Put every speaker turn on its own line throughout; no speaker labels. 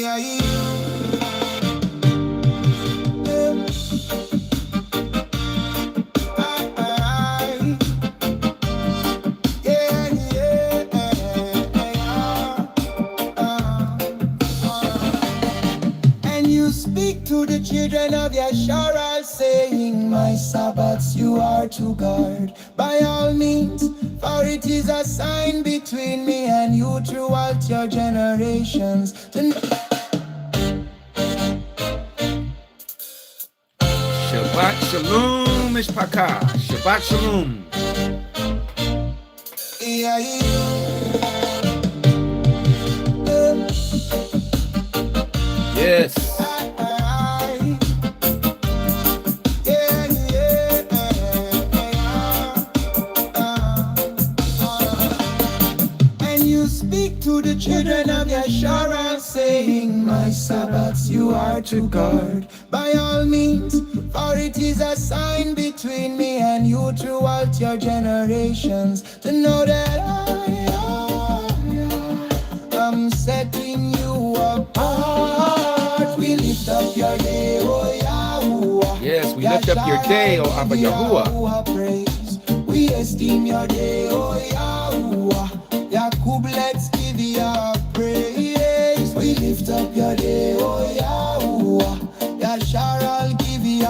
And you speak to the children of YAH, saying, my Sabbats you are to guard by all means, for it is a sign between me and you throughout your generations.
Shabbat Shalom, Mishpaka. Shabbat Shalom. Yes.
And you speak to the children of YAH, saying, my Sabbats you are to guard by all means, for it is a sign between me and you throughout your generations, to know that I'm setting you apart. We lift up your day, oh Yahuwah.
Yes, we lift up your day, oh Abba Yahuwah.
Praise. We esteem your day, oh Yahuwah. Yakub, let's give you praise. We lift up your day, oh Yahuwah. Yashar, give you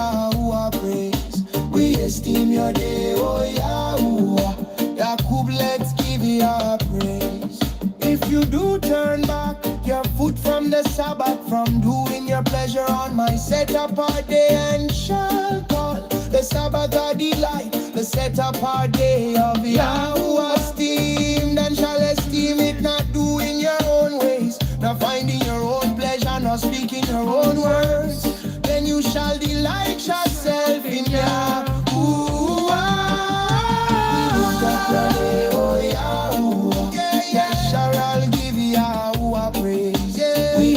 praise. We esteem your day, oh Yahuwah. Yakub, let's give you praise. If you do turn back your foot from the Sabbath, from doing your pleasure on my set apart day, and shall call the Sabbath a delight, the set apart day of Yahuwah esteemed, and shall esteem it, not doing your own ways, not finding your own pleasure, not speaking your own words, then you shall delight yourself in Yahuwah.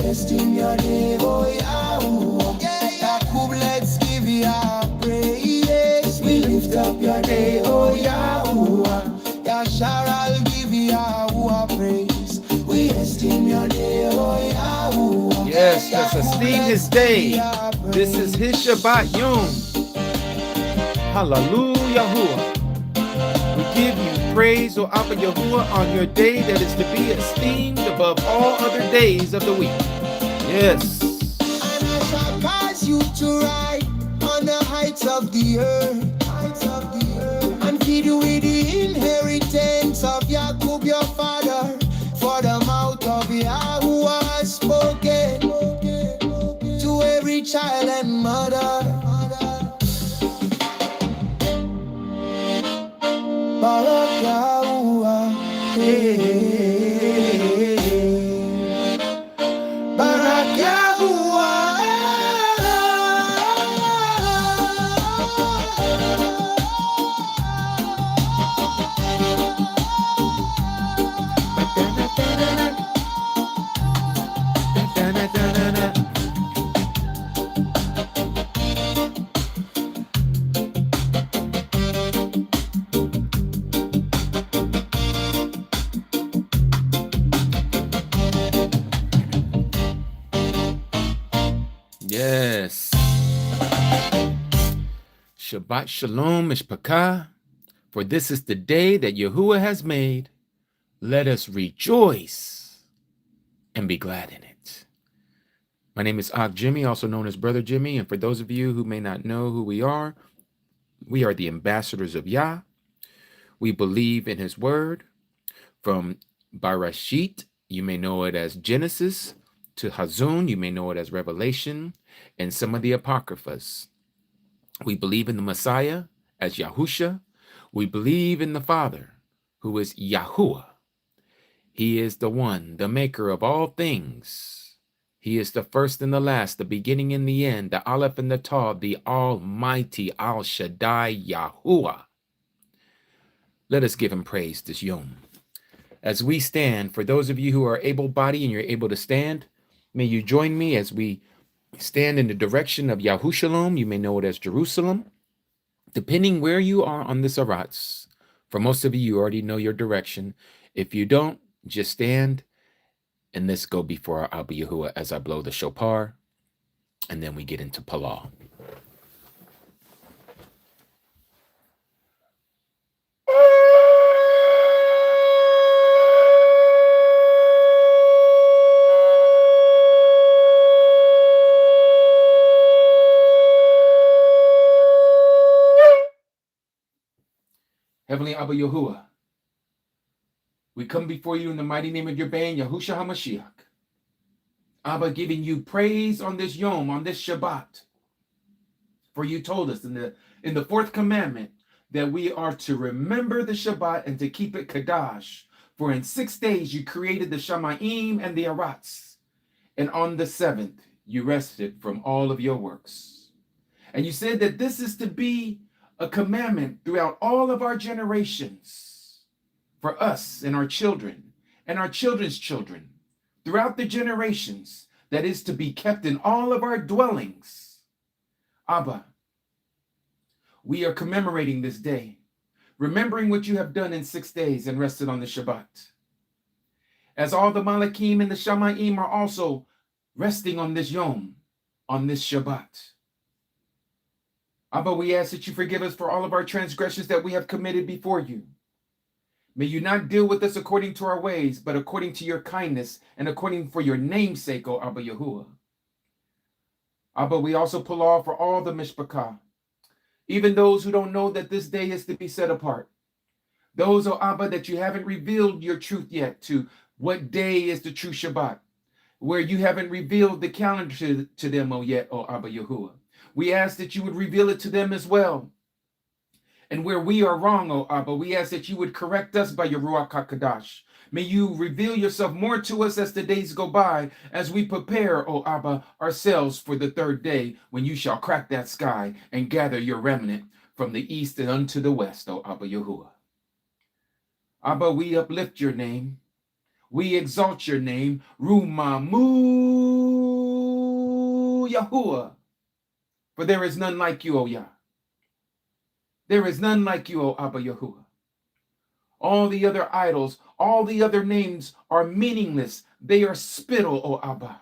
Esteem your day, oh Yahuwah. Yakub, let's give you praise. We lift up your day, oh Yahuwah. Yashar, I'll give you praise. We esteem your day, oh Yahuwah.
Yes, let's esteem his day. This is his Shabbat Yom. Hallelujah. We give you praise, O Abba Yahuwah, on your day that is to be esteemed above all other days of the week. Yes.
And I shall cause you to ride on the heights of the earth, and feed you with the inheritance of Jacob your father, for the mouth of Yahuwah has spoken to every child and mother. Barak Yahuwah, Barak Yahuwah.
Yes. Shabbat Shalom, Mishpaka. For this is the day that Yahuwah has made. Let us rejoice and be glad in it. My name is Og Jimmy, also known as Brother Jimmy. And for those of you who may not know who we are the ambassadors of YAH. We believe in his word. From Barashit, you may know it as Genesis, to Hazun, you may know it as Revelation, and some of the Apocryphas. We believe in the Messiah as Yahusha. We believe in the Father, who is Yahuwah. He is the one, the maker of all things. He is the first and the last, the beginning and the end, the Aleph and the Tav, the Almighty Al Shaddai Yahuwah. Let us give him praise this Yom. As we stand, for those of you who are able-bodied and you're able to stand, may you join me as we stand in the direction of Yahushalom. You may know it as Jerusalem. Depending where you are on this Aratz, for most of you, you already know your direction. If you don't, just stand And let's go before our Abba Yahuwah as I blow the shofar, and then we get into Palah. Heavenly Abba Yahuwah, we come before you in the mighty name of your Bane, Yahushua HaMashiach. Abba, giving you praise on this Yom, on this Shabbat. For you told us in the fourth commandment that we are to remember the Shabbat and to keep it Kadash. For in 6 days you created the Shamayim and the Arats. And on the seventh you rested from all of your works. And you said that this is to be a commandment throughout all of our generations, for us and our children and our children's children, throughout the generations, that is to be kept in all of our dwellings. Abba, we are commemorating this day, remembering what you have done in 6 days and rested on the Shabbat. As all the Malakim and the Shamayim are also resting on this Yom, on this Shabbat. Abba, we ask that you forgive us for all of our transgressions that we have committed before you. May you not deal with us according to our ways, but according to your kindness and according for your name's sake, O Abba Yahuwah. Abba, we also pull off for all the Mishpachah, even those who don't know that this day is to be set apart. Those, O Abba, that you haven't revealed your truth yet to what day is the true Shabbat, where you haven't revealed the calendar to them, O yet, O Abba Yahuwah. We ask that you would reveal it to them as well. And where we are wrong, O Abba, we ask that you would correct us by your Ruach HaKadosh. May you reveal yourself more to us as the days go by, as we prepare, O Abba, ourselves for the third day, when you shall crack that sky and gather your remnant from the east and unto the west, O Abba Yahuwah. Abba, we uplift your name. We exalt your name, Rumamu Yahuwah. For there is none like you, O Yah. There is none like you, O Abba Yahuwah. All the other idols, all the other names are meaningless. They are spittle, O Abba.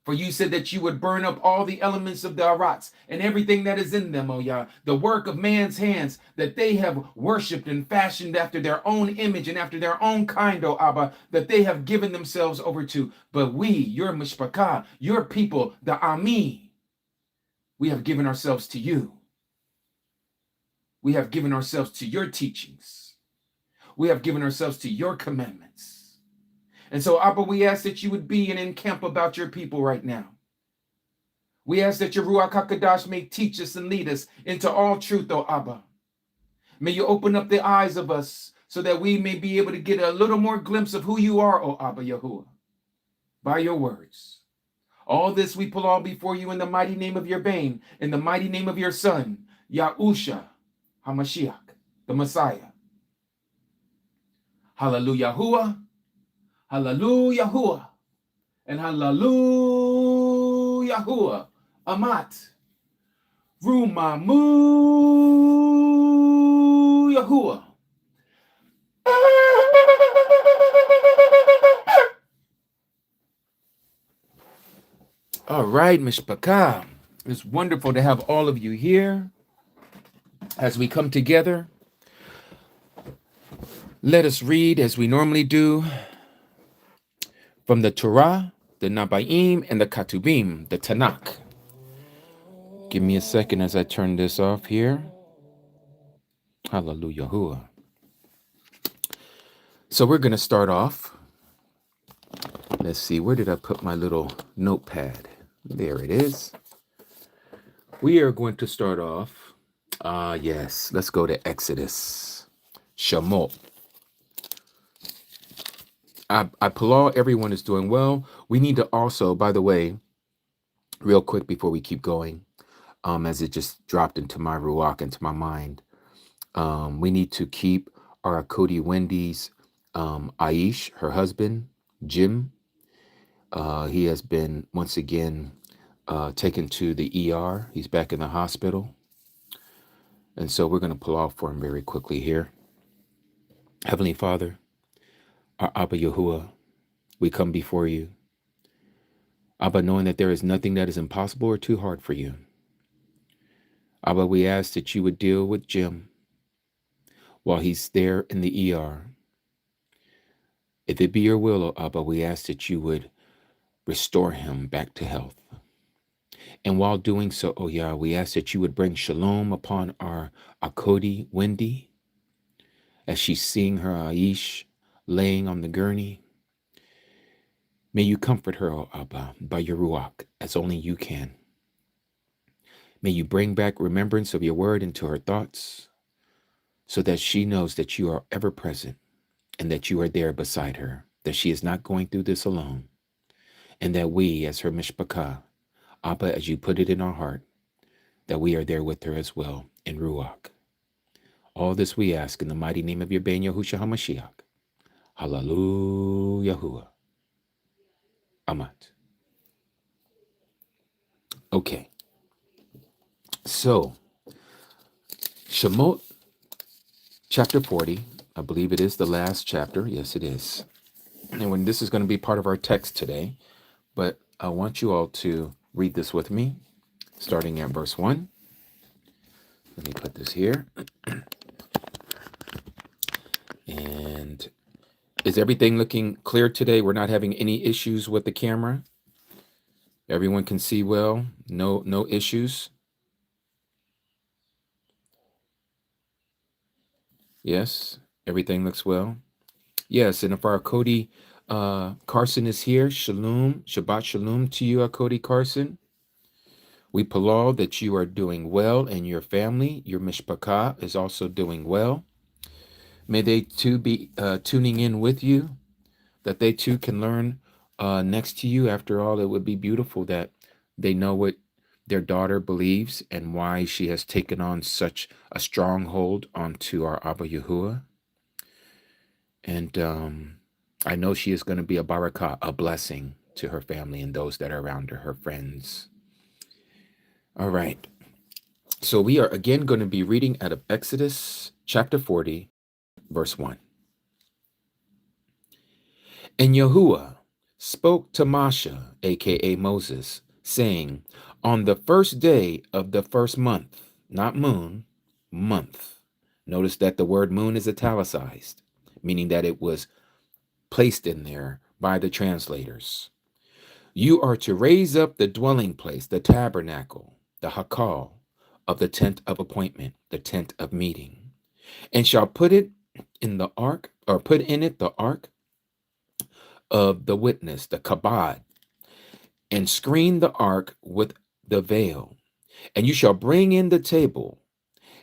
For you said that you would burn up all the elements of the Arats and everything that is in them, O Yah, the work of man's hands that they have worshipped and fashioned after their own image and after their own kind, O Abba, that they have given themselves over to. But we, your Mishpachah, your people, the Ami, we have given ourselves to you. We have given ourselves to your teachings. We have given ourselves to your commandments. And so, Abba, we ask that you would be and encamp about your people right now. We ask that your Ruach HaKadosh may teach us and lead us into all truth, O Abba. May you open up the eyes of us so that we may be able to get a little more glimpse of who you are, O Abba Yahuwah, by your words. All this we pull all before you in the mighty name of your Bane, in the mighty name of your Son, Yahushua HaMashiach, the Messiah. Hallelujah, Yahuwah. Hallelujah, Yahuwah, and Hallelujah, Yahuwah, Amat, Rumamu, Yahuwah. All right, Mishpachah, it's wonderful to have all of you here as we come together. Let us read as we normally do, from the Torah, the Nabaim, and the Katubim, the Tanakh. Give me a second as I turn this off here. Hallelujah. So we're going to start off. Let's see, where did I put my little notepad? There it is. We are going to start off. Yes, let's go to Exodus. Shemot. I Palah, everyone is doing well. We need to also, by the way, real quick before we keep going, as it just dropped into my ruach, into my mind, we need to keep our Cody Wendy's Aish, her husband, Jim. He has been once again taken to the ER. He's back in the hospital. And so we're going to pull off for him very quickly here. Heavenly Father, our Abba Yahuwah, we come before you, Abba, knowing that there is nothing that is impossible or too hard for you. Abba, we ask that you would deal with Jim while he's there in the ER. If it be your will, oh Abba, we ask that you would restore him back to health. And while doing so, oh Yah, we ask that you would bring shalom upon our Akodi, Wendy, as she's seeing her Aish laying on the gurney. May you comfort her, oh Abba, by your Ruach, as only you can. May you bring back remembrance of your word into her thoughts, so that she knows that you are ever present and that you are there beside her, that she is not going through this alone, and that we, as her mishpachah, Abba, as you put it in our heart, that we are there with her as well in Ruach. All this we ask in the mighty name of your Ben Yahushua HaMashiach. Hallelujah. Amat. Okay. So, Shemot chapter 40, I believe it is the last chapter. Yes, it is. And when this is going to be part of our text today, but I want you all to read this with me, starting at verse 1. Let me put this here. And is everything looking clear today? We're not having any issues with the camera? Everyone can see well? No issues? Yes, everything looks well. Yes, and if our Cody Carson is here, shalom, Shabbat shalom to you, our Cody Carson. We palal that you are doing well and your family, your mishpachah is also doing well. May they too be tuning in with you, that they too can learn next to you. After all, it would be beautiful that they know what their daughter believes and why she has taken on such a stronghold onto our Abba Yahuwah. And I know she is going to be a barakah, a blessing to her family and those that are around her, her friends. All right. So we are again going to be reading out of Exodus chapter 40, verse 1. And Yahuwah spoke to Moshe, a.k.a. Moses, saying, on the first day of the first month, not moon, month. Notice that the word moon is italicized, meaning that it was placed in there by the translators. You are to raise up the dwelling place, the tabernacle, the hakal of the tent of appointment, the tent of meeting, and shall put it in the ark, or put in it the ark of the witness, the kabod, and screen the ark with the veil. And you shall bring in the table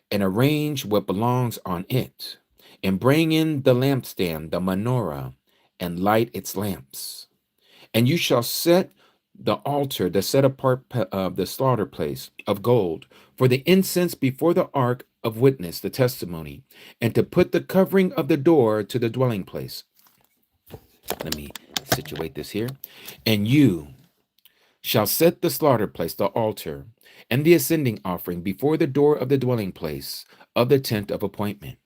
and arrange what belongs on it, and bring in the lampstand, the menorah, and light its lamps. And you shall set the altar, the set apart of the slaughter place of gold, for the incense before the ark of witness, the testimony, and to put the covering of the door to the dwelling place. Let me situate this here. And you shall set the slaughter place, the altar, and the ascending offering before the door of the dwelling place of the tent of appointment,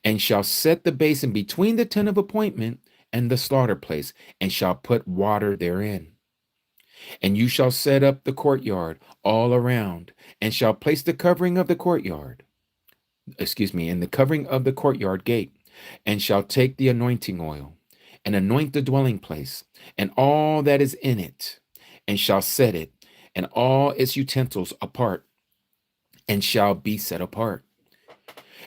and shall set the basin between the tent of appointment and the slaughter place, and shall put water therein. And you shall set up the courtyard all around, and shall place the covering of the courtyard, and the covering of the courtyard gate, and shall take the anointing oil, and anoint the dwelling place, and all that is in it, and shall set it, and all its utensils apart, and shall be set apart.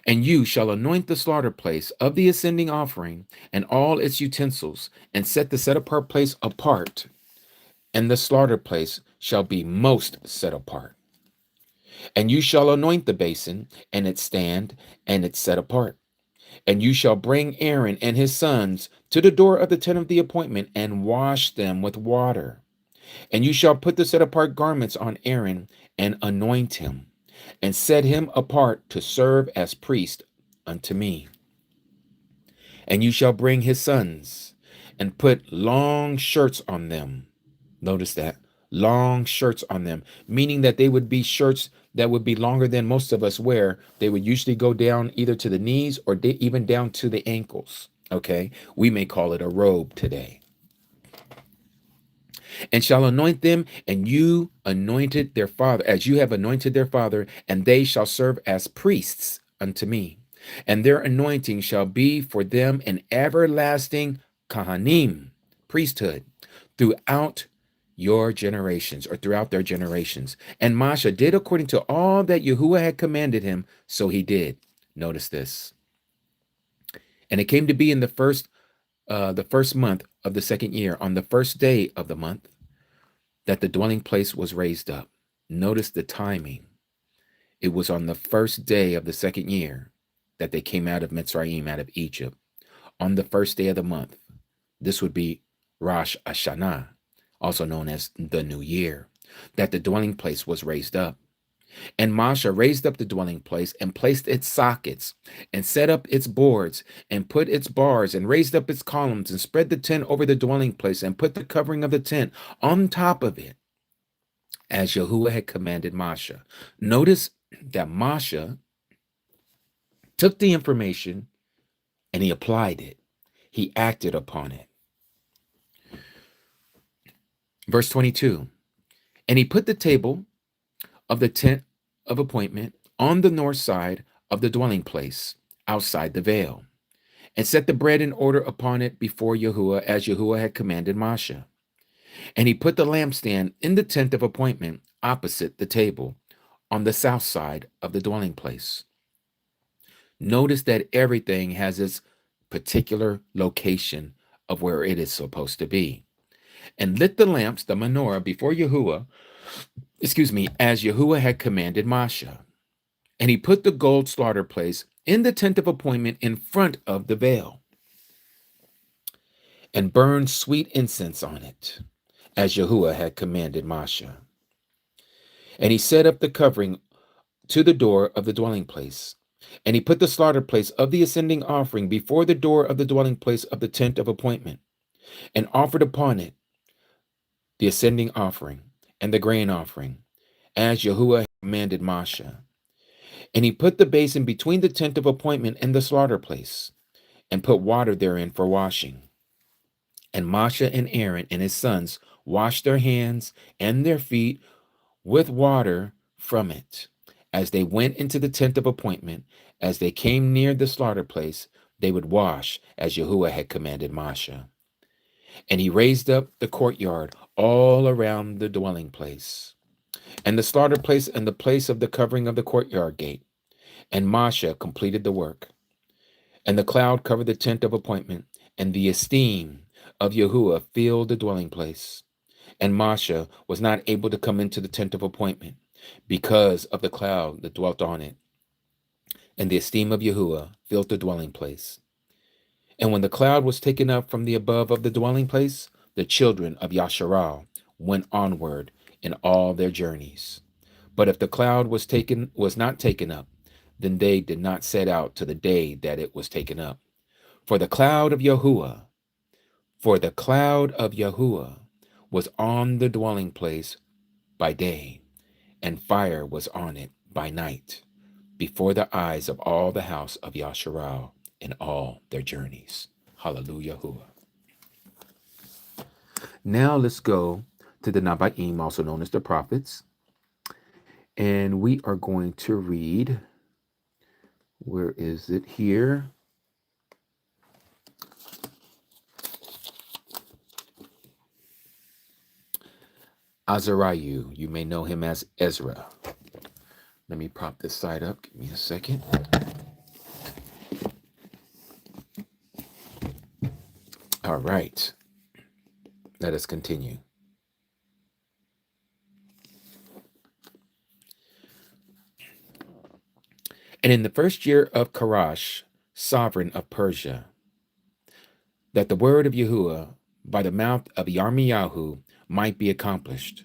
And you shall anoint the slaughter place of the ascending offering, and all its utensils, and set the set apart place apart, and the slaughter place shall be most set apart. And you shall anoint the basin, and its stand, and its set apart. And you shall bring Aaron and his sons to the door of the tent of the appointment, and wash them with water. And you shall put the set apart garments on Aaron, and anoint him, and set him apart to serve as priest unto me. And you shall bring his sons, and put long shirts on them. Notice that, long shirts on them, meaning that they would be shirts that would be longer than most of us wear. They would usually go down either to the knees or even down to the ankles. Okay, we may call it a robe today. and shall anoint them, and you anointed their father, as you have anointed their father, and they shall serve as priests unto me. And their anointing shall be for them an everlasting kahanim, priesthood, throughout your generations, or throughout their generations. And Masha did according to all that Yahuwah had commanded him, so he did. Notice this. And it came to be in the first month of the second year, on the first day of the month, that the dwelling place was raised up. Notice the timing. It was on the first day of the second year that they came out of Mitzrayim, out of Egypt. On the first day of the month. This would be Rosh Hashanah, also known as the New Year, that the dwelling place was raised up. And Masha raised up the dwelling place and placed its sockets and set up its boards and put its bars and raised up its columns and spread the tent over the dwelling place and put the covering of the tent on top of it, as Yahuwah had commanded Masha. Notice that Masha took the information and he applied it. He acted upon it. Verse 22, and he put the table of the tent of appointment on the north side of the dwelling place, outside the veil, and set the bread in order upon it before Yahuwah, as Yahuwah had commanded Masha. And he put the lampstand in the tent of appointment opposite the table, on the south side of the dwelling place. Notice that everything has its particular location of where it is supposed to be. And lit the lamps, the menorah, before Yahuwah, as Yahuwah had commanded Masha. And he put the gold slaughter place in the tent of appointment in front of the veil, and burned sweet incense on it, as Yahuwah had commanded Masha. And he set up the covering to the door of the dwelling place. And he put the slaughter place of the ascending offering before the door of the dwelling place of the tent of appointment, and offered upon it the ascending offering and the grain offering, as Yahuwah commanded Masha. And he put the basin between the tent of appointment and the slaughter place, and put water therein for washing. And Masha and Aaron and his sons washed their hands and their feet with water from it. As they went into the tent of appointment, as they came near the slaughter place, they would wash, as Yahuwah had commanded Masha. And he raised up the courtyard all around the dwelling place, and the slaughter place and the place of the covering of the courtyard gate. And Masha completed the work. And the cloud covered the tent of appointment, and the esteem of Yahuwah filled the dwelling place. And Masha was not able to come into the tent of appointment because of the cloud that dwelt on it. And the esteem of Yahuwah filled the dwelling place. And when the cloud was taken up from the above of the dwelling place, the children of Yasharal went onward in all their journeys. But if the cloud was not taken up, then they did not set out to the day that it was taken up. For the cloud of Yahuwah was on the dwelling place by day, and fire was on it by night, before the eyes of all the house of Yasharal in all their journeys. Hallelujah. Now let's go to the Nabaim, also known as the prophets. And we are going to read, where is it here? Azariah, you may know him as Ezra. Let me prop this side up. Give me a second. All right. Let us continue. And in the first year of Karash, sovereign of Persia, that the word of Yahuwah by the mouth of Yirmiyahu might be accomplished,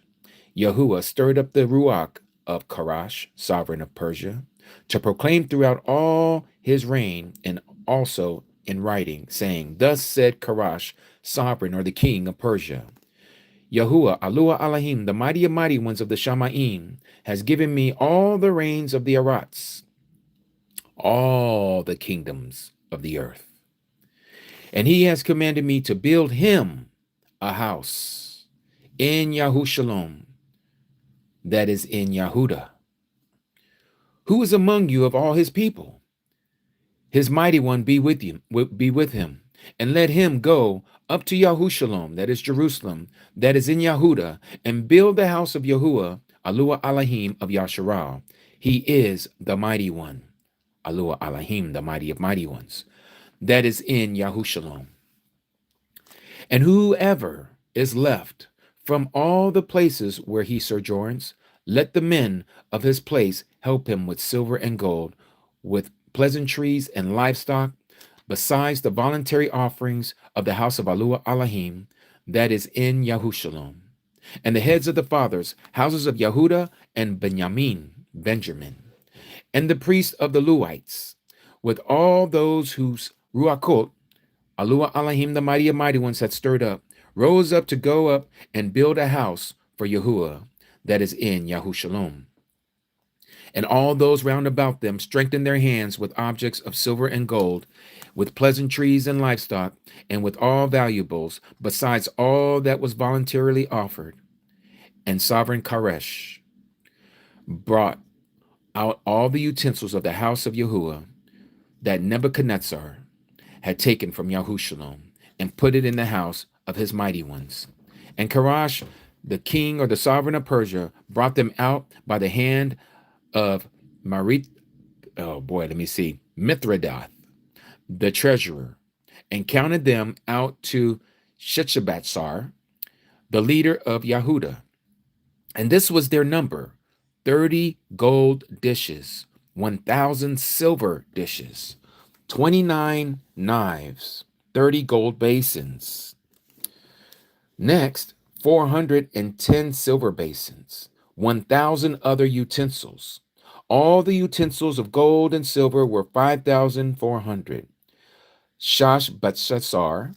Yahuwah stirred up the Ruach of Karash, sovereign of Persia, to proclaim throughout all his reign, and also in writing, saying, Thus said Karash, sovereign, or the king of Persia, Yahuwah, Alua Alahim, the mighty of mighty ones of the Shamaim, has given me all the reigns of the Arats, all the kingdoms of the earth. And he has commanded me to build him a house in Yahushalom, that is in Yahudah. Who is among you of all his people? His mighty one be with you, be with him, and let him go up to Yahushalom, that is Jerusalem, that is in Yahudah, and build the house of Yahuwah, Alua Alahim of Yasharal. He is the mighty one, Alua Alahim, the mighty of mighty ones, that is in Yahushalom. And whoever is left from all the places where he sojourns, let the men of his place help him with silver and gold, with pleasantries and livestock, besides the voluntary offerings of the house of Alua Alahim, that is in Yahushalom. And the heads of the fathers, houses of Yehuda and Benjamin, and the priests of the Lewites, with all those whose Ruachot, Alua Alahim, the mighty of mighty ones, had stirred up, rose up to go up and build a house for Yahuwah, that is in Yahushalom. And all those round about them strengthened their hands with objects of silver and gold, with pleasantries and livestock, and with all valuables, besides all that was voluntarily offered. And sovereign Koresh brought out all the utensils of the house of Yahuwah that Nebuchadnezzar had taken from Yahushalom, and put it in the house of his mighty ones. And Koresh, the king or the sovereign of Persia, brought them out by the hand of Mithridath, the treasurer, and counted them out to Sheshabatsar, the leader of Yahudah. And this was their number, 30 gold dishes, 1,000 silver dishes, 29 knives, 30 gold basins. Next, 410 silver basins, 1,000 other utensils. All the utensils of gold and silver were 5,400. Shashbatsar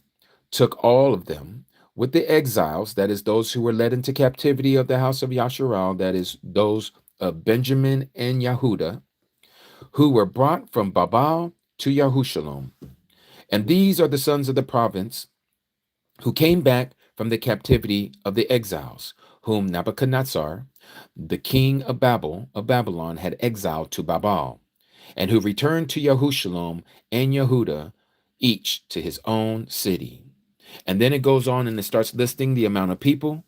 took all of them with the exiles, that is, those who were led into captivity of the house of Yasharal, that is, those of Benjamin and Yahudah, who were brought from Babal to Yahushalom. And these are the sons of the province who came back from the captivity of the exiles, whom Nebuchadnezzar, the king of Babylon, had exiled to Babal, and who returned to Yahushalom and Yehudah, each to his own city. And then it goes on and it starts listing the amount of people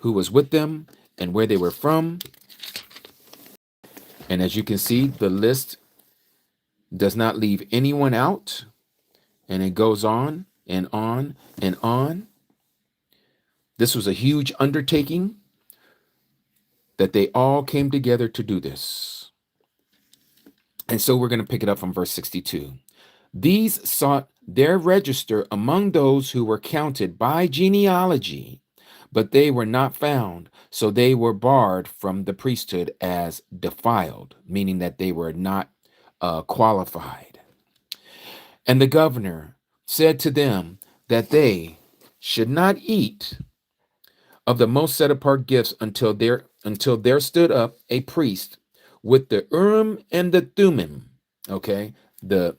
who was with them and where they were from. And as you can see, the list does not leave anyone out. And it goes on and on and on. This was a huge undertaking that they all came together to do this. And so we're going to pick it up from verse 62. These sought their register among those who were counted by genealogy, but they were not found, so they were barred from the priesthood as defiled, meaning that they were not qualified. And the governor said to them that they should not eat of the most set apart gifts until there stood up a priest with the Urim and the Thummim. Okay, the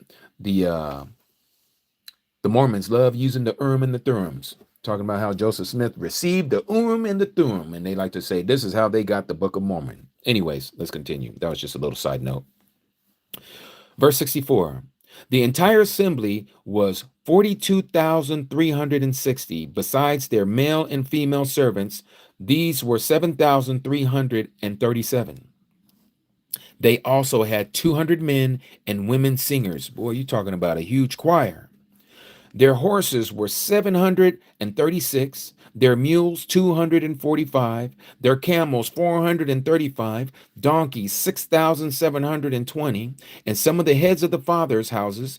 Mormons love using the Urim and the Thummims, talking about how Joseph Smith received the Urim and the Thummim, and they like to say this is how they got the Book of Mormon. Anyways, let's continue. That was just a little side note. Verse 64. The entire assembly was 42,360. Besides their male and female servants, these were 7,337. They also had 200 men and women singers. Boy, you're talking about a huge choir. Their horses were 736, their mules 245, their camels 435, donkeys 6,720, and some of the heads of the fathers' houses,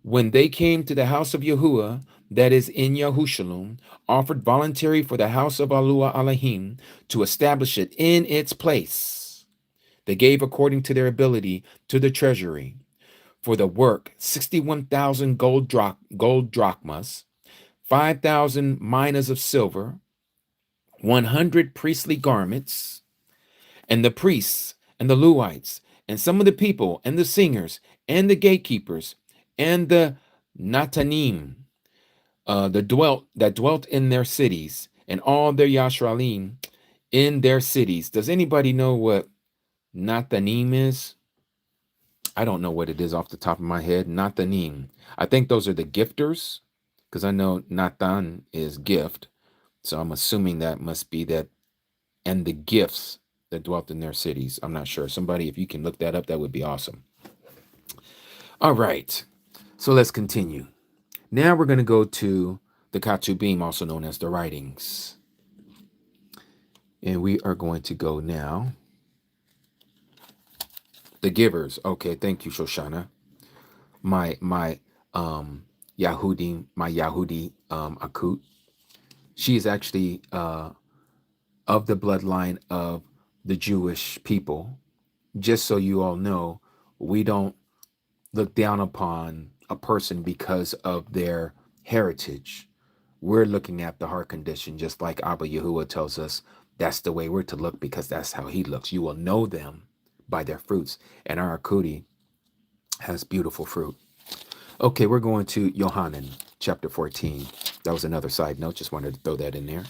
when they came to the house of Yahuwah, that is in Yahushalom, offered voluntary for the house of Alua Alahim to establish it in its place. They gave according to their ability to the treasury. For the work, 61,000 gold drachmas, 5,000 minas of silver, 100 priestly garments, and the priests and the Lewites, and some of the people, and the singers, and the gatekeepers, and the Natanim, that dwelt in their cities, and all their Yashralim in their cities. Does anybody know what Nathanim is? I don't know what it is off the top of my head. Nathanim. I think those are the gifters, because I know Nathan is gift. So I'm assuming that must be that, and the gifts that dwelt in their cities. I'm not sure. Somebody, if you can look that up, that would be awesome. All right. So let's continue. Now we're going to go to the Katubim, also known as the writings. And we are going to go now. The givers. Okay, thank you, Shoshana. My Yahudi Akut. She is actually of the bloodline of the Jewish people. Just so you all know, we don't look down upon a person because of their heritage. We're looking at the heart condition, just like Abba Yahuwah tells us that's the way we're to look, because that's how he looks. You will know them by their fruits. And our Akudi has beautiful fruit. Okay, we're going to Yohanan, chapter 14. That was another side note. Just wanted to throw that in there.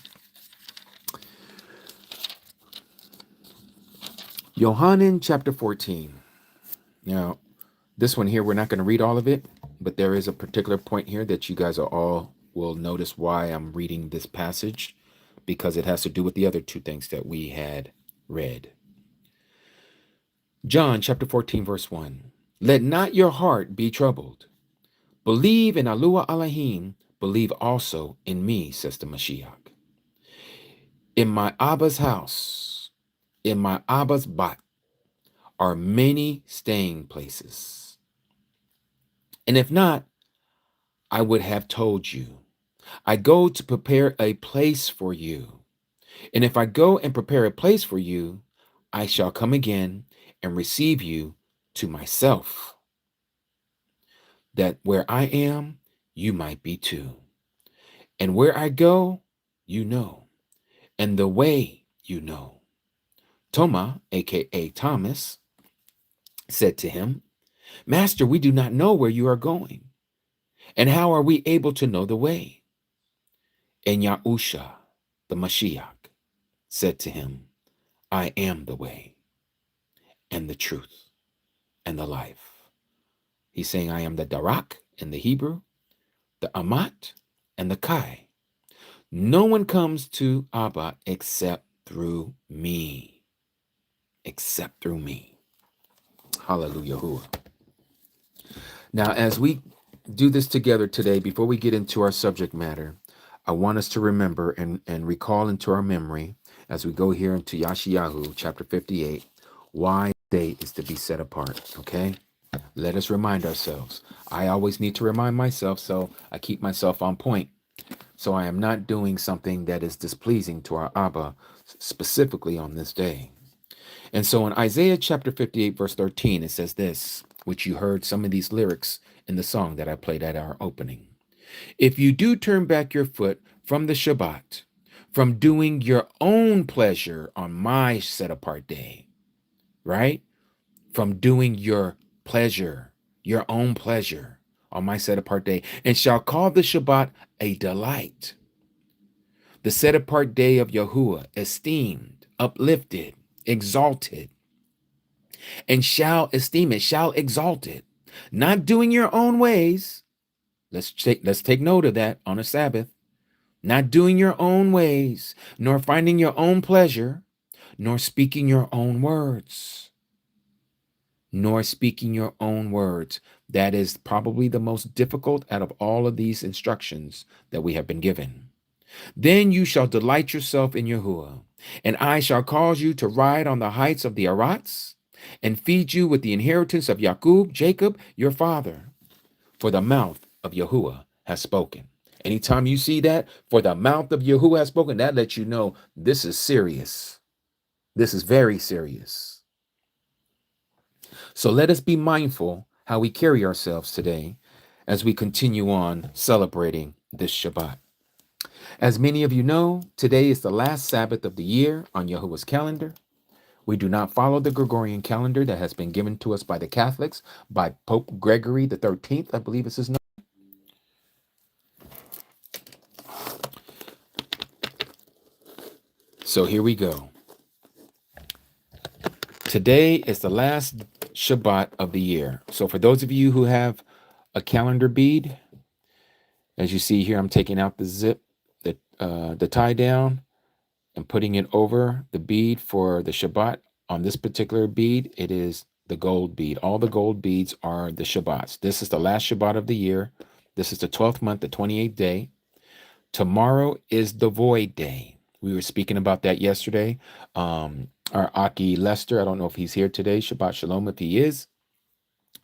Yohanan, chapter 14. Now, this one here, we're not going to read all of it, but there is a particular point here that you guys are all will notice why I'm reading this passage, because it has to do with the other two things that we had read. John, chapter 14, verse 1. Let not your heart be troubled. Believe in Alua Elohim, believe also in me, says the Mashiach. In my Abba's house, in my Abba's bat, are many staying places. And if not, I would have told you. I go to prepare a place for you. And if I go and prepare a place for you, I shall come again and receive you to myself, that where I am, you might be too. And where I go, you know, and the way you know. Toma, aka Thomas, said to him, Master, we do not know where you are going, and how are we able to know the way? And Yahusha, the Mashiach, said to him, I am the way, and the truth, and the life. He's saying, I am the Darak in the Hebrew, the Amat, and the Kai. No one comes to Abba except through me. Except through me. Hallelujah. Now, as we do this together today, before we get into our subject matter, I want us to remember and recall into our memory, as we go here into Yashayahu, chapter 58, why day is to be set apart, okay? Let us remind ourselves. I always need to remind myself, so I keep myself on point. So I am not doing something that is displeasing to our Abba, specifically on this day. And so in Isaiah chapter 58, verse 13, it says this, which you heard some of these lyrics in the song that I played at our opening. If you do turn back your foot from the Shabbat, from doing your own pleasure on my set apart day, right? From doing your pleasure, your own pleasure on my set apart day, and shall call the Shabbat a delight. The set apart day of Yahuwah, esteemed, uplifted, exalted, and shall esteem it, shall exalt it, not doing your own ways. Let's take note of that on a Sabbath. Not doing your own ways, nor finding your own pleasure, nor speaking your own words. Nor speaking your own words. That is probably the most difficult out of all of these instructions that we have been given. Then you shall delight yourself in Yahuwah, and I shall cause you to ride on the heights of the Arats, and feed you with the inheritance of Jacob, your father. For the mouth of Yahuwah has spoken. Anytime you see that, for the mouth of Yahuwah has spoken, that lets you know this is serious. This is very serious. So let us be mindful how we carry ourselves today as we continue on celebrating this Shabbat. As many of you know, today is the last Sabbath of the year on Yahuwah's calendar. We do not follow the Gregorian calendar that has been given to us by the Catholics, by Pope Gregory the 13th, I believe is his name. So here we go. Today is the last Shabbat of the year. So for those of you who have a calendar bead, as you see here, I'm taking out the zip, the tie down, and putting it over the bead for the Shabbat. On this particular bead, it is the gold bead. All the gold beads are the Shabbats. This is the last Shabbat of the year. This is the 12th month, the 28th day. Tomorrow is the void day. We were speaking about that yesterday. Our Aki Lester, I don't know if he's here today. Shabbat Shalom if he is.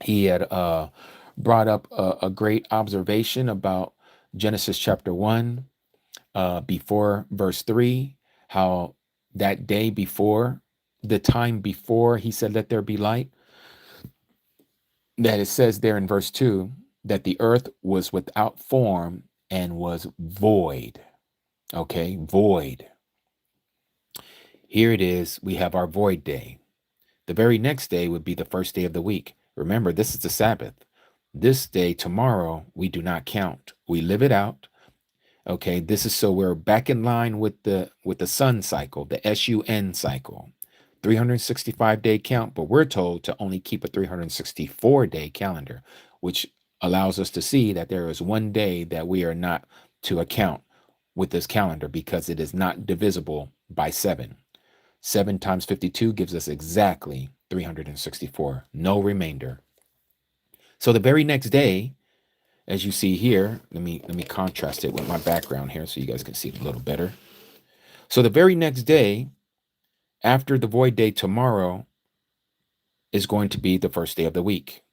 He had brought up a great observation about Genesis chapter 1, before verse 3, how that day before, the time before he said, let there be light, that it says there in verse 2, that the earth was without form and was void. Okay, void. Here it is. We have our void day. The very next day would be the first day of the week. Remember, this is the Sabbath. This day, tomorrow, we do not count. We live it out. Okay, this is so we're back in line with the sun cycle, the SUN cycle, 365-day count, but we're told to only keep a 364-day calendar, which allows us to see that there is one day that we are not to account with this calendar because it is not divisible by 7. 7 times 52 gives us exactly 364, no remainder. So the very next day, as you see here, let me contrast it with my background here so you guys can see it a little better. So the very next day, after the void day tomorrow, is going to be the first day of the week.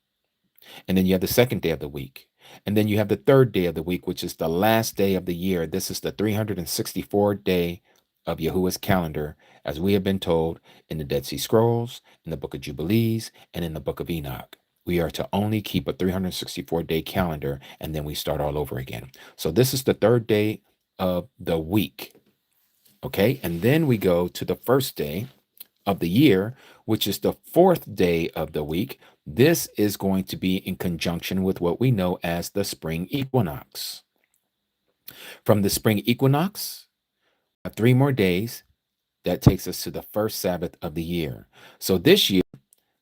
And then you have the second day of the week. And then you have the third day of the week, which is the last day of the year. This is the 364th day of Yahuwah's calendar, as we have been told in the Dead Sea Scrolls, in the Book of Jubilees, and in the Book of Enoch. We are to only keep a 364-day calendar, and then we start all over again. So this is the third day of the week. Okay, and then we go to the first day of the year, which is the fourth day of the week. This is going to be in conjunction with what we know as the spring equinox. From the spring equinox, 3 more days. That takes us to the first Sabbath of the year. So this year,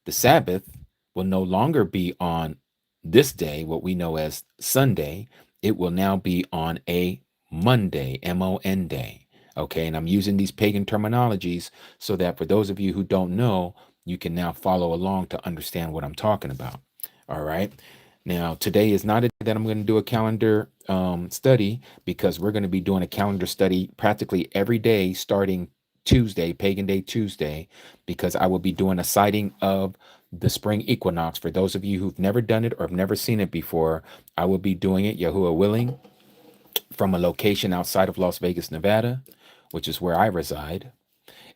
the Sabbath will no longer be on this day, what we know as Sunday. It will now be on a Monday, M-O-N day. Okay, and I'm using these pagan terminologies so that for those of you who don't know, you can now follow along to understand what I'm talking about. All right. Now, today is not a day that I'm going to do a calendar study, because we're going to be doing a calendar study practically every day starting Tuesday, Pagan Day Tuesday, because I will be doing a sighting of the spring equinox. For those of you who've never done it or have never seen it before, I will be doing it, Yahuwah willing, from a location outside of Las Vegas, Nevada, which is where I reside.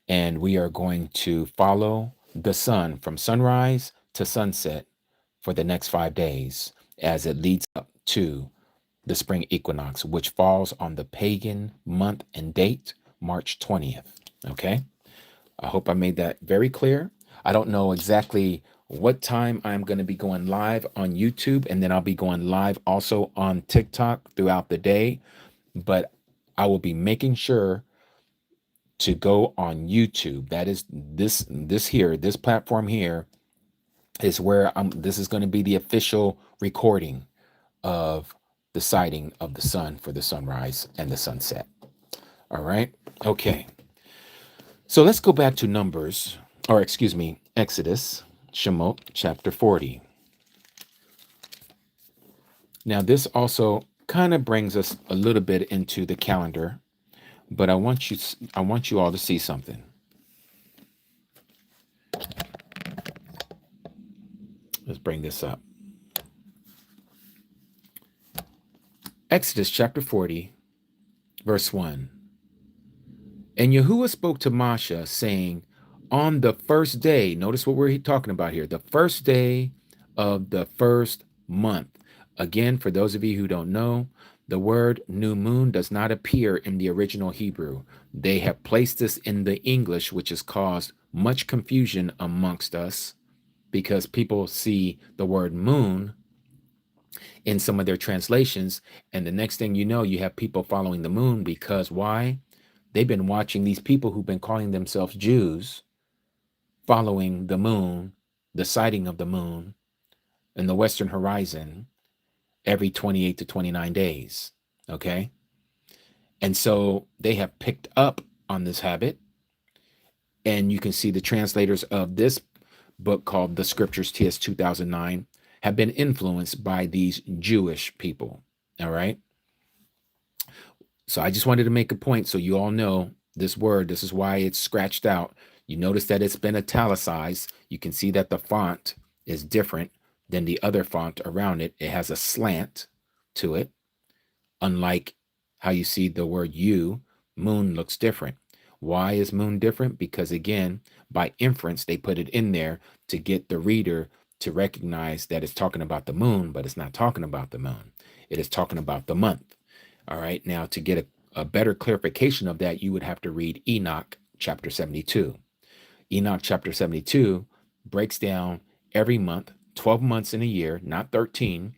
And we are going to follow the sun from sunrise to sunset for the next 5 days as it leads up to the spring equinox, which falls on the pagan month and date, March 20th. Okay, I hope I made that very clear. I don't know exactly what time I'm going to be going live on YouTube, and then I'll be going live also on TikTok throughout the day, but I will be making sure to go on YouTube. That is this platform here is where this is going to be the official recording of the sighting of the sun for the sunrise and the sunset. All right. Okay. So let's go back to Exodus, Shemot, chapter 40. Now, this also kind of brings us a little bit into the calendar, but I want you all to see something. Let's bring this up. Exodus chapter 40, verse 1. And Yahuwah spoke to Moshe, saying, on the first day, notice what we're talking about here, the first day of the first month. Again, for those of you who don't know, the word new moon does not appear in the original Hebrew. They have placed this in the English, which has caused much confusion amongst us because people see the word moon in some of their translations. And the next thing you know, you have people following the moon because why? they've been watching these people who've been calling themselves Jews following the moon, the sighting of the moon in the western horizon every 28 to 29 days. Okay. And so they have picked up on this habit. And you can see the translators of this book called The Scriptures TS 2009 have been influenced by these Jewish people. All right. So I just wanted to make a point so you all know this word. This is why it's scratched out. You notice that it's been italicized. You can see that the font is different than the other font around it. It has a slant to it. Unlike how you see the word you, moon looks different. Why is moon different? Because again, by inference, they put it in there to get the reader to recognize that it's talking about the moon, but it's not talking about the moon. It is talking about the month. All right. Now, to get a better clarification of that, you would have to read Enoch chapter 72. Enoch chapter 72 breaks down every month, 12 months in a year, not 13.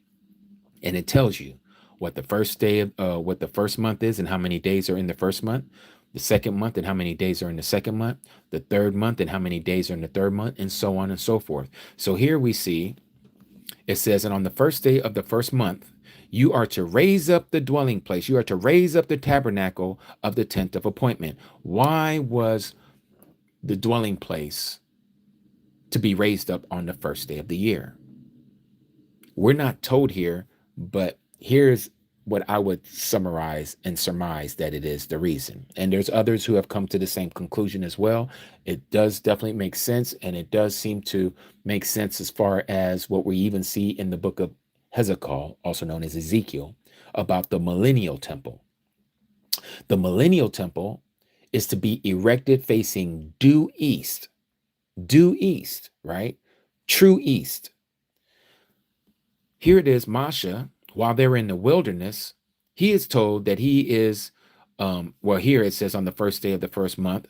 And it tells you what the first day of what the first month is and how many days are in the first month, the second month and how many days are in the second month, the third month and how many days are in the third month, and so on and so forth. So here we see it says, and on the first day of the first month, you are to raise up the dwelling place. You are to raise up the tabernacle of the tent of appointment. Why was the dwelling place to be raised up on the first day of the year? We're not told here, but here's what I would summarize and surmise that it is the reason. And there's others who have come to the same conclusion as well. It does definitely make sense, and it does seem to make sense as far as what we even see in the book of Hezekiah, also known as Ezekiel, about the millennial temple. The millennial temple is to be erected facing due east, right? True east. Here it is, Masha, while they're in the wilderness, he is told that he is, here it says on the first day of the first month,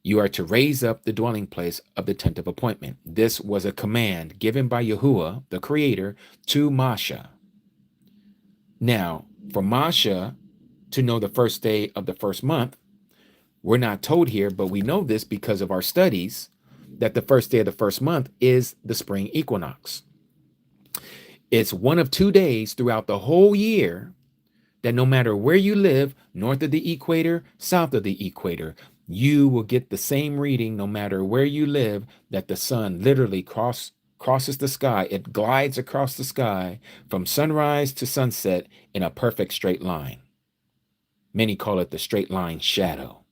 you are to raise up the dwelling place of the tent of appointment. This was a command given by Yahuwah, the creator, to Masha. Now, for Masha to know the first day of the first month, we're not told here, but we know this because of our studies, that the first day of the first month is the spring equinox. It's one of 2 days throughout the whole year that no matter where you live, north of the equator, south of the equator, you will get the same reading no matter where you live, that the sun literally crosses the sky. It glides across the sky from sunrise to sunset in a perfect straight line. Many call it the straight line shadow.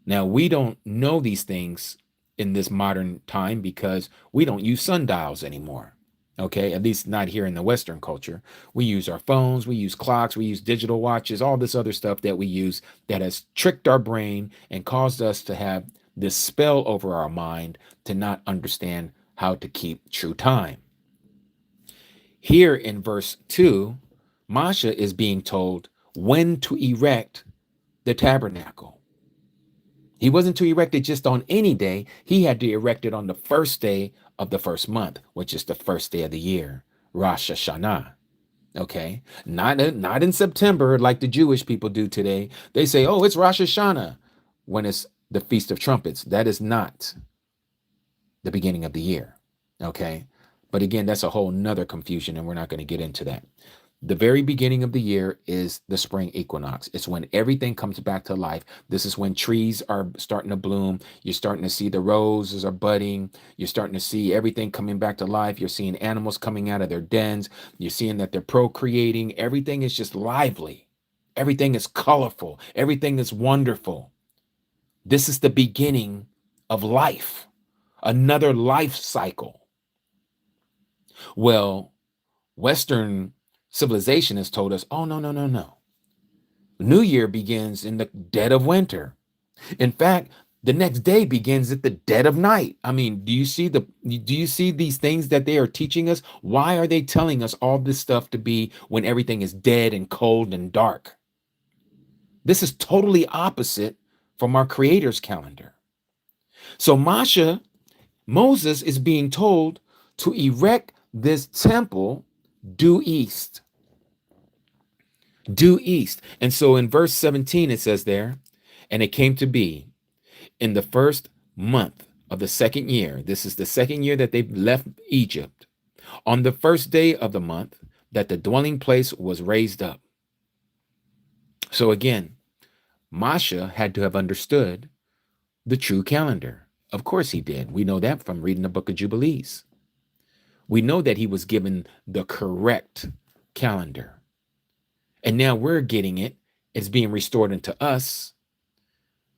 Now, we don't know these things in this modern time because we don't use sundials anymore. Okay, at least not here in the Western culture. We use our phones, we use clocks, we use digital watches, all this other stuff that we use that has tricked our brain and caused us to have this spell over our mind to not understand how to keep true time. Here in verse 2, Masha is being told when to erect the tabernacle. He wasn't to erect it just on any day. He had to erect it on the first day of the first month, which is the first day of the year, Rosh Hashanah. Okay, not in September like the Jewish people do today. They say, oh, it's Rosh Hashanah when it's the Feast of Trumpets. That is not the beginning of the year. Okay, but again, that's a whole nother confusion, and we're not going to get into that. The very beginning of the year is the spring equinox. It's when everything comes back to life. This is when trees are starting to bloom. You're starting to see the roses are budding. You're starting to see everything coming back to life. You're seeing animals coming out of their dens. You're seeing that they're procreating. Everything is just lively. Everything is colorful. Everything is wonderful. This is the beginning of life, another life cycle. Well, Western civilization has told us, oh, no. New Year begins in the dead of winter. In fact, the next day begins at the dead of night. I mean, do you see these things that they are teaching us? Why are they telling us all this stuff to be when everything is dead and cold and dark? This is totally opposite from our Creator's calendar. So Moses is being told to erect this temple due east. And so in verse 17, it says there, And it came to be in the first month of the second year. This is the second year that they've left Egypt. On the first day of the month, that the dwelling place was raised up. So again, Masha had to have understood the true calendar. Of course he did. We know that from reading the book of Jubilees. We know that he was given the correct calendar. And now we're getting it. It's being restored into us.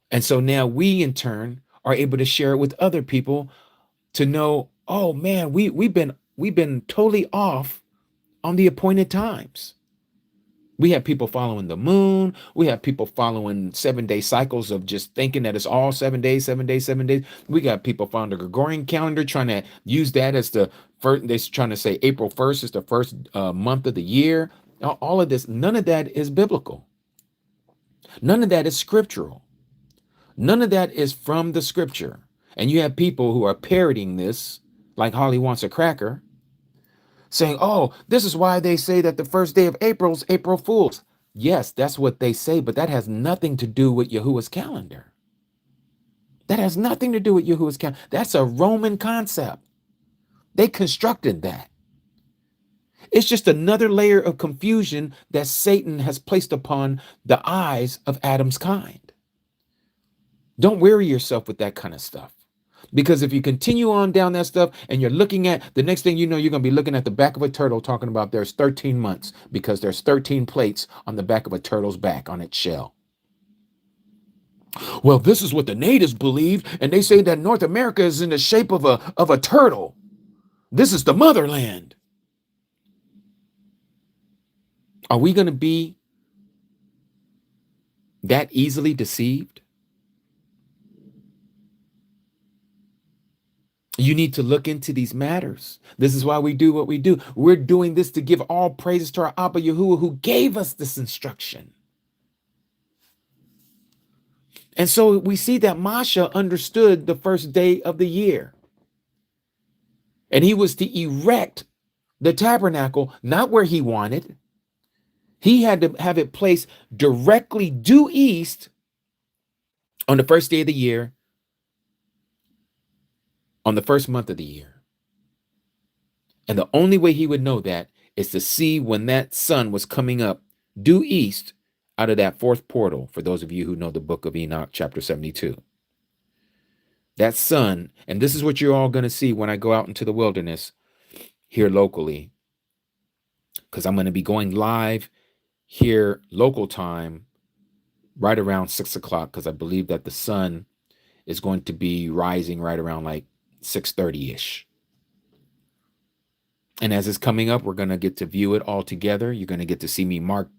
And so now we, in turn, are able to share it with other people to know, oh man, we've been totally off on the appointed times. We have people following the moon. We have people following 7-day cycles of just thinking that it's all 7 days, 7 days, 7 days. We got people following the Gregorian calendar, trying to use that as the first. They're trying to say April 1st is the first month of the year. All of this, none of that is biblical. None of that is scriptural. None of that is from the scripture. And you have people who are parroting this, like Holly wants a cracker, saying, oh, this is why they say that the first day of April is April Fool's. Yes, that's what they say, but that has nothing to do with Yahuwah's calendar. That has nothing to do with Yahuwah's calendar. That's a Roman concept. They constructed that. It's just another layer of confusion that Satan has placed upon the eyes of Adam's kind. Don't weary yourself with that kind of stuff. Because if you continue on down that stuff and you're looking at the next thing you know, you're going to be looking at the back of a turtle talking about there's 13 months because there's 13 plates on the back of a turtle's back on its shell. Well, this is what the natives believe, and they say that North America is in the shape of a turtle. This is the motherland. Are we going to be that easily deceived? You need to look into these matters. This is why we do what we do. We're doing this to give all praises to our Abba Yahuwah who gave us this instruction. And so we see that Masha understood the first day of the year. And he was to erect the tabernacle, not where he wanted. He had to have it placed directly due east on the first day of the year, on the first month of the year. And the only way he would know that is to see when that sun was coming up due east out of that fourth portal, for those of you who know the book of Enoch, chapter 72. That sun, and this is what you're all going to see when I go out into the wilderness here locally, because I'm going to be going live here local time right around 6 o'clock, because I believe that the sun is going to be rising right around like 6:30-ish. And as it's coming up, we're going to get to view it all together. You're going to get to see me mark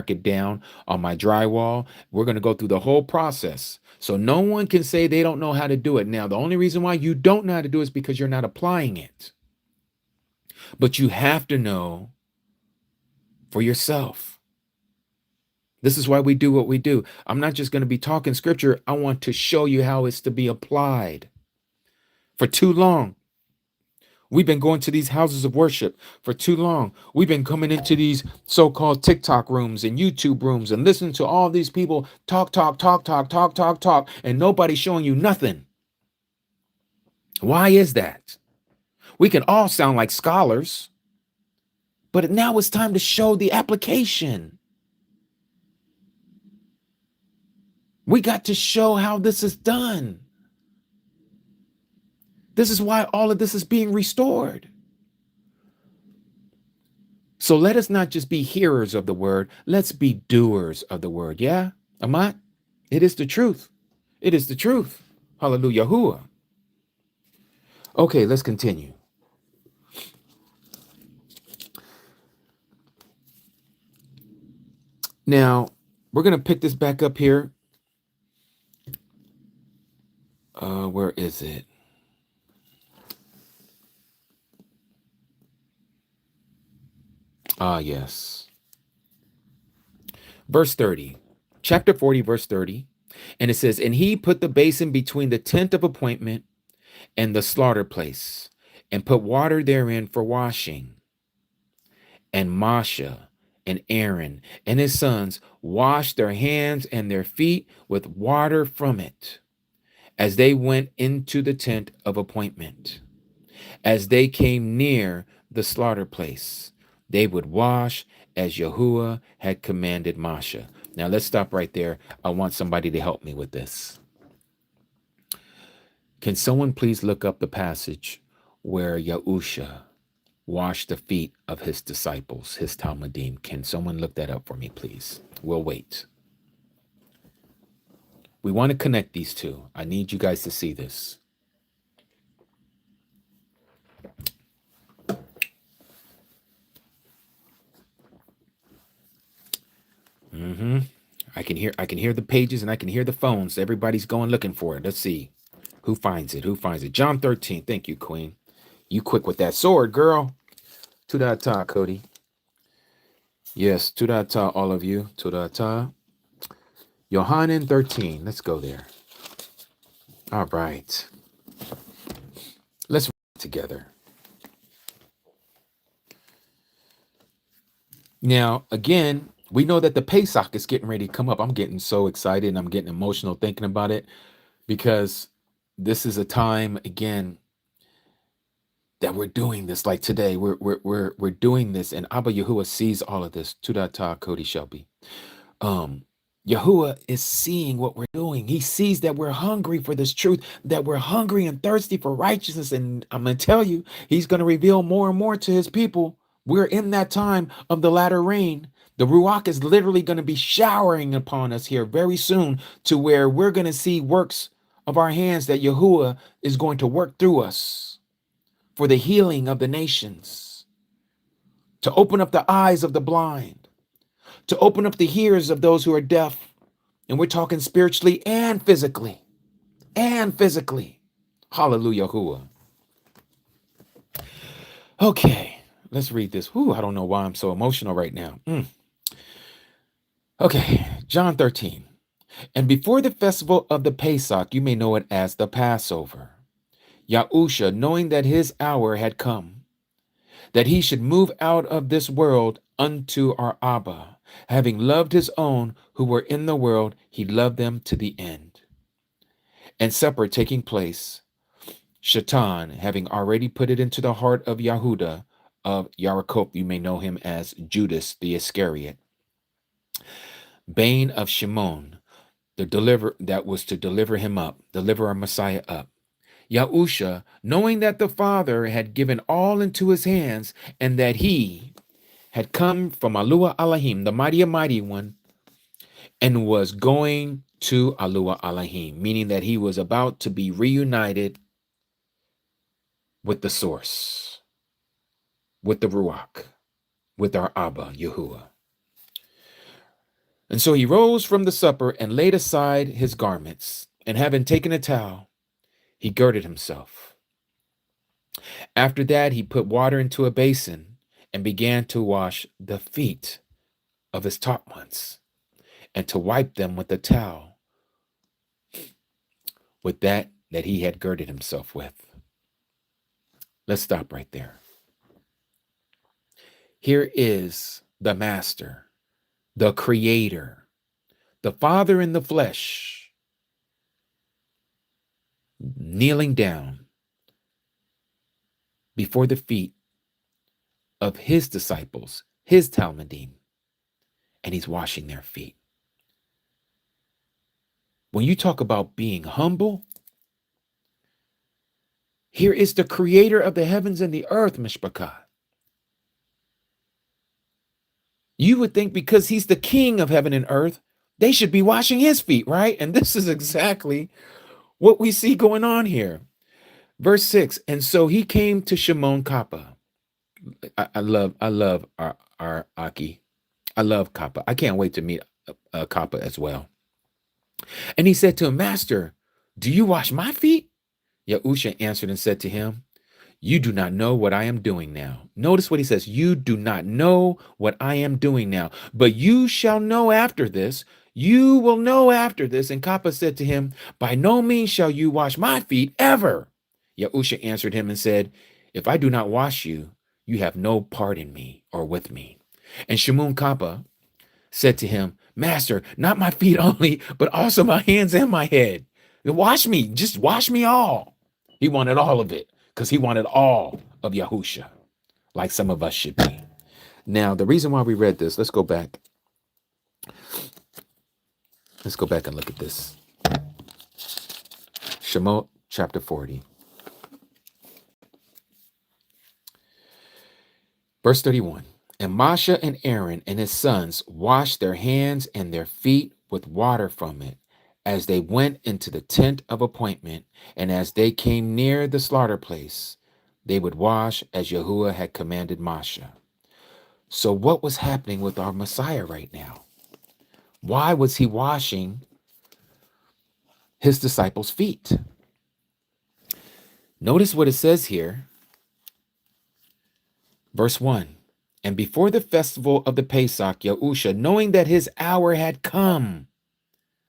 it down on my drywall. We're going to go through the whole process. So no one can say they don't know how to do it. Now, the only reason why you don't know how to do it is because you're not applying it. But you have to know for yourself. This is why we do what we do. I'm not just going to be talking scripture. I want to show you how it's to be applied. For too long, we've been going to these houses of worship for too long. We've been coming into these so-called TikTok rooms and YouTube rooms and listening to all these people talk, and nobody's showing you nothing. Why is that? We can all sound like scholars, but now it's time to show the application. We got to show how this is done. This is why all of this is being restored. So let us not just be hearers of the word. Let's be doers of the word. Yeah, Amat? It is the truth. It is the truth. Hallelujah. Okay, let's continue. Now, we're going to pick this back up here. Where is it? Yes. Verse 30, chapter 40, verse 30. And it says, and he put the basin between the tent of appointment and the slaughter place, and put water therein for washing. And Masha and Aaron and his sons washed their hands and their feet with water from it as they went into the tent of appointment. As they came near the slaughter place, they would wash as Yahuwah had commanded Moshe. Now let's stop right there. I want somebody to help me with this. Can someone please look up the passage where Yahusha washed the feet of his disciples, his Talmudim? Can someone look that up for me, please? We'll wait. We want to connect these two. I need you guys to see this. I can hear the pages and I can hear the phones. Everybody's going looking for it. Let's see. Who finds it? Who finds it? John 13. Thank you, Queen. You quick with that sword, girl. Tudata, Cody. Yes, Tudata, all of you. Tudata. Yohanan 13. Let's go there. All right. Let's read together. Now, again, we know that the Pesach is getting ready to come up. I'm getting so excited and I'm getting emotional thinking about it because this is a time, again, that we're doing this. Like today, we're doing this, and Abba Yahuwah sees all of this. Tudata, Cody Shelby. Yahuwah is seeing what we're doing. He sees that we're hungry for this truth, that we're hungry and thirsty for righteousness. And I'm going to tell you, he's going to reveal more and more to his people. We're in that time of the latter rain. The Ruach is literally going to be showering upon us here very soon, to where we're going to see works of our hands that Yahuwah is going to work through us for the healing of the nations, to open up the eyes of the blind, to open up the ears of those who are deaf. And we're talking spiritually and physically. And physically. Hallelujah. Okay, let's read this. I don't know why I'm so emotional right now. Okay, John 13. And before the festival of the Pesach, you may know it as the Passover, Yahusha, knowing that his hour had come, that he should move out of this world unto our Abba, having loved his own who were in the world, he loved them to the end. And supper taking place, Shaitan, having already put it into the heart of Yahuda, of Yaakov, you may know him as Judas the Iscariot, bane of Shimon, that was to deliver him up, deliver our Messiah up. Yahusha, knowing that the Father had given all into his hands, and that he had come from Alua Alahim, the mighty one, and was going to Alua Alahim, meaning that he was about to be reunited with the source, with the Ruach, with our Abba, Yahuwah. And so he rose from the supper and laid aside his garments, and having taken a towel, he girded himself. After that, he put water into a basin and began to wash the feet of his taught ones, and to wipe them with the towel, with that he had girded himself with. Let's stop right there. Here is the Master, the Creator, the Father in the flesh, kneeling down before the feet of his disciples, his Talmudim, and he's washing their feet. When you talk about being humble, here is the Creator of the heavens and the earth, Mishpachah. You would think because he's the King of heaven and earth, they should be washing his feet, right? And this is exactly what we see going on here. Verse 6, and so he came to Shimon Kappa. I love our Aki. I love Kappa. I can't wait to meet Kappa as well. And he said to him, Master, do you wash my feet? Yahusha answered and said to him, you do not know what I am doing now. Notice what he says. You do not know what I am doing now, but you shall know after this. You will know after this. And Kappa said to him, by no means shall you wash my feet ever. Yahusha answered him and said, if I do not wash you, you have no part in me or with me. And Shamun Kappa said to him, Master, not my feet only, but also my hands and my head. Wash me, just wash me all. He wanted all of it because he wanted all of Yahusha, like some of us should be. Now, the reason why we read this, let's go back. Let's go back and look at this. Shemot chapter 40. Verse 31. And Moshe and Aaron and his sons washed their hands and their feet with water from it as they went into the tent of appointment, and as they came near the slaughter place, they would wash as Yahuwah had commanded Moshe. So what was happening with our Messiah right now? Why was he washing his disciples' feet? Notice what it says here. Verse 1. And before the festival of the Pesach, Yahusha, knowing that his hour had come.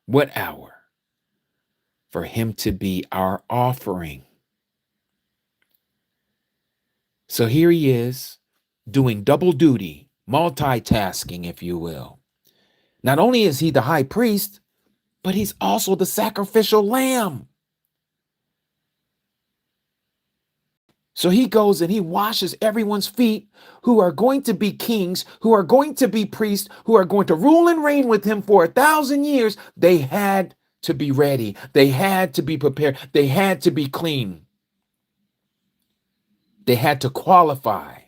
What hour? For him to be our offering. So here he is, doing double duty, multitasking, if you will. Not only is he the high priest, but he's also the sacrificial lamb. So he goes and he washes everyone's feet who are going to be kings, who are going to be priests, who are going to rule and reign with him for 1,000 years. They had to be ready. They had to be prepared. They had to be clean. They had to qualify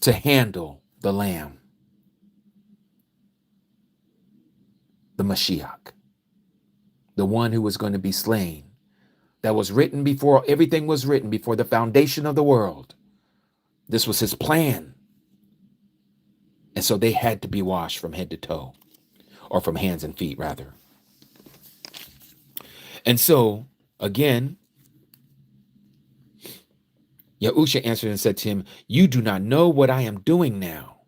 to handle the Lamb, the Mashiach, the one who was going to be slain. That was written before everything was written, before the foundation of the world. This was his plan. And so they had to be washed from head to toe, or from hands and feet, rather. And so, again, Yahusha answered and said to him, you do not know what I am doing now.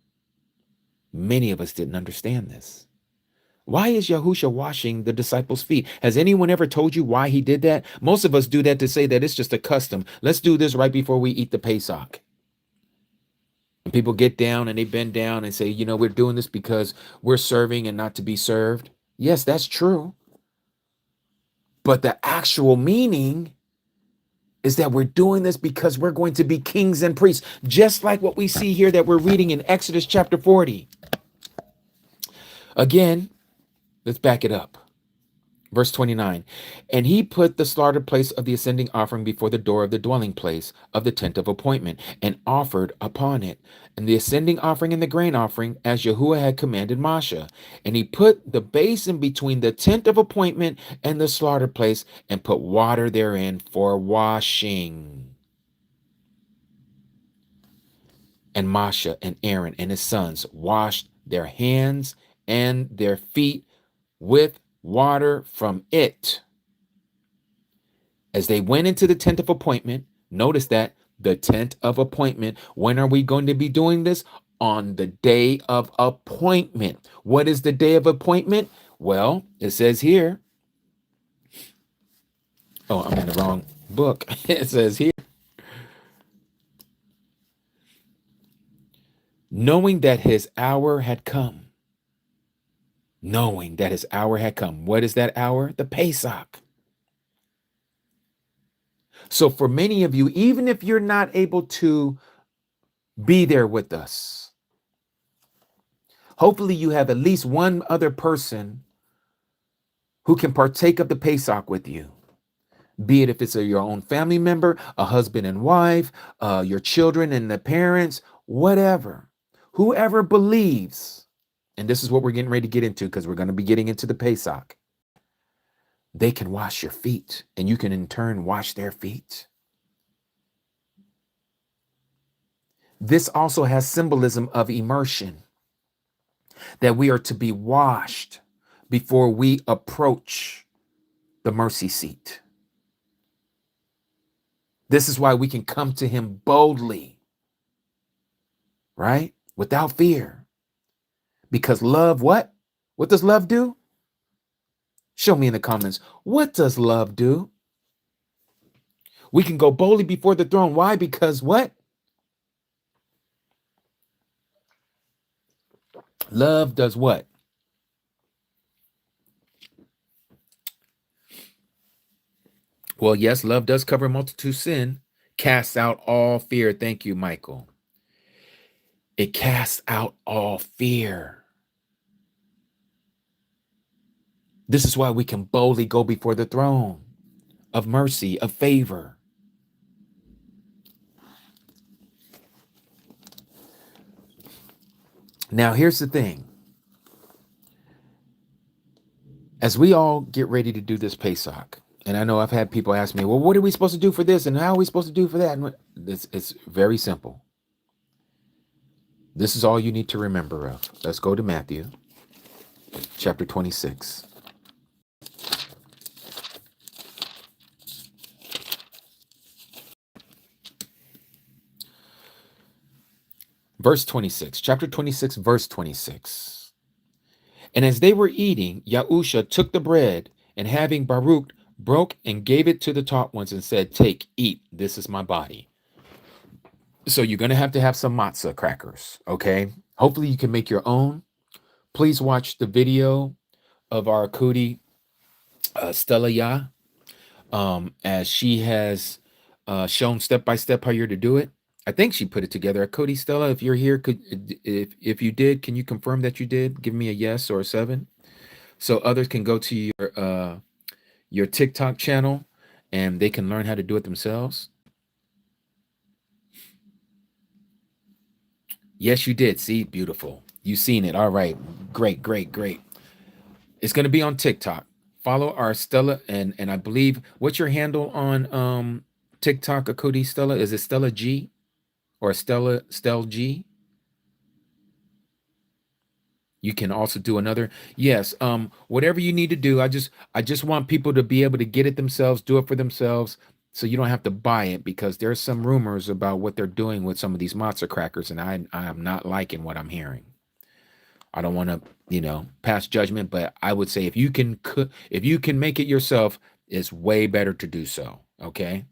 Many of us didn't understand this. Why is Yahusha washing the disciples' feet? Has anyone ever told you why he did that? Most of us do that to say that it's just a custom. Let's do this right before we eat the Pesach. And people get down and they bend down and say, we're doing this because we're serving and not to be served. Yes, that's true. But the actual meaning is that we're doing this because we're going to be kings and priests, just like what we see here that we're reading in Exodus chapter 40. Again, let's back it up. Verse 29. And he put the slaughter place of the ascending offering before the door of the dwelling place of the tent of appointment, and offered upon it, and the ascending offering and the grain offering, as Yahuwah had commanded Moshe. And he put the basin between the tent of appointment and the slaughter place, and put water therein for washing. And Moshe and Aaron and his sons washed their hands and their feet with water from it. As they went into the tent of appointment, notice that the tent of appointment. When are we going to be doing this? On the day of appointment. What is the day of appointment? Well, it says here. Oh, I'm in the wrong book. It says here. Knowing that his hour had come. Knowing that his hour had come. What is that hour? The Pesach. So for many of you, even if you're not able to be there with us, hopefully you have at least one other person who can partake of the Pesach with you. Be it if it's your own family member, a husband and wife, your children and the parents, whatever. Whoever believes. And this is what we're getting ready to get into, because we're going to be getting into the Pesach. They can wash your feet, and you can in turn wash their feet. This also has symbolism of immersion, that we are to be washed before we approach the mercy seat. This is why we can come to him boldly, right? Without fear. Because love, what? What does love do? Show me in the comments. What does love do? We can go boldly before the throne. Why? Because what? Love does what? Well, yes, love does cover multitude sin, casts out all fear. Thank you, Michael. It casts out all fear. This is why we can boldly go before the throne of mercy, of favor. Now, here's the thing. As we all get ready to do this Pesach, and I know I've had people ask me, well, what are we supposed to do for this? And how are we supposed to do for that? And it's very simple. This is all you need to remember of. Let's go to Matthew chapter 26. Verse 26, chapter 26, verse 26. And as they were eating, Yahusha took the bread and having Baruch broke and gave it to the taught ones and said, take, eat, this is my body. So you're going to have some matzah crackers, okay? Hopefully you can make your own. Please watch the video of our Kuti, Stella YAH, as she has shown step-by-step how you're to do it. I think she put it together. Cody, Stella, if you're here, if you did, can you confirm that you did? Give me a yes or a 7, so others can go to your TikTok channel and they can learn how to do it themselves. Yes, you did. See, beautiful. You've seen it. All right, great, great, great. It's going to be on TikTok. Follow our Stella and I believe, what's your handle on TikTok, Cody, Stella? Is it Stella G? Or Stella G. You can also do another. Yes. Whatever you need to do. I just want people to be able to get it themselves, do it for themselves, so you don't have to buy it, because there's some rumors about what they're doing with some of these matzah crackers, and I am not liking what I'm hearing. I don't want to, pass judgment, but I would say if you can make it yourself, it's way better to do so. Okay.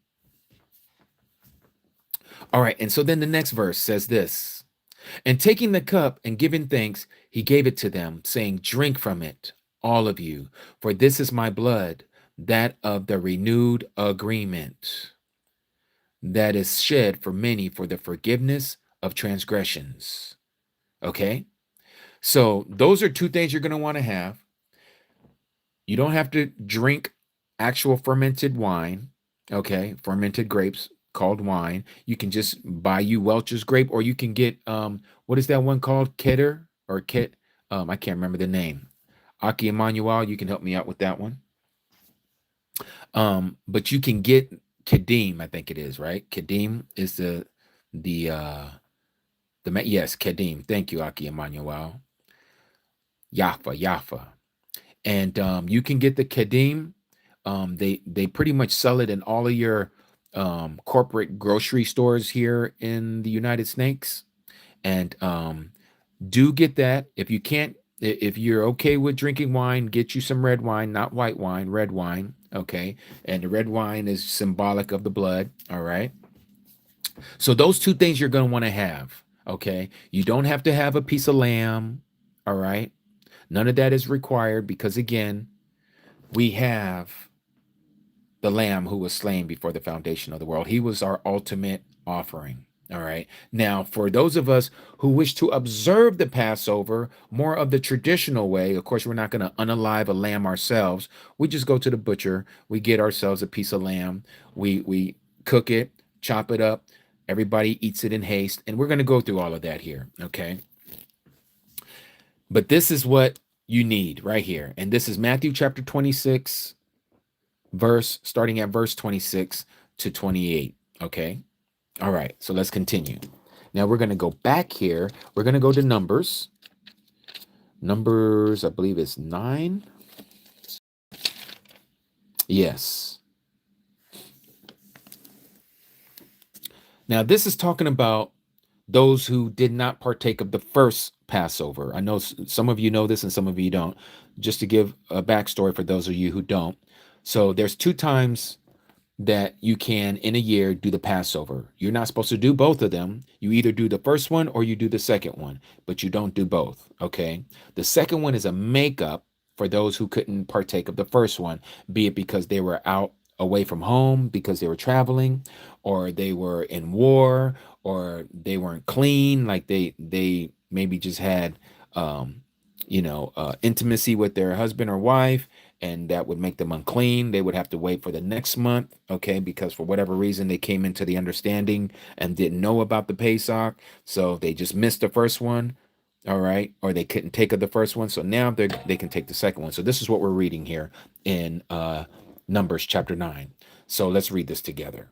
All right, and so then the next verse says this, and taking the cup and giving thanks, he gave it to them, saying, drink from it, all of you, for this is my blood, that of the renewed agreement, that is shed for many for the forgiveness of transgressions. Okay, so those are two things you're going to want to have. You don't have to drink actual fermented wine, okay, fermented grapes, called wine. You can just buy you Welch's grape, or you can get what is that one called? Keter or Ket? I can't remember the name. Aki Emmanuel, you can help me out with that one. But you can get Kedim, I think it is, right? Kedim is the yes, Kedim. Thank you, Aki Emmanuel. Yafa. And you can get the Kedim. They pretty much sell it in all of your corporate grocery stores here in the United States. And do get that. If you can't, if you're okay with drinking wine, get you some red wine, not white wine, red wine. Okay. And the red wine is symbolic of the blood. All right. So those two things you're going to want to have. Okay. You don't have to have a piece of lamb. All right. None of that is required, because again, we have the Lamb who was slain before the foundation of the world. He was our ultimate offering. All right. Now, for those of us who wish to observe the Passover more of the traditional way, of course, we're not going to unalive a lamb ourselves. We just go to the butcher. We get ourselves a piece of lamb. We cook it, chop it up. Everybody eats it in haste. And we're going to go through all of that here. Okay. But this is what you need right here. And this is Matthew chapter 26, starting at verse 26 to 28. Okay. All right. So let's continue. Now we're going to go back here. We're going to go to Numbers. Numbers, I believe it's 9. Yes. Now this is talking about those who did not partake of the first Passover. I know some of you know this and some of you don't. Just to give a backstory for those of you who don't. So there's 2 times that you can in a year do the Passover. You're not supposed to do both of them. You either do the first one or you do the second one, but you don't do both. Okay. The second one is a makeup for those who couldn't partake of the first one, be it because they were out away from home, because they were traveling, or they were in war, or they weren't clean, like they maybe just had intimacy with their husband or wife, and that would make them unclean. They would have to wait for the next month, okay, because for whatever reason they came into the understanding and didn't know about the Pesach, so they just missed the first one, all right, or they couldn't take of the first one, so now they can take the second one. So this is what we're reading here in Numbers chapter 9. So let's read this together.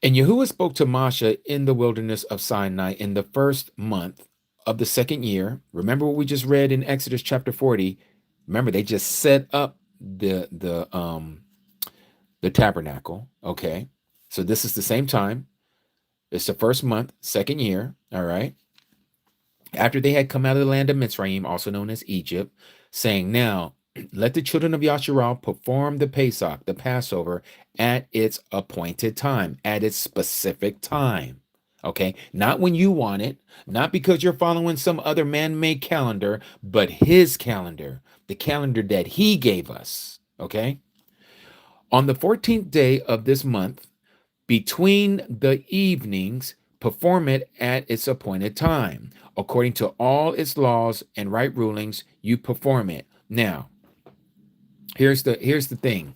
And Yahuwah spoke to Moshe in the wilderness of Sinai in the first month of the second year. Remember what we just read in Exodus chapter 40. Remember, they just set up the tabernacle. Okay. So this is the same time. It's the first month, second year. All right. After they had come out of the land of Mitzrayim, also known as Egypt, saying, now let the children of Yasharal perform the Pesach, the Passover, at its appointed time, at its specific time. Okay, not when you want it, not because you're following some other man-made calendar, but his calendar, the calendar that he gave us. Okay, on the 14th day of this month, between the evenings, perform it at its appointed time. According to all its laws and right rulings, you perform it. Now, here's the thing.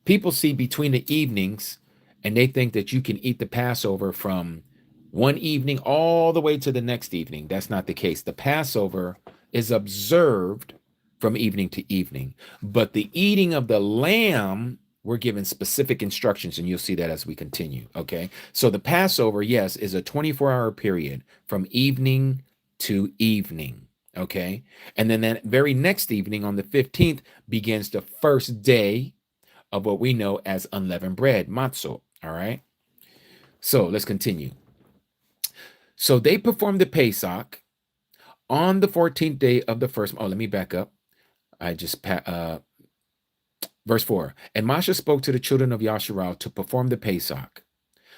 People see between the evenings and they think that you can eat the Passover from one evening all the way to the next evening. That's not the case. The Passover is observed from evening to evening, but the eating of the lamb, we're given specific instructions, and you'll see that as we continue. Okay, so the Passover, yes, is a 24-hour period from evening to evening. Okay, and then that very next evening on the 15th begins the first day of what we know as unleavened bread, matzah. All right, so let's continue. So they performed the Pesach on the 14th day of the first. Oh, let me back up. Verse 4, and Moshe spoke to the children of Yasharal to perform the Pesach.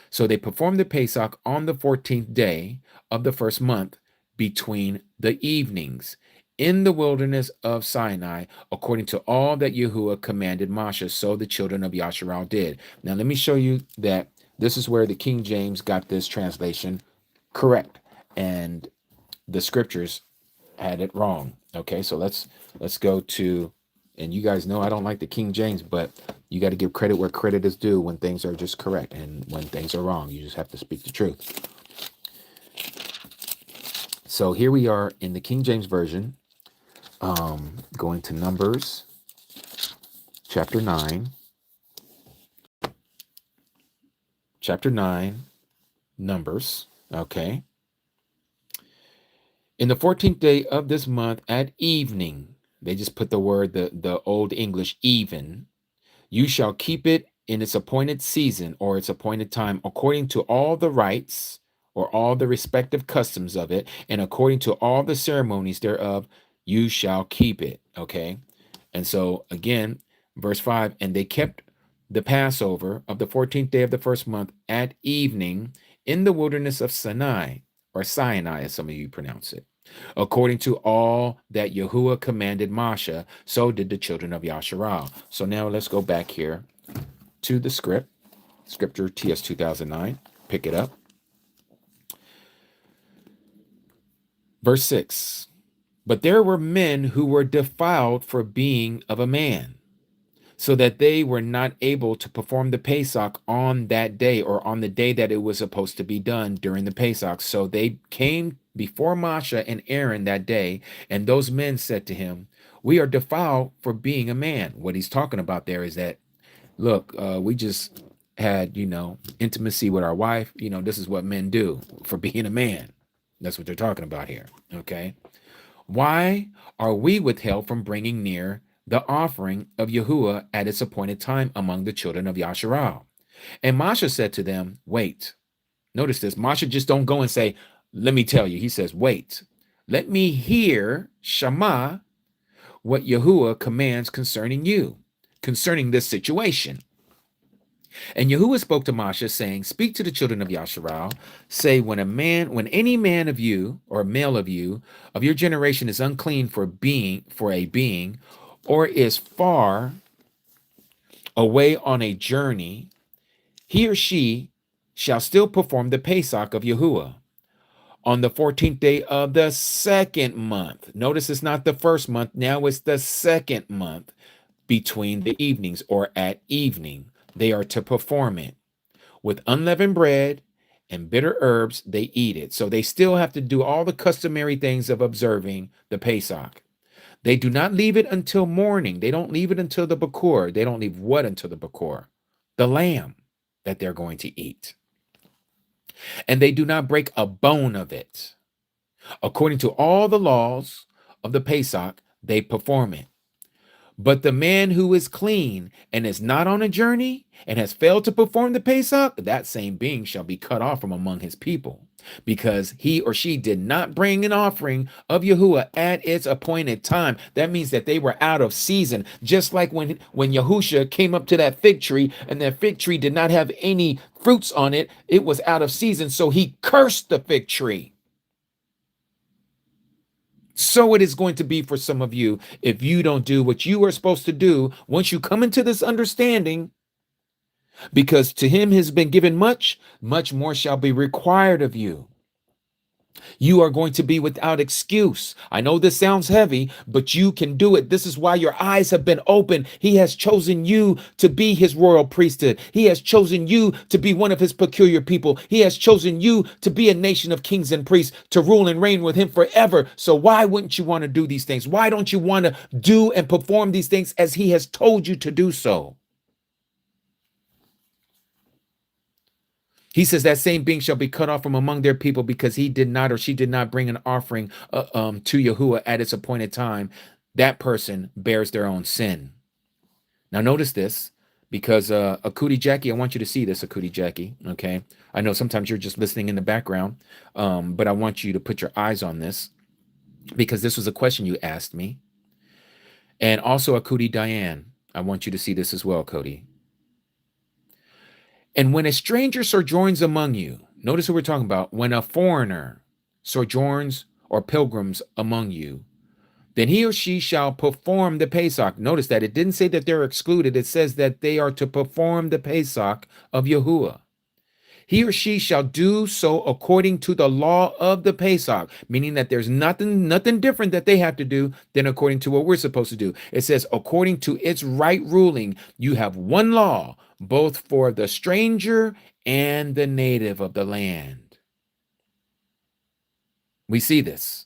So they performed the Pesach on the 14th day of the first month between the evenings in the wilderness of Sinai, according to all that Yahuwah commanded Moshe. So the children of Yasharal did. Now let me show you that this is where the King James got this translation correct, and the scriptures had it wrong. Okay, so let's go to. And you guys know I don't like the King James, but you got to give credit where credit is due when things are just correct. And when things are wrong, you just have to speak the truth. So here we are in the King James Version, going to Numbers chapter 9. Chapter 9, Numbers, okay. In the 14th day of this month at evening, they just put the word, the Old English, even. You shall keep it in its appointed season or its appointed time, according to all the rites or all the respective customs of it, and according to all the ceremonies thereof, you shall keep it. Okay. And so again, verse 5, and they kept the Passover of the 14th day of the first month at evening in the wilderness of Sinai, or Sinai, as some of you pronounce it. According to all that Yahuwah commanded Moshe, so did the children of Yasharal. So now let's go back here to the scripture TS 2009. Pick it up. Verse 6. But there were men who were defiled for being of a man, so that they were not able to perform the Pesach on that day, or on the day that it was supposed to be done during the Pesach. So they came before Moshe and Aaron that day, and those men said to him, we are defiled for being a man. What he's talking about there is that, look, we just had, intimacy with our wife. This is what men do for being a man. That's what they're talking about here. Okay. Why are we withheld from bringing near the offering of Yahuwah at its appointed time among the children of Yasharal? And Moshe said to them, wait. Notice this. Moshe just don't go and say, let me tell you. He says, wait. Let me hear, Shema, what Yahuwah commands concerning you. concerning this situation. And Yahuwah spoke to Moshe, saying, speak to the children of Yasharal, say, when any man of you, or male of you, of your generation is unclean for a being, or is far away on a journey, he or she shall still perform the Pesach of Yahuwah on the 14th day of the second month. Notice it's not the first month, now it's the second month, between the evenings, or at evening. They are to perform it. With unleavened bread and bitter herbs, they eat it. So they still have to do all the customary things of observing the Pesach. They do not leave it until morning. They don't leave it until the Bakor. They don't leave what until the Bakor? The lamb that they're going to eat. And they do not break a bone of it. According to all the laws of the Pesach, they perform it. But the man who is clean and is not on a journey and has failed to perform the Pesach, that same being shall be cut off from among his people, because he or she did not bring an offering of Yahuwah at its appointed time. That means that they were out of season, just like when Yahusha came up to that fig tree and that fig tree did not have any fruits on it. It was out of season, so he cursed the fig tree. So it is going to be for some of you if you don't do what you are supposed to do once you come into this understanding, because to him has been given much, much more shall be required of you. You are going to be without excuse. I know this sounds heavy, but you can do it. This is why your eyes have been opened. He has chosen you to be his royal priesthood. He has chosen you to be one of his peculiar people. He has chosen you to be a nation of kings and priests, to rule and reign with him forever. So why wouldn't you want to do these things? Why don't you want to do and perform these things as he has told you to do so? He says that same being shall be cut off from among their people, because he did not, or she did not bring an offering to Yahuwah at its appointed time. That person bears their own sin. Now notice this, because Akudi Jackie, I want you to see this, Akudi Jackie, okay? I know sometimes you're just listening in the background, but I want you to put your eyes on this, because this was a question you asked me. And also Akudi Diane, I want you to see this as well, Cody. And when a stranger sojourns among you, notice who we're talking about, when a foreigner sojourns or pilgrims among you, then he or she shall perform the Pesach. Notice that it didn't say that they're excluded. It says that they are to perform the Pesach of Yahuwah. He or she shall do so according to the law of the Pesach, meaning that there's nothing different that they have to do than according to what we're supposed to do. It says, according to its right ruling, you have one law, both for the stranger and the native of the land. We see this.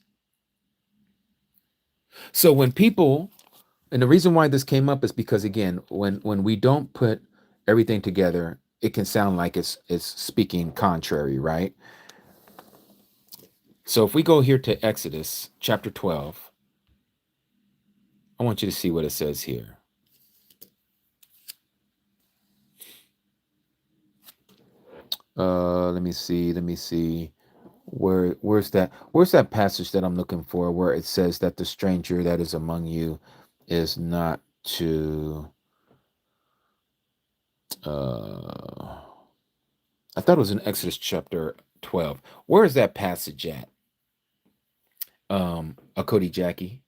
So when people, and the reason why this came up is because, again, when we don't put everything together, it can sound like it's speaking contrary, right? So if we go here to Exodus chapter 12, I want you to see what it says here. Let me see. Where's that passage that I'm looking for, where it says that the stranger that is among you is not to I thought it was in Exodus chapter 12. Where is that passage at? Cody Jackie,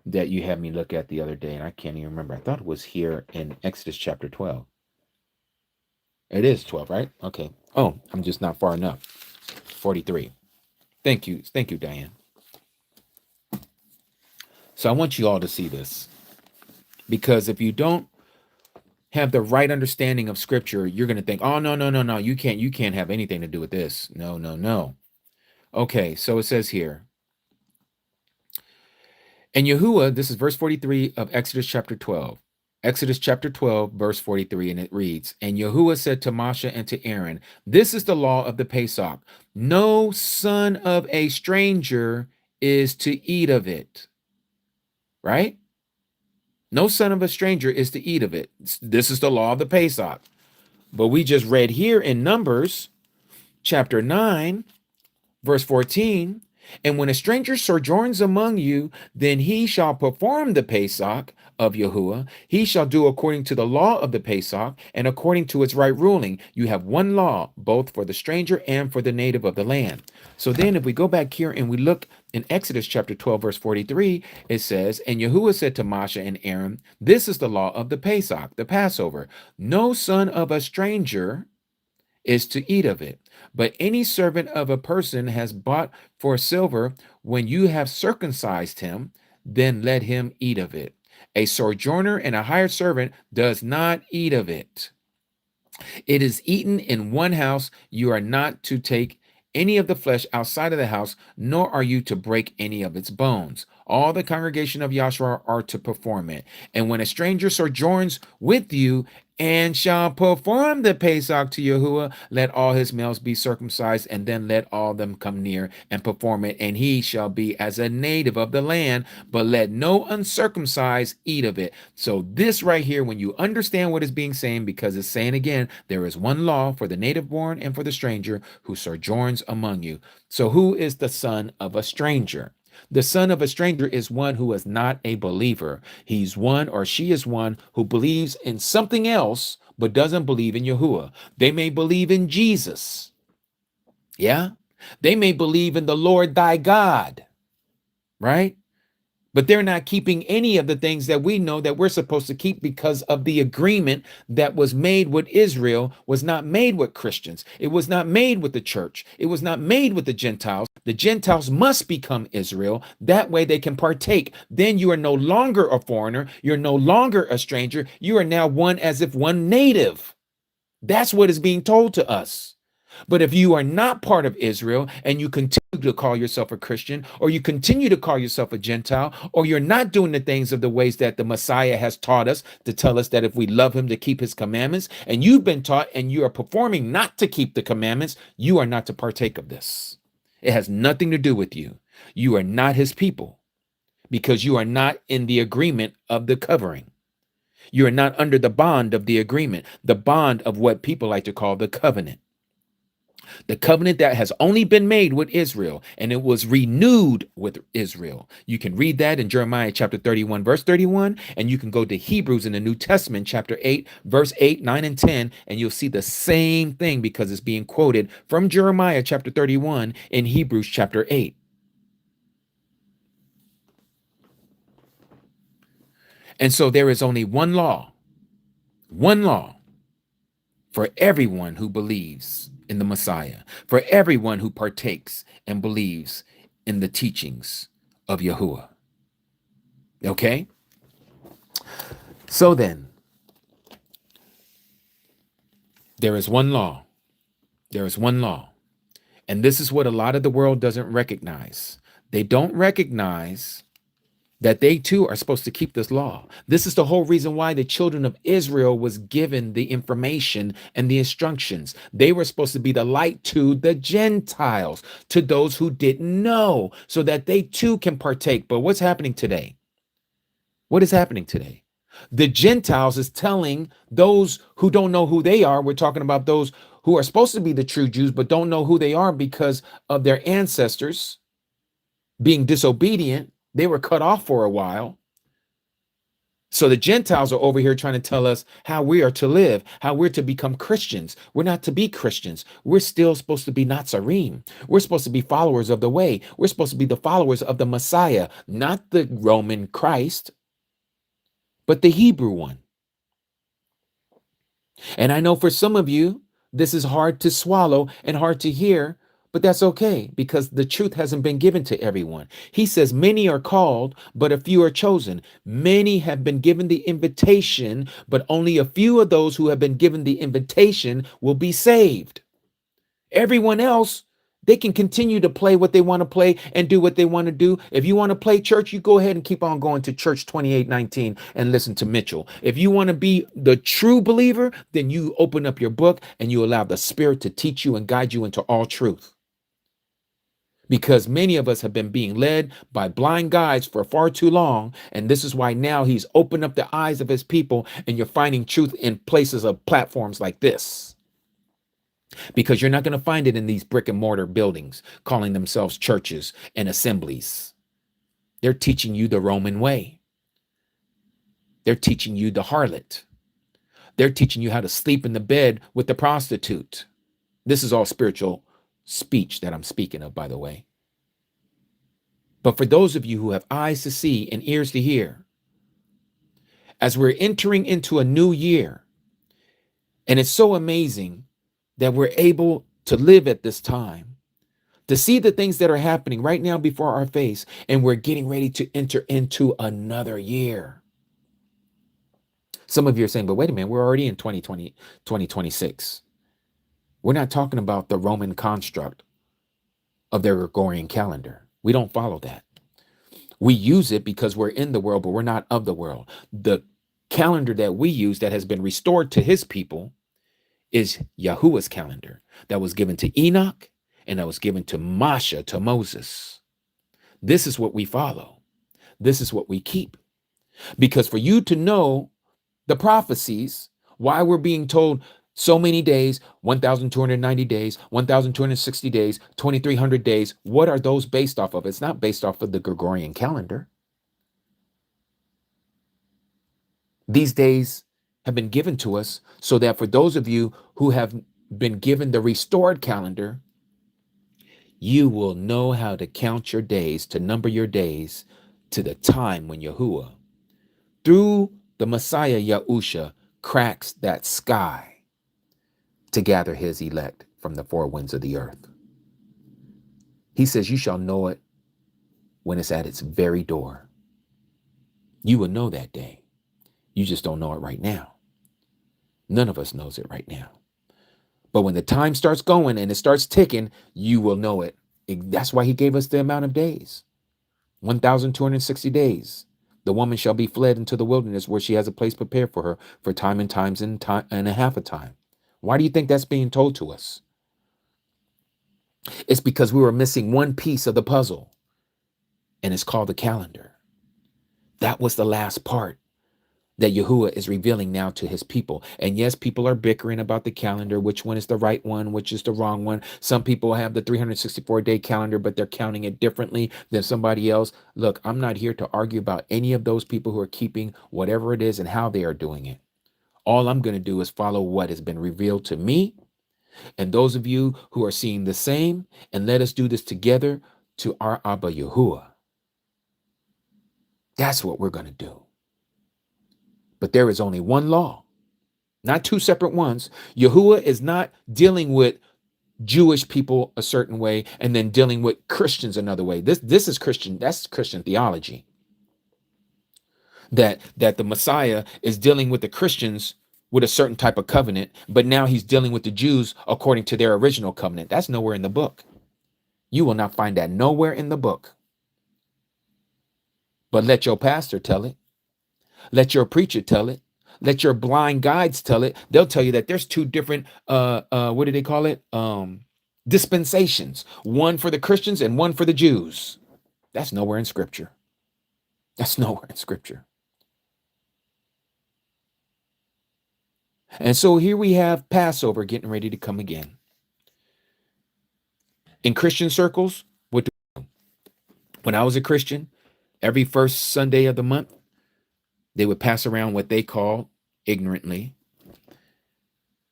that you had me look at the other day, and I can't even remember. I thought it was here in Exodus chapter 12. It is 12, right? Okay. Oh, I'm just not far enough. 43. Thank you, Diane. So I want you all to see this, because if you don't have the right understanding of scripture, you're going to think, oh, no, you can't have anything to do with this. No. Okay, so it says here, and Yahuwah, this is verse 43 of Exodus chapter 12. Exodus chapter 12, verse 43, and it reads, and Yahuwah said to Moshe and to Aaron, this is the law of the Pesach. No son of a stranger is to eat of it. Right? No son of a stranger is to eat of it. This is the law of the Pesach. But we just read here in Numbers chapter 9, verse 14, And when a stranger sojourns among you, then he shall perform the Pesach of Yahuwah. He shall do according to the law of the Pesach and according to its right ruling. You have one law, both for the stranger and for the native of the land. So then if we go back here and we look in Exodus chapter 12, verse 43, it says, and Yahuwah said to Moshe and Aaron, this is the law of the Pesach, the Passover. No son of a stranger is to eat of it. But any servant of a person has bought for silver, when you have circumcised him, then let him eat of it. A sojourner and a hired servant does not eat of it. It is eaten in one house. You are not to take any of the flesh outside of the house, nor are you to break any of its bones. All the congregation of Yahshua are to perform it. And when a stranger sojourns with you and shall perform the Pesach to Yahuwah, let all his males be circumcised, and then let all them come near and perform it, and he shall be as a native of the land, but let no uncircumcised eat of it. So this right here, when you understand what is being saying, because it's saying again, there is one law for the native born and for the stranger who sojourns among you. So who is the son of a stranger? The son of a stranger is one who is not a believer. He's one, or she is one, who believes in something else, but doesn't believe in Yahuwah. They may believe in Jesus. Yeah. They may believe in the Lord thy God. Right? But they're not keeping any of the things that we know that we're supposed to keep, because of the agreement that was made with Israel was not made with Christians. It was not made with the church. It was not made with the Gentiles. The Gentiles must become Israel. That way they can partake. Then you are no longer a foreigner. You're no longer a stranger. You are now one, as if one native. That's what is being told to us. But if you are not part of Israel and you continue to call yourself a Christian, or you continue to call yourself a Gentile, or you're not doing the things of the ways that the Messiah has taught us, to tell us that if we love him, to keep his commandments, and you've been taught and you are performing not to keep the commandments, you are not to partake of this. It has nothing to do with you. You are not his people, because you are not in the agreement of the covering. You are not under the bond of the agreement, the bond of what people like to call the covenant. The covenant that has only been made with Israel, and it was renewed with Israel. You can read that in Jeremiah chapter 31, verse 31, and you can go to Hebrews in the New Testament, chapter 8, verse 8, 9, and 10, and you'll see the same thing, because it's being quoted from Jeremiah chapter 31 in Hebrews chapter 8. And so there is only one law for everyone who believes in the Messiah, for everyone who partakes and believes in the teachings of Yahuwah. Okay? So then, there is one law. There is one law. And this is what a lot of the world doesn't recognize. They don't recognize that they too are supposed to keep this law. This is the whole reason why the children of Israel was given the information and the instructions. They were supposed to be the light to the Gentiles, to those who didn't know, so that they too can partake. But what's happening today? What is happening today? The Gentiles is telling those who don't know who they are. We're talking about those who are supposed to be the true Jews, but don't know who they are because of their ancestors being disobedient. They were cut off for a while. So the Gentiles are over here trying to tell us how we are to live, how we're to become Christians. We're not to be Christians. We're still supposed to be Nazarene. We're supposed to be followers of the way. We're supposed to be the followers of the Messiah, not the Roman Christ, but the Hebrew one. And I know for some of you, this is hard to swallow and hard to hear, but that's okay, because the truth hasn't been given to everyone. He says, many are called, but a few are chosen. Many have been given the invitation, but only a few of those who have been given the invitation will be saved. Everyone else, they can continue to play what they want to play and do what they want to do. If you want to play church, you go ahead and keep on going to church 2819 and listen to Mitchell. If you want to be the true believer, then you open up your book and you allow the Spirit to teach you and guide you into all truth. Because many of us have been being led by blind guides for far too long. And this is why now he's opened up the eyes of his people, and you're finding truth in places of platforms like this. because you're not going to find it in these brick and mortar buildings calling themselves churches and assemblies. They're teaching you the Roman way. They're teaching you the harlot. They're teaching you how to sleep in the bed with the prostitute. This is all spiritual speech that I'm speaking of, by the way. But for those of you who have eyes to see and ears to hear, as we're entering into a new year, and it's so amazing that we're able to live at this time, to see the things that are happening right now before our face, and we're getting ready to enter into another year. Some of you are saying, but wait a minute, we're already in 2026. We're not talking about the Roman construct of their Gregorian calendar. We don't follow that. We use it because we're in the world, but we're not of the world. The calendar that we use that has been restored to his people is Yahuwah's calendar that was given to Enoch and that was given to Masha, to Moses. This is what we follow. This is what we keep. Because for you to know the prophecies, why we're being told so many days, 1,290 days, 1,260 days, 2,300 days, what are those based off of? It's not based off of the Gregorian calendar. These days have been given to us so that for those of you who have been given the restored calendar, you will know how to count your days, to number your days to the time when Yahuwah, through the Messiah Yahusha, cracks that sky to gather his elect from the four winds of the earth. He says, you shall know it when it's at its very door. You will know that day. You just don't know it right now. None of us knows it right now. But when the time starts going and it starts ticking, you will know it. That's why he gave us the amount of days. 1,260 days. The woman shall be fled into the wilderness where she has a place prepared for her for time and times and a half a time. Why do you think that's being told to us? It's because we were missing one piece of the puzzle, and it's called the calendar. That was the last part that Yahuwah is revealing now to his people. And yes, people are bickering about the calendar, which one is the right one, which is the wrong one. Some people have the 364-day calendar, but they're counting it differently than somebody else. Look, I'm not here to argue about any of those people who are keeping whatever it is and how they are doing it. All I'm going to do is follow what has been revealed to me. And those of you who are seeing the same, and let us do this together to our Abba Yahuwah. That's what we're going to do. But there is only one law, not two separate ones. Yahuwah is not dealing with Jewish people a certain way and then dealing with Christians another way. This is Christian. That's Christian theology. That the Messiah is dealing with the Christians with a certain type of covenant, but now he's dealing with the Jews according to their original covenant. That's nowhere in the book. You will not find that nowhere in the book. But let your pastor tell it. Let your preacher tell it. Let your blind guides tell it. They'll tell you that there's two different, what do they call it? Dispensations. One for the Christians and one for the Jews. That's nowhere in Scripture. That's nowhere in Scripture. And so here we have Passover getting ready to come again. In Christian circles, when I was a Christian, every first Sunday of the month, they would pass around what they call, ignorantly,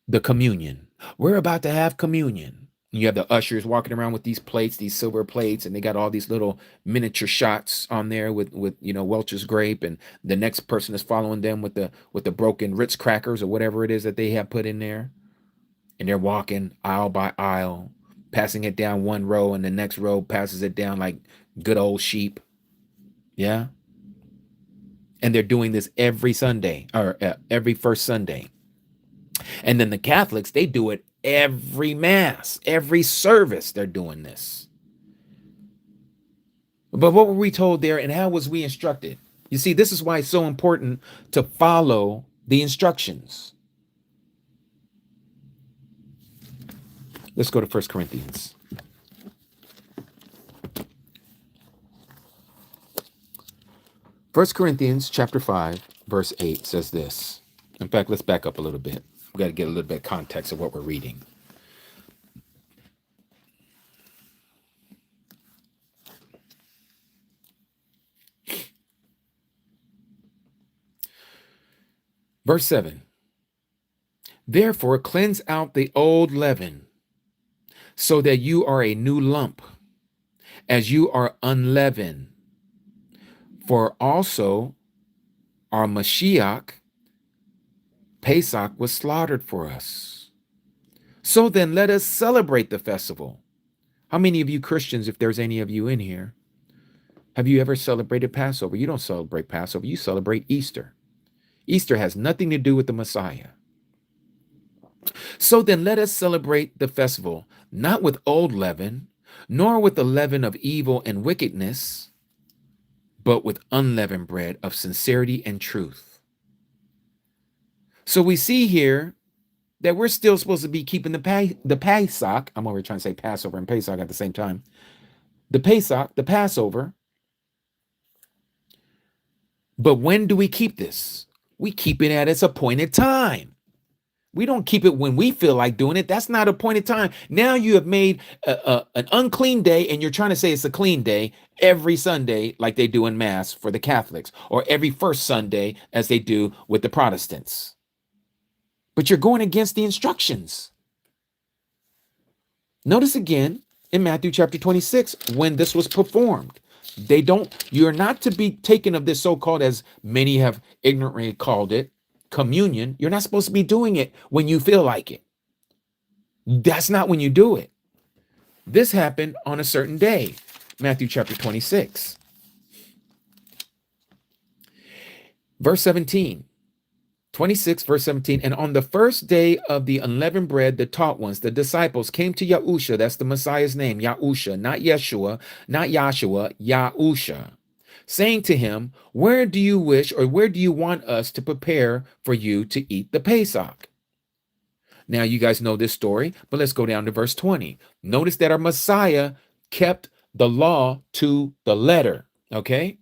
the communion. We're about to have communion. You have the ushers walking around with these plates, these silver plates, and they got all these little miniature shots on there with Welch's grape, and the next person is following them with the broken Ritz crackers or whatever it is that they have put in there. And they're walking aisle by aisle, passing it down one row, and the next row passes it down like good old sheep. Yeah. And they're doing this every Sunday, or every first Sunday. And then the Catholics, they do it every Mass, every service, they're doing this. But what were we told there, and how was we instructed? You see, this is why it's so important to follow the instructions. Let's go to 1 Corinthians. 1 Corinthians chapter 5, verse 8 says this. In fact, let's back up a little bit. We've got to get a little bit of context of what we're reading. Verse 7. Therefore, cleanse out the old leaven, so that you are a new lump, as you are unleavened. For also our Mashiach, Pesach, was slaughtered for us. So then let us celebrate the festival. How many of you Christians, if there's any of you in here, have you ever celebrated Passover? You don't celebrate Passover, you celebrate Easter. Easter has nothing to do with the Messiah. So then let us celebrate the festival, not with old leaven, nor with the leaven of evil and wickedness, but with unleavened bread of sincerity and truth. So we see here that we're still supposed to be keeping the Pesach. I'm already trying to say Passover and Pesach at the same time. The Pesach, the Passover. But when do we keep this? We keep it at its appointed time. We don't keep it when we feel like doing it. That's not appointed time. Now you have made an unclean day, and you're trying to say it's a clean day every Sunday, like they do in Mass for the Catholics, or every first Sunday, as they do with the Protestants. But you're going against the instructions. Notice again in Matthew chapter 26, when this was performed. You're not to be taken of this so-called, as many have ignorantly called it, communion. You're not supposed to be doing it when you feel like it. That's not when you do it. This happened on a certain day. Matthew chapter 26. Verse 17. 26, verse 17. And on the first day of the unleavened bread, the taught ones, the disciples, came to Yahusha. That's the Messiah's name, Yahusha, not Yeshua, not Yahshua, Yahusha, saying to him, where do you wish, or where do you want us to prepare for you to eat the Pesach? Now, you guys know this story, but let's go down to verse 20. Notice that our Messiah kept the law to the letter, okay?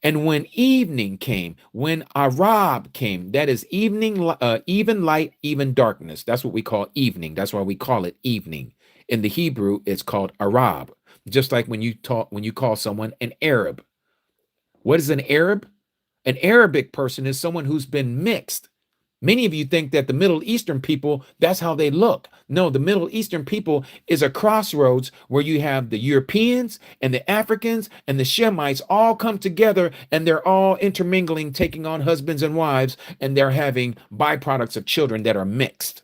And when evening came, when Arab came, that is evening, even light, even darkness. That's what we call evening. That's why we call it evening. In the Hebrew, it's called Arab. Just like when you call someone an Arab. What is an Arab? An Arabic person is someone who's been mixed. Many of you think that the Middle Eastern people, that's how they look. No, the Middle Eastern people is a crossroads where you have the Europeans and the Africans and the Shemites all come together, and they're all intermingling, taking on husbands and wives, and they're having byproducts of children that are mixed.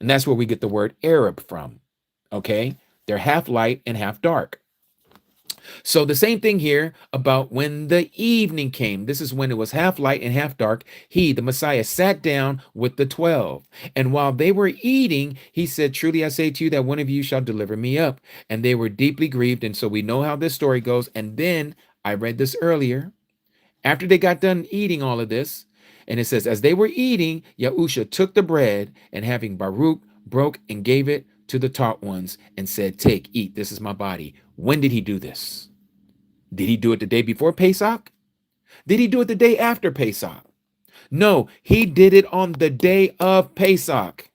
And that's where we get the word Arab from. Okay? They're half light and half dark. So the same thing here about when the evening came. This is when it was half light and half dark. He, the Messiah, sat down with the 12. And while they were eating, he said, truly I say to you that one of you shall deliver me up. And they were deeply grieved. And so we know how this story goes. And then I read this earlier. After they got done eating all of this, and it says, as they were eating, Yahusha took the bread, and having Baruch, broke and gave it to the taught ones and said, take, eat, this is my body. When did he do this? Did he do it the day before Pesach? Did he do it the day after Pesach? No, he did it on the day of Pesach.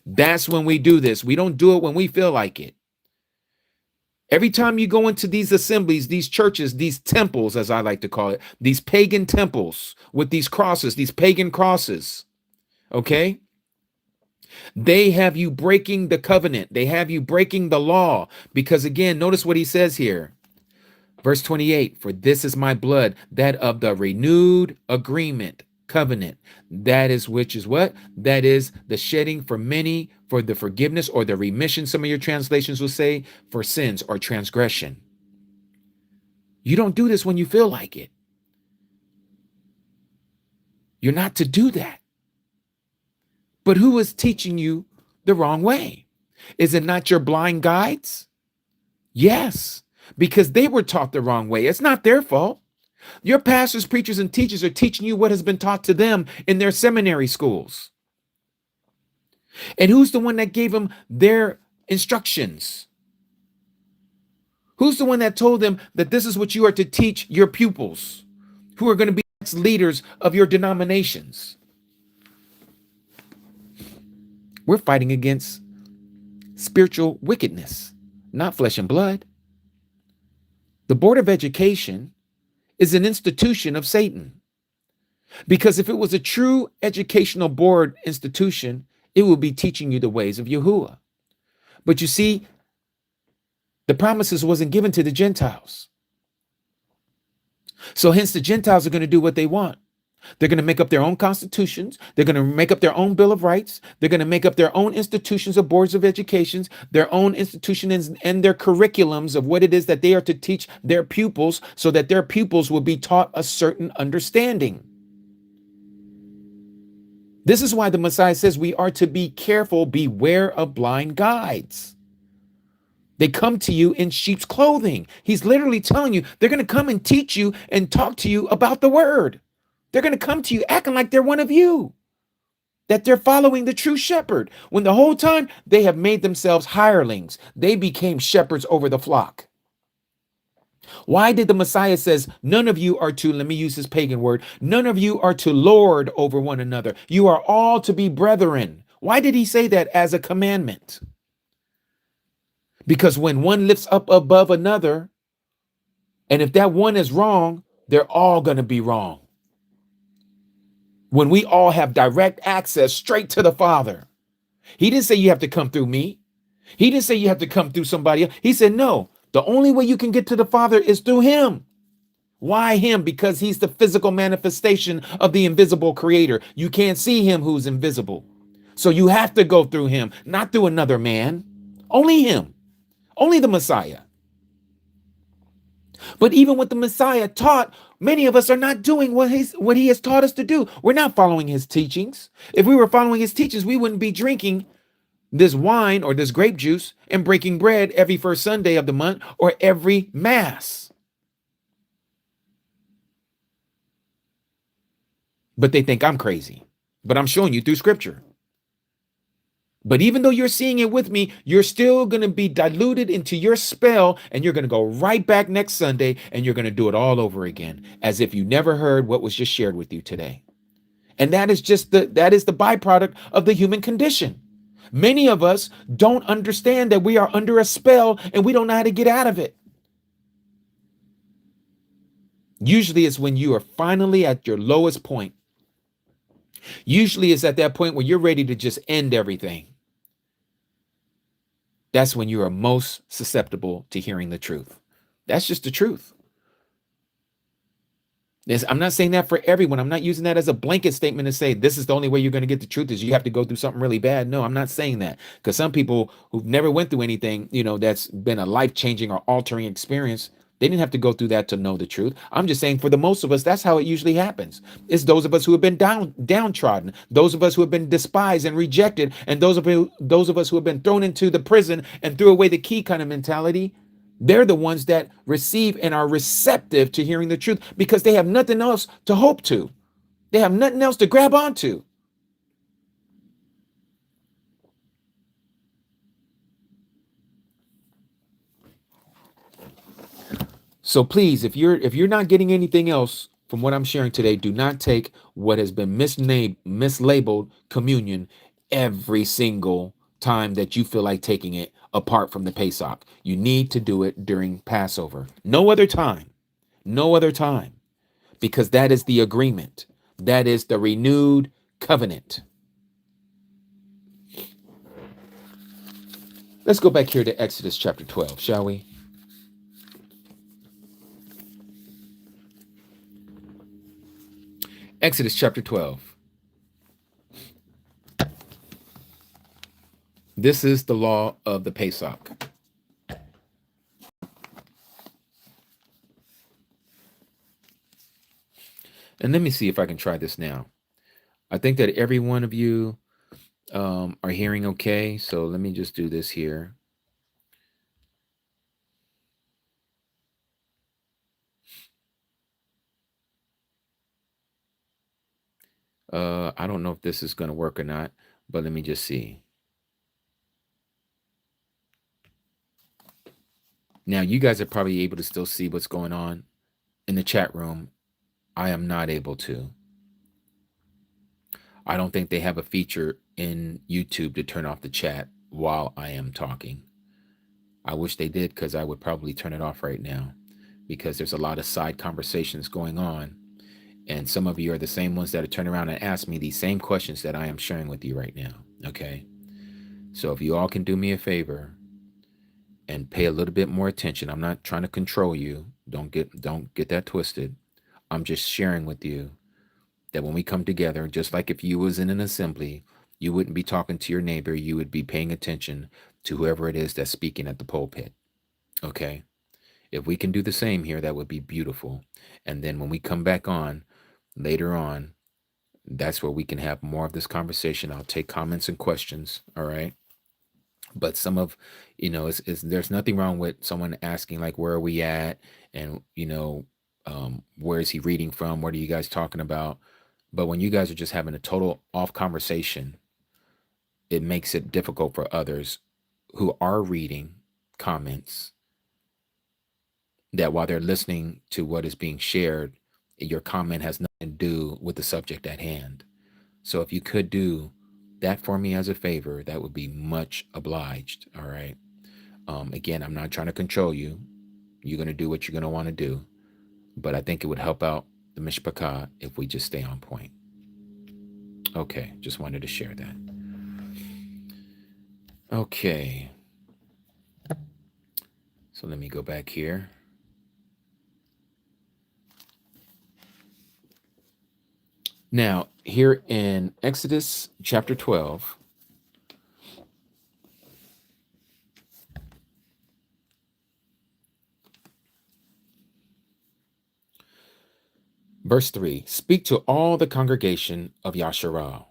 That's when we do this. We don't do it when we feel like it. Every time you go into these assemblies, these churches, these temples, as I like to call it, these pagan temples with these crosses, these pagan crosses, okay? They have you breaking the covenant. They have you breaking the law. Because again, notice what he says here. Verse 28, for this is my blood, that of the renewed agreement, covenant. That is, which is what? That is the shedding for many for the forgiveness or the remission, some of your translations will say, for sins or transgression. You don't do this when you feel like it. You're not to do that. But who is teaching you the wrong way? Is it not your blind guides? Yes, because they were taught the wrong way. It's not their fault. Your pastors, preachers, and teachers are teaching you what has been taught to them in their seminary schools. And who's the one that gave them their instructions? Who's the one that told them that this is what you are to teach your pupils, who are going to be next leaders of your denominations? We're fighting against spiritual wickedness, not flesh and blood. The Board of Education is an institution of Satan. Because if it was a true educational board institution, it would be teaching you the ways of Yahuwah. But you see, the promises wasn't given to the Gentiles. So hence the Gentiles are going to do what they want. They're going to make up their own constitutions. They're going to make up their own Bill of Rights. They're going to make up their own institutions of boards of education, their own institutions and their curriculums of what it is that they are to teach their pupils so that their pupils will be taught a certain understanding. This is why the Messiah says we are to be careful, beware of blind guides. They come to you in sheep's clothing. He's literally telling you they're going to come and teach you and talk to you about the word. They're going to come to you acting like they're one of you, that they're following the true shepherd, when the whole time they have made themselves hirelings. They became shepherds over the flock. Why did the Messiah says, none of you are to, let me use this pagan word, none of you are to lord over one another. You are all to be brethren. Why did he say that as a commandment? Because when one lifts up above another, and if that one is wrong, they're all going to be wrong. When we all have direct access straight to the Father. He didn't say you have to come through me. He didn't say you have to come through somebody else. He said, no, the only way you can get to the Father is through him. Why him? Because he's the physical manifestation of the invisible creator. You can't see him who's invisible. So you have to go through him, not through another man. Only him. Only the Messiah. But even what the Messiah taught, many of us are not doing what he has taught us to do. We're not following his teachings. If we were following his teachings, we wouldn't be drinking this wine or this grape juice and breaking bread every first Sunday of the month or every Mass. But they think I'm crazy. But I'm showing you through Scripture. But even though you're seeing it with me, you're still going to be diluted into your spell, and you're going to go right back next Sunday, and you're going to do it all over again, as if you never heard what was just shared with you today. And that is the byproduct of the human condition. Many of us don't understand that we are under a spell, and we don't know how to get out of it. Usually it's when you are finally at your lowest point. Usually it's at that point where you're ready to just end everything. That's when you are most susceptible to hearing the truth. That's just the truth. I'm not saying that for everyone. I'm not using that as a blanket statement to say this is the only way you're going to get the truth is you have to go through something really bad. No, I'm not saying that, because some people who've never went through anything, that's been a life-changing or altering experience, they didn't have to go through that to know the truth. I'm just saying for the most of us, that's how it usually happens. It's those of us who have been downtrodden, those of us who have been despised and rejected, and those of us who have been thrown into the prison and threw away the key kind of mentality. They're the ones that receive and are receptive to hearing the truth because they have nothing else to hope to. They have nothing else to grab onto. So please, if you're not getting anything else from what I'm sharing today, do not take what has been mislabeled communion every single time that you feel like taking it apart from the Pesach. You need to do it during Passover. No other time, because that is the agreement. That is the renewed covenant. Let's go back here to Exodus chapter 12, shall we? Exodus chapter 12. This is the law of the Pesach. And let me see if I can try this now. I think that every one of you are hearing okay. So let me just do this here. I don't know if this is going to work or not, but let me just see. Now, you guys are probably able to still see what's going on in the chat room. I am not able to. I don't think they have a feature in YouTube to turn off the chat while I am talking. I wish they did, because I would probably turn it off right now, because there's a lot of side conversations going on And some of you are the same ones that are turning around and ask me these same questions that I am sharing with you right now. Okay. So if you all can do me a favor and pay a little bit more attention, I'm not trying to control you. Don't get that twisted. I'm just sharing with you that when we come together, just like if you was in an assembly, you wouldn't be talking to your neighbor. You would be paying attention to whoever it is that's speaking at the pulpit. Okay. If we can do the same here, that would be beautiful. And then when we come back on later on, that's where we can have more of this conversation. I'll take comments and questions. All right. But some of, there's nothing wrong with someone asking, like, where are we at? And, where is he reading from? What are you guys talking about? But when you guys are just having a total off conversation, it makes it difficult for others who are reading comments, that while they're listening to what is being shared, your comment has nothing to do with the subject at hand. So if you could do that for me as a favor, that would be much obliged. All right. Again, I'm not trying to control you. You're going to do what you're going to want to do. But I think it would help out the mishpachah if we just stay on point. Okay. Just wanted to share that. Okay. So let me go back here. Now, here in Exodus chapter 12, verse 3, speak to all the congregation of Yasharal,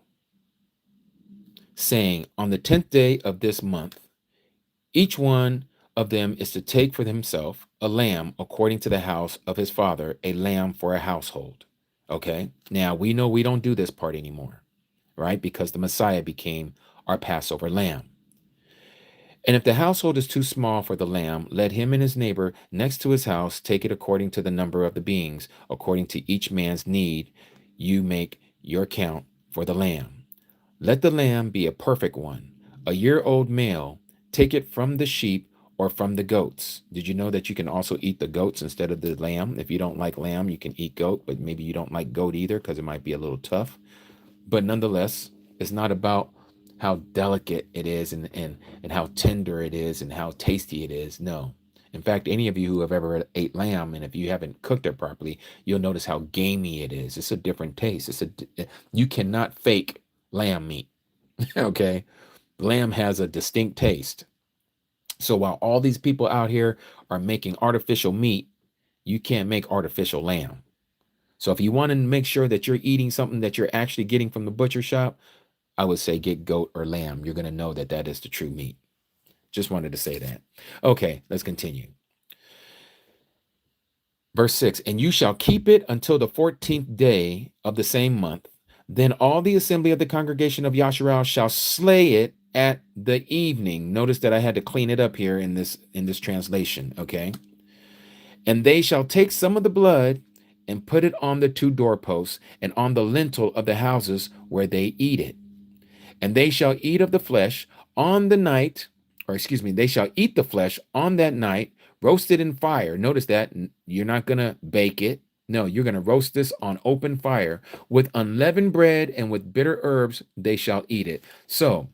saying, on the 10th day of this month, each one of them is to take for himself a lamb according to the house of his father, a lamb for a household. Okay. Now we know we don't do this part anymore, right? Because the Messiah became our Passover lamb. And if the household is too small for the lamb, let him and his neighbor next to his house take it according to the number of the beings, according to each man's need. You make your count for the lamb. Let the lamb be a perfect one, a year-old male. Take it from the sheep or from the goats. Did you know that you can also eat the goats instead of the lamb? If you don't like lamb, you can eat goat, but maybe you don't like goat either because it might be a little tough. But nonetheless, it's not about how delicate it is and how tender it is and how tasty it is. No. In fact, any of you who have ever ate lamb, and if you haven't cooked it properly, you'll notice how gamey it is. It's a different taste. You cannot fake lamb meat. Okay. Lamb has a distinct taste. So while all these people out here are making artificial meat, you can't make artificial lamb. So if you want to make sure that you're eating something that you're actually getting from the butcher shop, I would say get goat or lamb. You're going to know that that is the true meat. Just wanted to say that. Okay, let's continue. Verse 6, and you shall keep it until the 14th day of the same month. Then all the assembly of the congregation of Yasharal shall slay it at the evening. Notice that I had to clean it up here in this translation, okay? And they shall take some of the blood and put it on the two doorposts and on the lintel of the houses where they eat it. And they shall eat of the flesh on the night, they shall eat the flesh on that night, roasted in fire. Notice that you're not going to bake it. No, you're going to roast this on open fire with unleavened bread, and with bitter herbs they shall eat it. So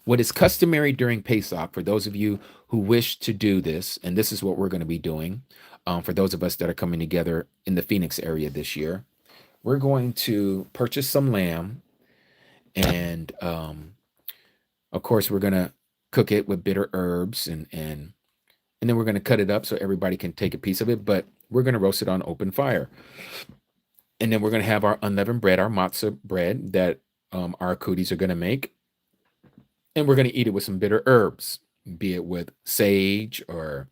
what is customary during Pesach, for those of you who wish to do this, and this is what we're going to be doing, for those of us that are coming together in the Phoenix area this year, we're going to purchase some lamb, and of course we're going to cook it with bitter herbs, and then we're going to cut it up so everybody can take a piece of it, but we're going to roast it on open fire. And then we're going to have our unleavened bread, our matzah bread that our cooties are going to make. And we're going to eat it with some bitter herbs, be it with sage or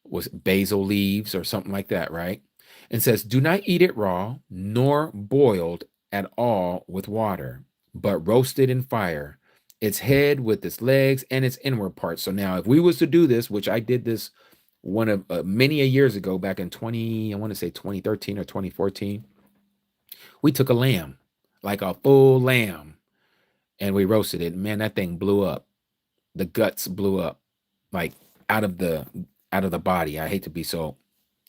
with basil leaves or something like that, right? And says, do not eat it raw, nor boiled at all with water, but roasted in fire, its head with its legs and its inward parts. So now if we was to do this, which I did this one of many a years ago, back in 2013 or 2014, we took a lamb, like a full lamb, and we roasted it. Man, that thing blew up. The guts blew up, like out of the body. I hate to be so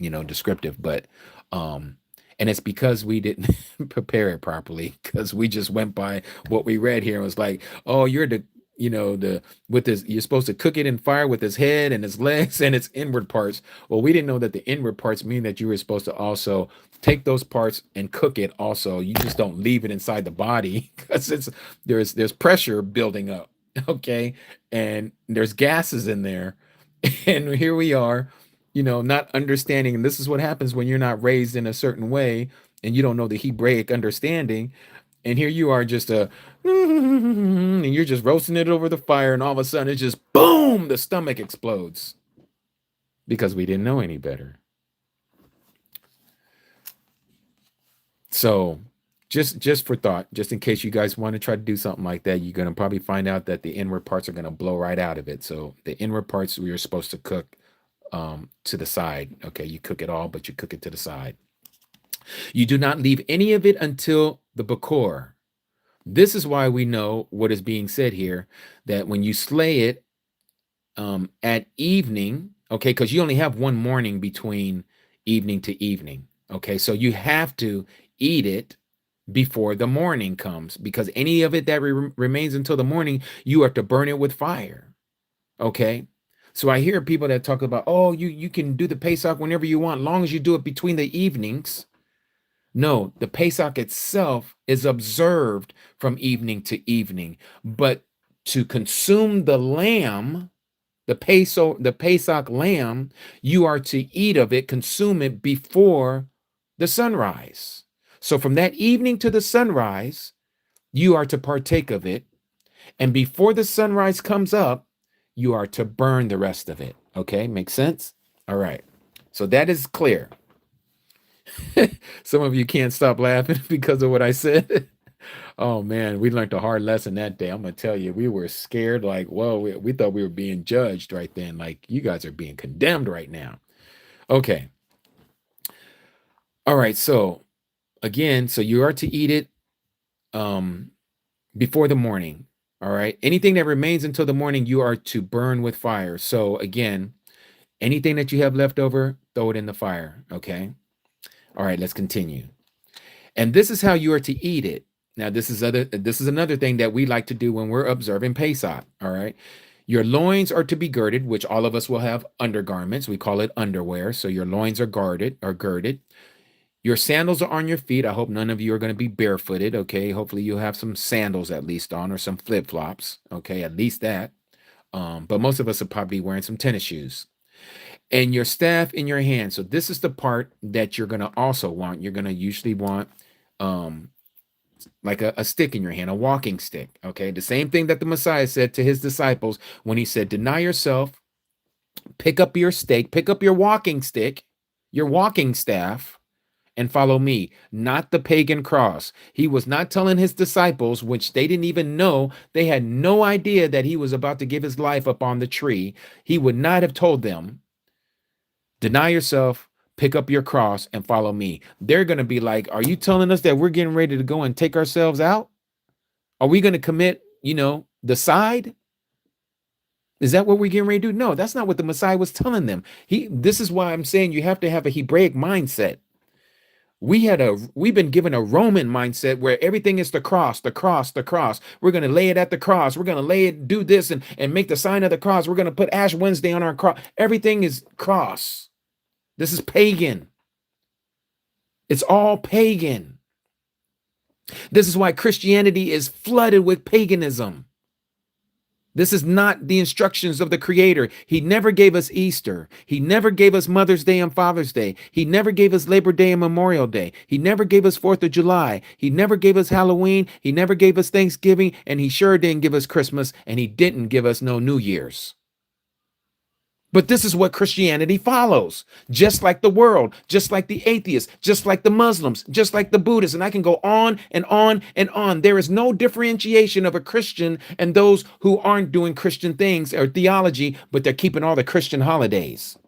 descriptive, but and it's because we didn't prepare it properly, because we just went by what we read here and was like, oh, you're the with this, you're supposed to cook it in fire with his head and his legs and its inward parts. Well, we didn't know that the inward parts mean that you were supposed to also take those parts and cook it also. You just don't leave it inside the body, because there's pressure building up, okay, and there's gases in there. And here we are, not understanding. And this is what happens when you're not raised in a certain way and you don't know the Hebraic understanding. And here you are just and you're just roasting it over the fire, and all of a sudden it's just boom, the stomach explodes, because we didn't know any better. So just for thought, just in case you guys want to try to do something like that, you're going to probably find out that the inward parts are going to blow right out of it. So the inward parts we are supposed to cook to the side. Okay, you cook it all, but you cook it to the side. You do not leave any of it until the Bakor. This is why we know what is being said here, that when you slay it at evening, okay, because you only have one morning between evening to evening. Okay, so you have to eat it before the morning comes, because any of it that remains until the morning, you have to burn it with fire. Okay, so I hear people that talk about, oh, you can do the Pesach whenever you want, long as you do it between the evenings. No, the Pesach itself is observed from evening to evening, but to consume the lamb, the Pesach lamb, you are to eat of it, consume it before the sunrise. So from that evening to the sunrise, you are to partake of it. And before the sunrise comes up, you are to burn the rest of it. Okay, makes sense? All right. So that is clear. Some of you can't stop laughing because of what I said. Oh man, we learned a hard lesson that day. I'm gonna tell you, we were scared, like, whoa, we thought we were being judged right then. Like, you guys are being condemned right now. Okay. All right, so again, so you are to eat it before the morning. All right. Anything that remains until the morning, you are to burn with fire. So again, anything that you have left over, throw it in the fire. Okay. All right, let's continue. And this is how you are to eat it. Now, this is another thing that we like to do when we're observing Pesach. All right. Your loins are to be girded, which all of us will have undergarments. We call it underwear. So your loins are girded. Your sandals are on your feet. I hope none of you are going to be barefooted. Okay. Hopefully you'll have some sandals at least on, or some flip-flops. Okay. At least that. But most of us are probably wearing some tennis shoes. And your staff in your hand. So this is the part that you're going to also want. You're going to usually want like a stick in your hand, a walking stick. Okay. The same thing that the Messiah said to his disciples when he said, deny yourself, pick up your stake, pick up your walking stick, your walking staff, and follow me, not the pagan cross. He was not telling his disciples, which they didn't even know. They had no idea that he was about to give his life up on the tree. He would not have told them, deny yourself, pick up your cross, and follow me. They're going to be like, are you telling us that we're getting ready to go and take ourselves out? Are we going to commit, the side? Is that what we're getting ready to do? No, that's not what the Messiah was telling them. This is why I'm saying you have to have a Hebraic mindset. We've been given a Roman mindset where everything is the cross, the cross, the cross. We're going to lay it at the cross. We're going to do this and make the sign of the cross. We're going to put Ash Wednesday on our cross. Everything is cross. This is pagan. It's all pagan. This is why Christianity is flooded with paganism. This is not the instructions of the Creator. He never gave us Easter. He never gave us Mother's Day and Father's Day. He never gave us Labor Day and Memorial Day. He never gave us 4th of July. He never gave us Halloween. He never gave us Thanksgiving. And he sure didn't give us Christmas. And he didn't give us no New Year's. But this is what Christianity follows, just like the world, just like the atheists, just like the Muslims, just like the Buddhists. And I can go on and on and on. There is no differentiation of a Christian and those who aren't doing Christian things or theology, but they're keeping all the Christian holidays.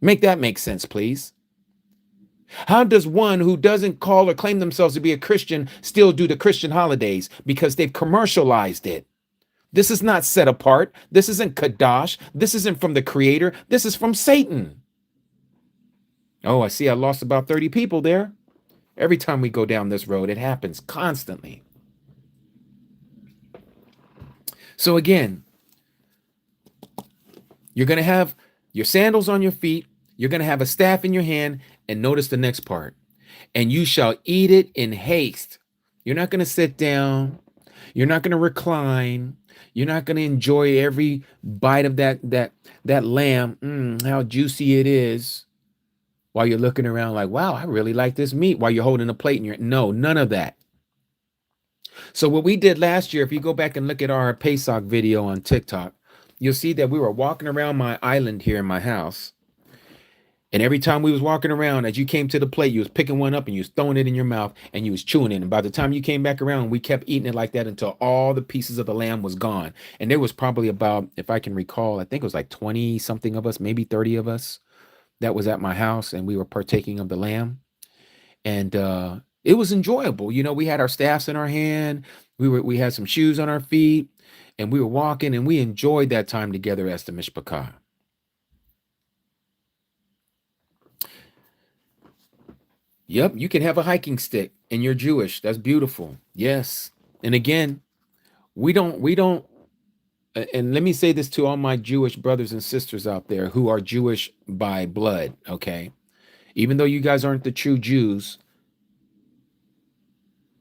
Make that make sense, please. How does one who doesn't call or claim themselves to be a Christian still do the Christian holidays? Because they've commercialized it. This is not set apart. This isn't Kadash. This isn't from the Creator. This is from Satan. Oh, I see I lost about 30 people there. Every time we go down this road, it happens constantly. So again, you're going to have your sandals on your feet. You're going to have a staff in your hand. And notice the next part. And you shall eat it in haste. You're not going to sit down. You're not going to recline. You're not going to enjoy every bite of that lamb. How juicy it is. While you're looking around like, wow, I really like this meat. While you're holding a plate in your, no, none of that. So what we did last year, if you go back and look at our Pesach video on TikTok, you'll see that we were walking around my island here in my house. And every time we was walking around, as you came to the plate, you was picking one up and you was throwing it in your mouth and you was chewing it. And by the time you came back around, we kept eating it like that until all the pieces of the lamb was gone. And there was probably about, if I can recall, I think it was like 20 something of us, maybe 30 of us that was at my house and we were partaking of the lamb. And it was enjoyable. You know, we had our staffs in our hand. We had some shoes on our feet and we were walking and we enjoyed that time together as the Mishpachah. Yep, you can have a hiking stick and you're Jewish. That's beautiful. Yes. And again, we don't, and let me say this to all my Jewish brothers and sisters out there who are Jewish by blood, okay? Even though you guys aren't the true Jews,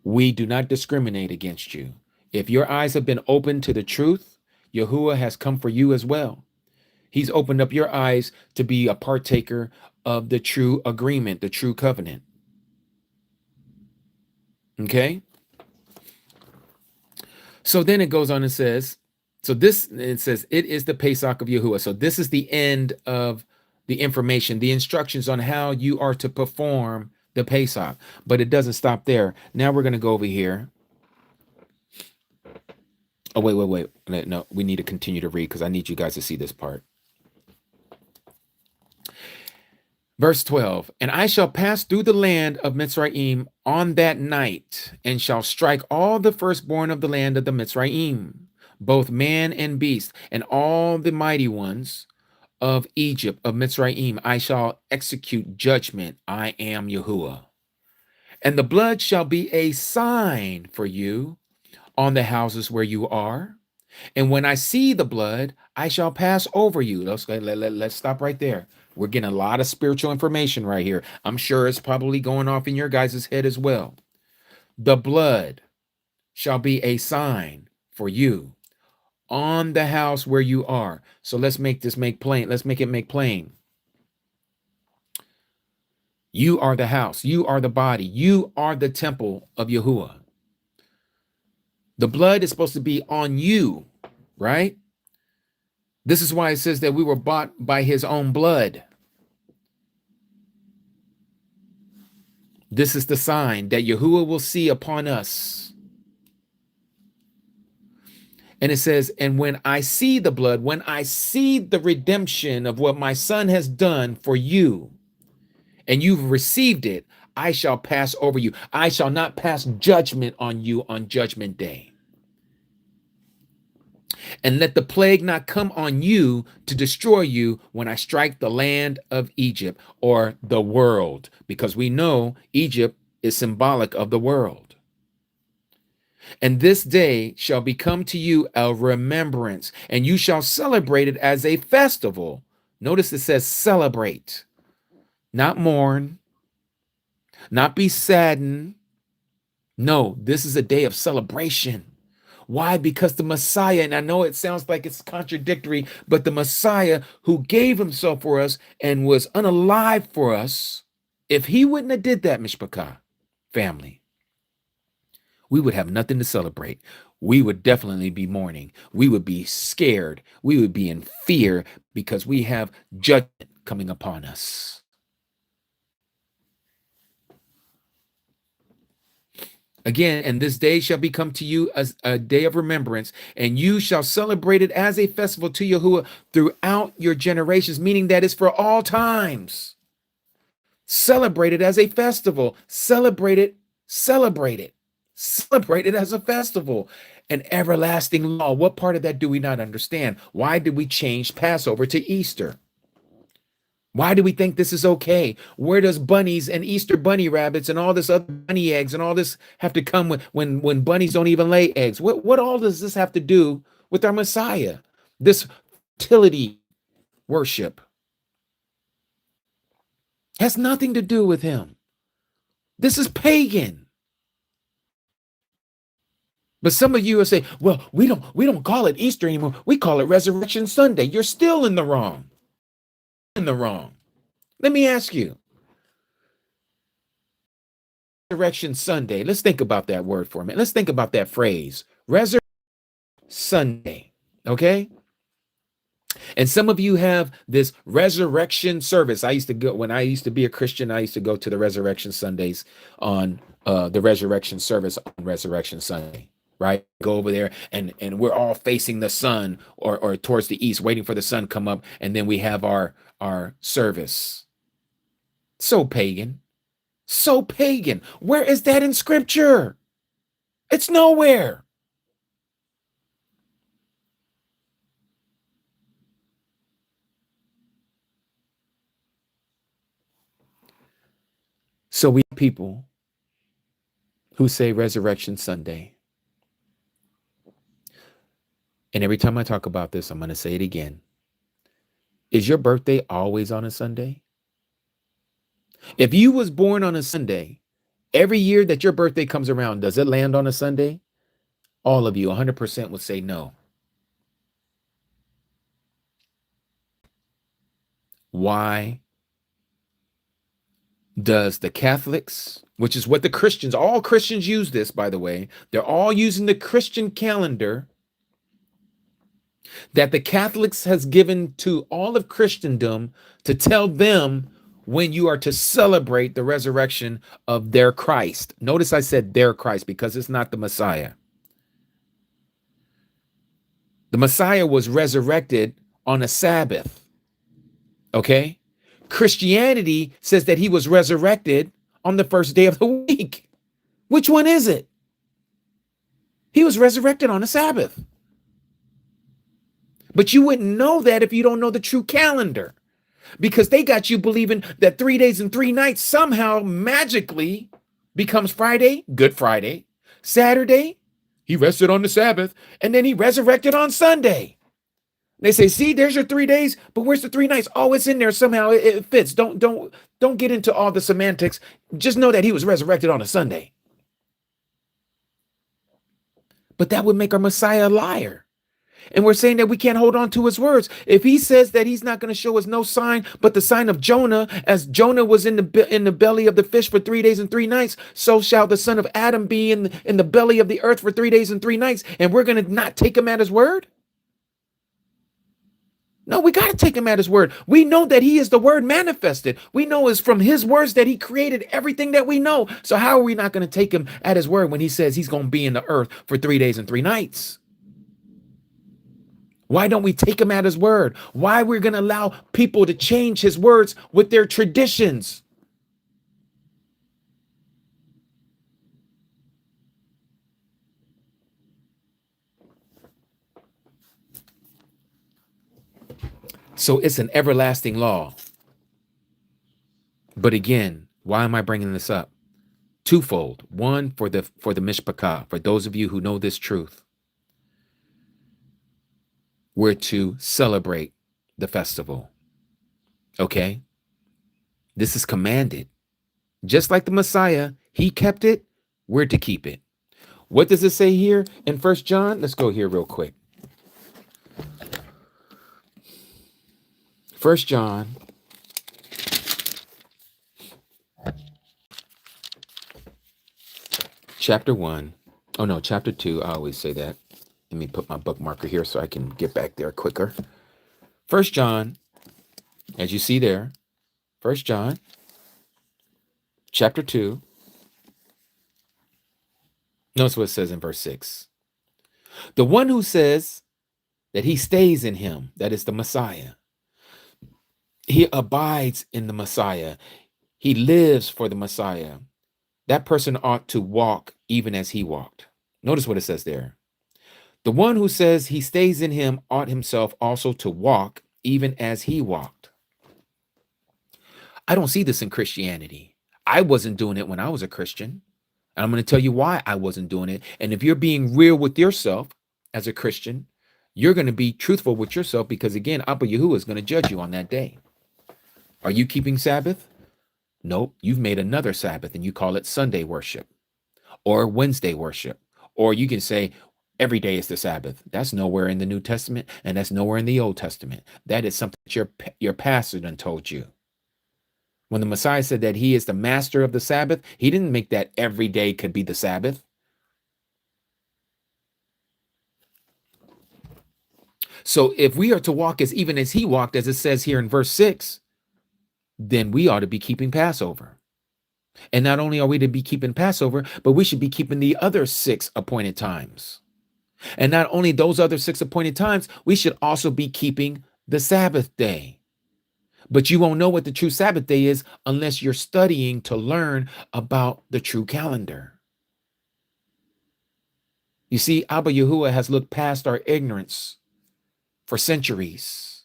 we do not discriminate against you. If your eyes have been opened to the truth, Yahuwah has come for you as well. He's opened up your eyes to be a partaker of the true agreement, the true covenant. Okay? So then it goes on and says, it is the Pesach of Yahuwah. So this is the end of the information, the instructions on how you are to perform the Pesach. But it doesn't stop there. Now we're going to go over here. Oh, wait. No, we need to continue to read because I need you guys to see this part. Verse 12, and I shall pass through the land of Mitzrayim on that night, and shall strike all the firstborn of the land of the Mitzrayim, both man and beast, and all the mighty ones of Egypt, of Mitzrayim. I shall execute judgment. I am Yahuwah. And the blood shall be a sign for you on the houses where you are. And when I see the blood, I shall pass over you. Let's stop right there. We're getting a lot of spiritual information right here. I'm sure it's probably going off in your guys' head as well. The blood shall be a sign for you on the house where you are. So let's make this make plain. Let's make it make plain. You are the house. You are the body. You are the temple of Yahuwah. The blood is supposed to be on you, right? This is why it says that we were bought by his own blood. This is the sign that Yahuwah will see upon us. And it says, and when I see the blood, when I see the redemption of what my son has done for you, and you've received it, I shall pass over you. I shall not pass judgment on you on judgment day. And let the plague not come on you to destroy you when I strike the land of Egypt, or the world, because we know Egypt is symbolic of the world. And this day shall become to you a remembrance, and you shall celebrate it as a festival. Notice it says celebrate, not mourn, not be saddened. No, this is a day of celebration. Why? Because the Messiah, and I know it sounds like it's contradictory, but the Messiah who gave himself for us and was unalive for us, if he wouldn't have did that, Mishpachah family, we would have nothing to celebrate. We would definitely be mourning. We would be scared. We would be in fear because we have judgment coming upon us. Again, and this day shall become to you as a day of remembrance, and you shall celebrate it as a festival to Yahuwah throughout your generations, meaning that it's for all times. Celebrate it as a festival. Celebrate it as a festival. An everlasting law. What part of that do we not understand? Why did we change Passover to Easter? Why do we think this is okay? Where does bunnies and Easter bunny rabbits and all this other bunny eggs and all this have to come when bunnies don't even lay eggs? What all does this have to do with our Messiah? This fertility worship has nothing to do with him. This is pagan. But some of you will say, well, we don't call it Easter anymore. We call it Resurrection Sunday. You're still in the wrong. Let me ask you. Resurrection Sunday. Let's think about that word for a minute. Let's think about that phrase. Resurrection Sunday. Okay? And some of you have this resurrection service. When I used to be a Christian, I used to go to the Resurrection Sundays on the resurrection service on Resurrection Sunday. Right? Go over there and we're all facing the sun or towards the east, waiting for the sun come up, and then we have our service. So pagan. So pagan. Where is that in scripture? It's nowhere. So we have people who say Resurrection Sunday. And every time I talk about this, I'm going to say it again. Is your birthday always on a Sunday? If you was born on a Sunday, every year that your birthday comes around, does it land on a Sunday? All of you, 100% would say no. Why does the Catholics, which is what the Christians, all Christians use this, by the way, they're all using the Christian calendar that the Catholics has given to all of Christendom to tell them when you are to celebrate the resurrection of their Christ. Notice I said their Christ because it's not the Messiah. The Messiah was resurrected on a Sabbath. Okay? Christianity says that he was resurrected on the first day of the week. Which one is it? He was resurrected on a Sabbath. But you wouldn't know that if you don't know the true calendar, because they got you believing that 3 days and 3 nights somehow magically becomes Friday, Good Friday, Saturday, he rested on the Sabbath, and then he resurrected on Sunday. They say, see, there's your 3 days, but where's the 3 nights? Oh, it's in there somehow. It fits. Don't get into all the semantics. Just know that he was resurrected on a Sunday. But that would make our Messiah a liar. And we're saying that we can't hold on to his words. If he says that he's not going to show us no sign but the sign of Jonah, as Jonah was in the belly of the fish for 3 days and 3 nights, so shall the son of Adam be in the belly of the earth for 3 days and 3 nights. And we're going to not take him at his word? No, we got to take him at his word. We know that he is the word manifested. We know it's from his words that he created everything that we know. So how are we not going to take him at his word when he says he's going to be in the earth for 3 days and 3 nights? Why don't we take him at his word? Why we're going to allow people to change his words with their traditions? So it's an everlasting law. But again, why am I bringing this up? Twofold. One, for the mishpachah, for those of you who know this truth. We're to celebrate the festival. Okay? This is commanded. Just like the Messiah, he kept it, we're to keep it. What does it say here in 1 John? Let's go here real quick. 1 John chapter 1. Oh no, chapter 2. I always say that. Let me put my bookmarker here so I can get back there quicker. 1 John, as you see there, 1 John, chapter 2. Notice what it says in verse 6. The one who says that he stays in him, that is the Messiah. He abides in the Messiah. He lives for the Messiah. That person ought to walk even as he walked. Notice what it says there. The one who says he stays in him ought himself also to walk even as he walked. I don't see this in Christianity. I wasn't doing it when I was a Christian. And I'm going to tell you why I wasn't doing it. And if you're being real with yourself as a Christian, you're going to be truthful with yourself, because again, Abba Yahuwah is going to judge you on that day. Are you keeping Sabbath? Nope. You've made another Sabbath and you call it Sunday worship or Wednesday worship. Or you can say every day is the Sabbath. That's nowhere in the New Testament, and that's nowhere in the Old Testament. That is something that your pastor done told you. When the Messiah said that he is the master of the Sabbath, he didn't make that every day could be the Sabbath. So if we are to walk as even as he walked, as it says here in verse 6, then we ought to be keeping Passover. And not only are we to be keeping Passover, but we should be keeping the other 6 appointed times. And not only those other 6 appointed times, we should also be keeping the Sabbath day. But you won't know what the true Sabbath day is unless you're studying to learn about the true calendar. You see, Abba Yahuwah has looked past our ignorance for centuries.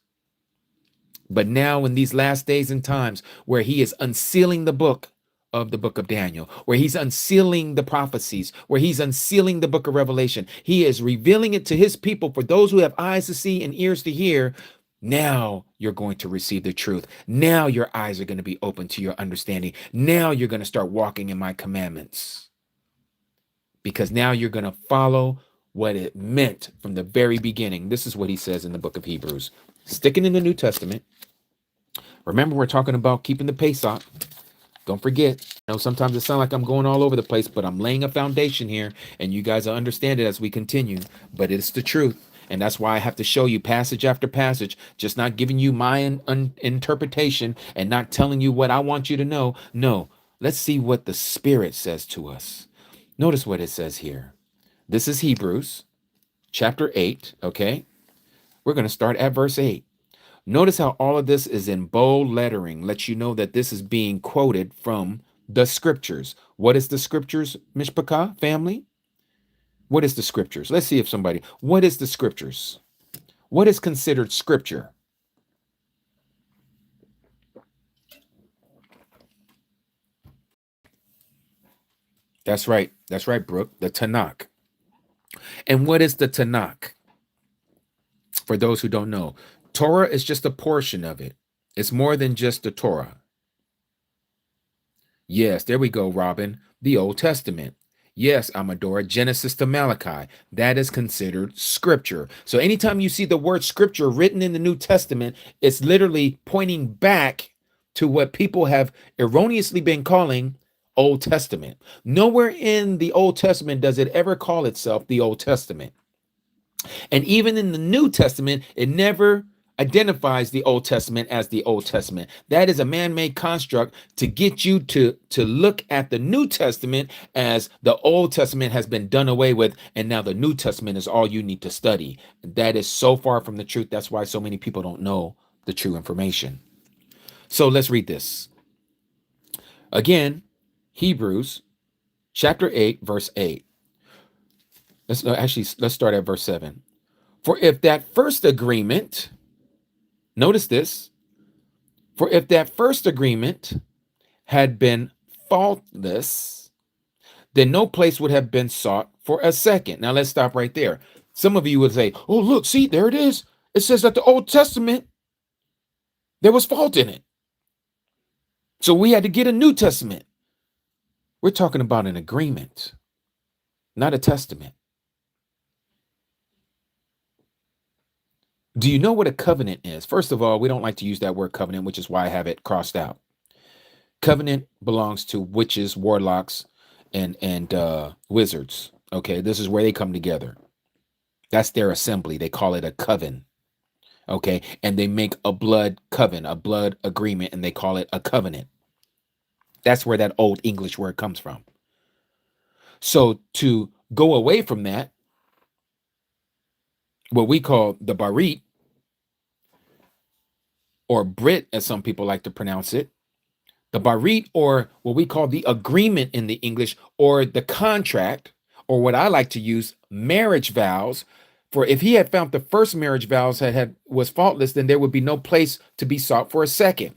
But now in these last days and times where he is unsealing the book of Daniel, where he's unsealing the prophecies, where he's unsealing the book of Revelation, he is revealing it to his people for those who have eyes to see and ears to hear. Now you're going to receive the truth. Now your eyes are going to be open to your understanding. Now you're going to start walking in my commandments. Because now you're going to follow what it meant from the very beginning. This is what he says in the book of Hebrews. Sticking in the New Testament. Remember, we're talking about keeping the Pesach. Don't forget. I know sometimes it sounds like I'm going all over the place, but I'm laying a foundation here, and you guys will understand it as we continue. But it's the truth. And that's why I have to show you passage after passage, just not giving you my interpretation and not telling you what I want you to know. No, let's see what the Spirit says to us. Notice what it says here. This is Hebrews chapter 8, okay? We're going to start at verse 8. Notice how all of this is in bold lettering, lets you know that this is being quoted from the scriptures. What is the scriptures, Mishpachah family? What is the scriptures? Let's see if somebody, what is the scriptures? What is considered scripture? That's right. That's right, Brooke. The Tanakh. And what is the Tanakh? For those who don't know, Torah is just a portion of it. It's more than just the Torah. Yes, there we go, Robin. The Old Testament. Yes, Amadora, Genesis to Malachi. That is considered scripture. So anytime you see the word scripture written in the New Testament, it's literally pointing back to what people have erroneously been calling Old Testament. Nowhere in the Old Testament does it ever call itself the Old Testament. And even in the New Testament, it never identifies the Old Testament as the Old Testament. That is a man-made construct to get you to look at the New Testament as the Old Testament has been done away with, and now the New Testament is all you need to study. That is so far from the truth. That's why so many people don't know the true information. So let's read this. Again, Hebrews chapter 8, verse 8. Let's start at verse 7. For if that first agreement, notice this, for if that first agreement had been faultless, then no place would have been sought for a second. Now let's stop right there. Some of you would say, oh, look, see, there it is. It says that the Old Testament, there was fault in it. So we had to get a New Testament. We're talking about an agreement, not a testament. Do you know what a covenant is? First of all, we don't like to use that word covenant, which is why I have it crossed out. Covenant belongs to witches, warlocks, and wizards. Okay, this is where they come together. That's their assembly. They call it a coven. Okay, and they make a blood covenant, a blood agreement, and they call it a covenant. That's where that old English word comes from. So to go away from that, what we call the Barit, or Brit, as some people like to pronounce it, the Barit, or what we call the agreement in the English, or the contract, or what I like to use, marriage vows. For if he had found the first marriage vows was faultless, then there would be no place to be sought for a second.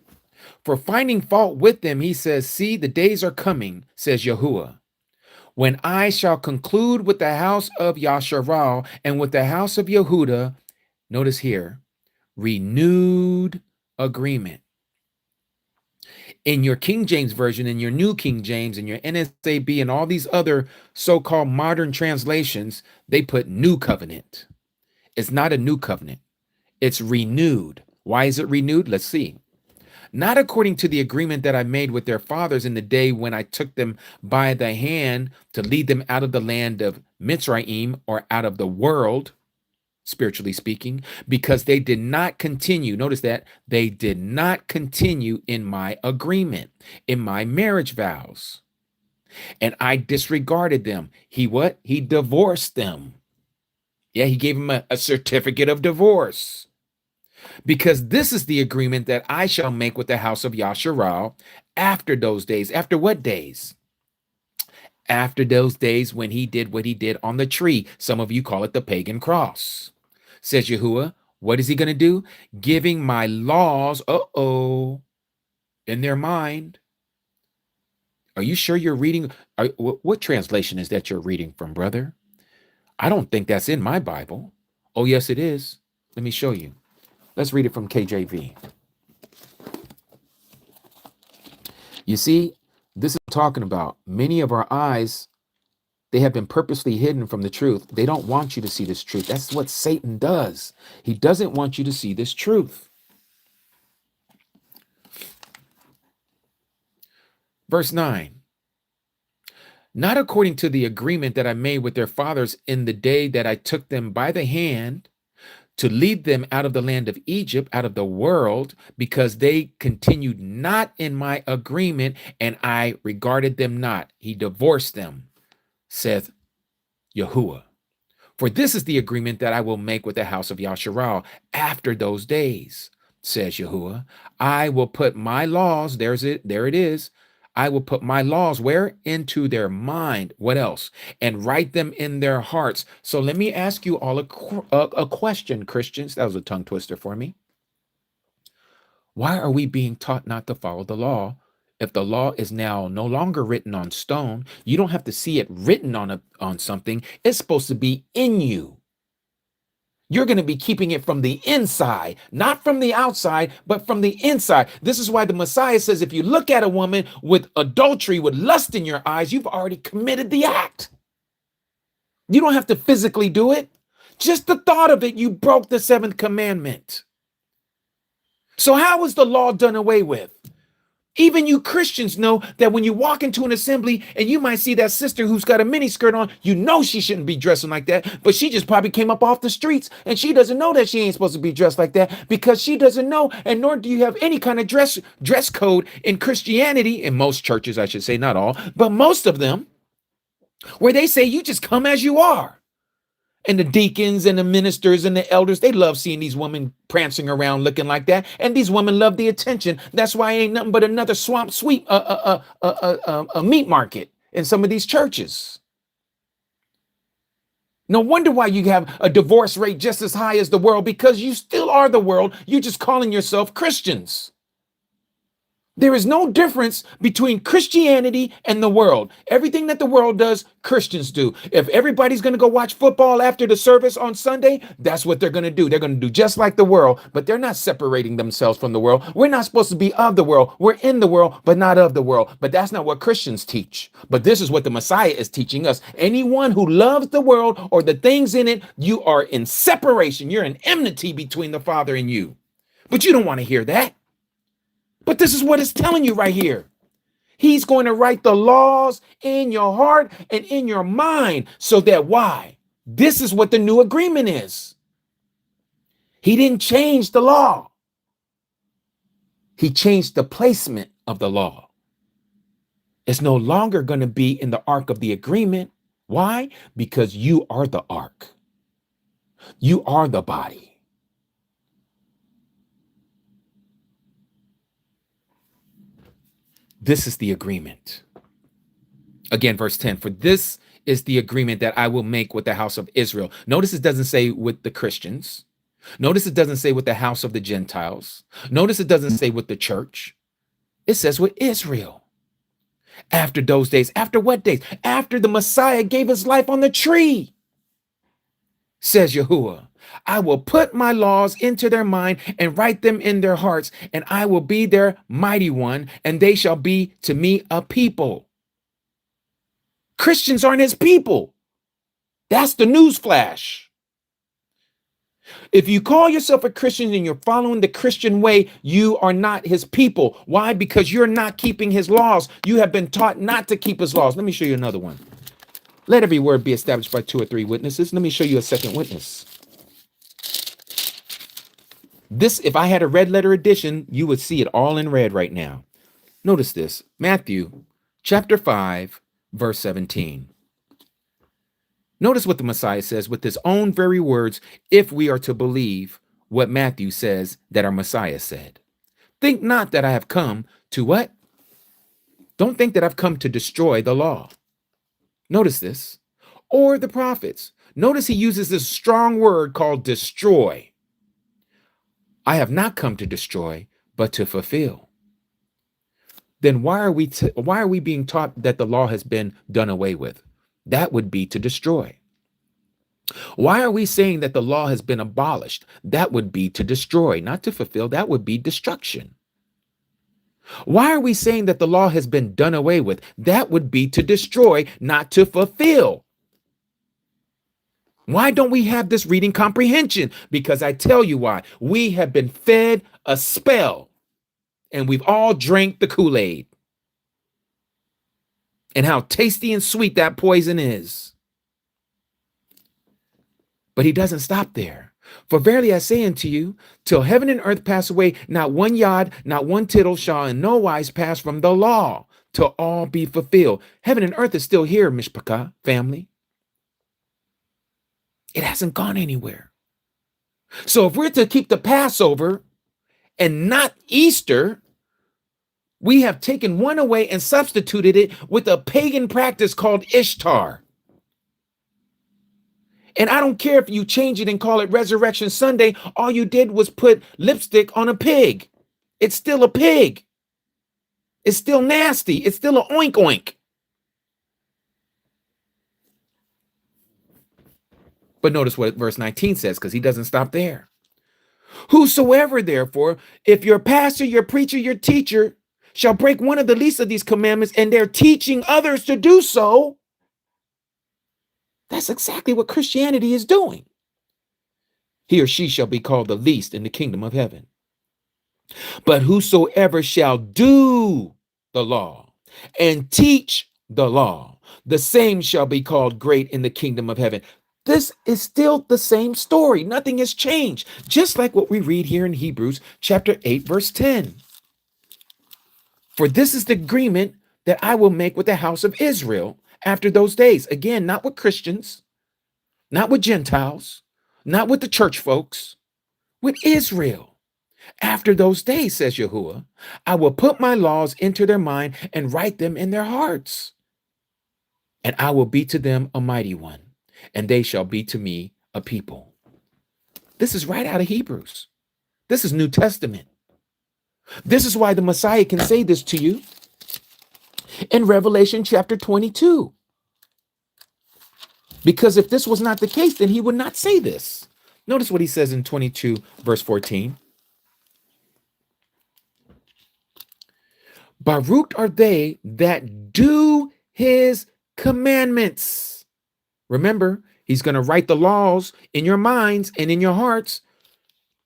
For finding fault with them, he says, see, the days are coming, says Yahuwah, when I shall conclude with the house of Yasharal and with the house of Yehuda, notice here, renewed agreement. In your King James Version, in your New King James, in your NSAB, and all these other so-called modern translations, they put new covenant. It's not a new covenant. It's renewed. Why is it renewed? Let's see. Not according to the agreement that I made with their fathers in the day when I took them by the hand to lead them out of the land of Mitzrayim, or out of the world, spiritually speaking, because they did not continue. Notice that they did not continue in my agreement, in my marriage vows. And I disregarded them. He what? He divorced them. Yeah, he gave them a certificate of divorce. Because this is the agreement that I shall make with the house of Yasharal after those days. After what days? After those days when he did what he did on the tree. Some of you call it the pagan cross. Says Yahuwah, what is he going to do? Giving my laws, in their mind. Are you sure you're reading? What translation is that you're reading from, brother? I don't think that's in my Bible. Oh, yes, it is. Let me show you. Let's read it from KJV. You see, this is talking about many of our eyes, they have been purposely hidden from the truth. They don't want you to see this truth. That's what Satan does. He doesn't want you to see this truth. Verse 9. Not according to the agreement that I made with their fathers in the day that I took them by the hand to lead them out of the land of Egypt, out of the world, because they continued not in my agreement, and I regarded them not. He divorced them, saith Yahuwah. For this is the agreement that I will make with the house of Yasharal after those days, says Yahuwah. I will put my laws, there it is. I will put my laws where? Into their mind. What else? And write them in their hearts. So let me ask you all a question, Christians. That was a tongue twister for me. Why are we being taught not to follow the law? If the law is now no longer written on stone, you don't have to see it written on something. It's supposed to be in you. You're going to be keeping it from the inside, not from the outside, but from the inside. This is why the Messiah says, if you look at a woman with adultery, with lust in your eyes, you've already committed the act. You don't have to physically do it. Just the thought of it, you broke the seventh commandment. So how is the law done away with? Even you Christians know that when you walk into an assembly and you might see that sister who's got a mini skirt on, you know she shouldn't be dressing like that, but she just probably came up off the streets and she doesn't know that she ain't supposed to be dressed like that because she doesn't know, and nor do you have any kind of dress code in Christianity, in most churches, I should say, not all, but most of them, where they say you just come as you are. And the deacons and the ministers and the elders, they love seeing these women prancing around looking like that. And these women love the attention. That's why it ain't nothing but another swamp sweep, a meat market in some of these churches. No wonder why you have a divorce rate just as high as the world, because you still are the world. You're just calling yourself Christians. There is no difference between Christianity and the world. Everything that the world does, Christians do. If everybody's going to go watch football after the service on Sunday, that's what they're going to do. They're going to do just like the world, but they're not separating themselves from the world. We're not supposed to be of the world. We're in the world, but not of the world. But that's not what Christians teach. But this is what the Messiah is teaching us. Anyone who loves the world or the things in it, you are in separation. You're in enmity between the Father and you. But you don't want to hear that. But this is what it's telling you right here. He's going to write the laws in your heart and in your mind, so that why? This is what the new agreement is. He didn't change the law. He changed the placement of the law. It's no longer going to be in the ark of the agreement. Why? Because you are the ark. You are the body. This is the agreement. Again, verse 10, for this is the agreement that I will make with the house of Israel. Notice it doesn't say with the Christians. Notice it doesn't say with the house of the Gentiles. Notice it doesn't say with the church. It says with Israel. After those days. After what days? After the Messiah gave his life on the tree, says Yahuwah. I will put my laws into their mind and write them in their hearts, and I will be their mighty one, and they shall be to me a people. Christians aren't his people. That's the news flash. If you call yourself a Christian and you're following the Christian way, you are not his people. Why? Because you're not keeping his laws. You have been taught not to keep his laws. Let me show you another one. Let every word be established by 2 or 3 witnesses. Let me show you a second witness. This, if I had a red letter edition, you would see it all in red right now. Notice this. Matthew chapter 5, verse 17. Notice what the Messiah says with his own very words, if we are to believe what Matthew says that our Messiah said. Think not that I have come to what? Don't think that I've come to destroy the law. Notice this. Or the prophets. Notice he uses this strong word called destroy. I have not come to destroy, but to fulfill. Then why are we being taught that the law has been done away with? That would be to destroy. Why are we saying that the law has been abolished? That would be to destroy, not to fulfill. That would be destruction. Why are we saying that the law has been done away with? That would be to destroy, not to fulfill. Why don't we have this reading comprehension? Because I tell you why. We have been fed a spell, and we've all drank the Kool-Aid. And how tasty and sweet that poison is. But he doesn't stop there. For verily I say unto you, till heaven and earth pass away, not one yod, not one tittle shall in no wise pass from the law, till all be fulfilled. Heaven and earth is still here, Mishpachah, family. It hasn't gone anywhere. So if we're to keep the Passover and not Easter, we have taken one away and substituted it with a pagan practice called Ishtar. And I don't care if you change it and call it Resurrection Sunday. All you did was put lipstick on a pig. It's still a pig. It's still nasty. It's still a oink oink. But notice what verse 19 says, because he doesn't stop there. Whosoever, therefore, if your pastor, your preacher, your teacher shall break one of the least of these commandments and they're teaching others to do so, that's exactly what Christianity is doing. He or she shall be called the least in the kingdom of heaven. But whosoever shall do the law and teach the law, the same shall be called great in the kingdom of heaven. This is still the same story. Nothing has changed. Just like what we read here in Hebrews chapter 8, verse 10. For this is the agreement that I will make with the house of Israel after those days. Again, not with Christians, not with Gentiles, not with the church folks, with Israel. After those days, says Yahuwah, I will put my laws into their mind and write them in their hearts. And I will be to them a mighty one, and they shall be to me a people. This is right out of Hebrews. This is New Testament. This is why the Messiah can say this to you in Revelation chapter 22. Because if this was not the case, then he would not say this. Notice what he says in 22, verse 14. Baruch are they that do his commandments. Remember, he's going to write the laws in your minds and in your hearts.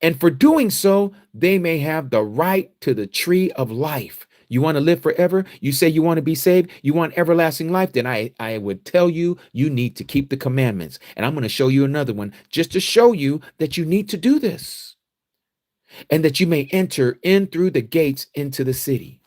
And for doing so, they may have the right to the tree of life. You want to live forever? You say you want to be saved? You want everlasting life? Then I would tell you, you need to keep the commandments. And I'm going to show you another one just to show you that you need to do this. And that you may enter in through the gates into the city.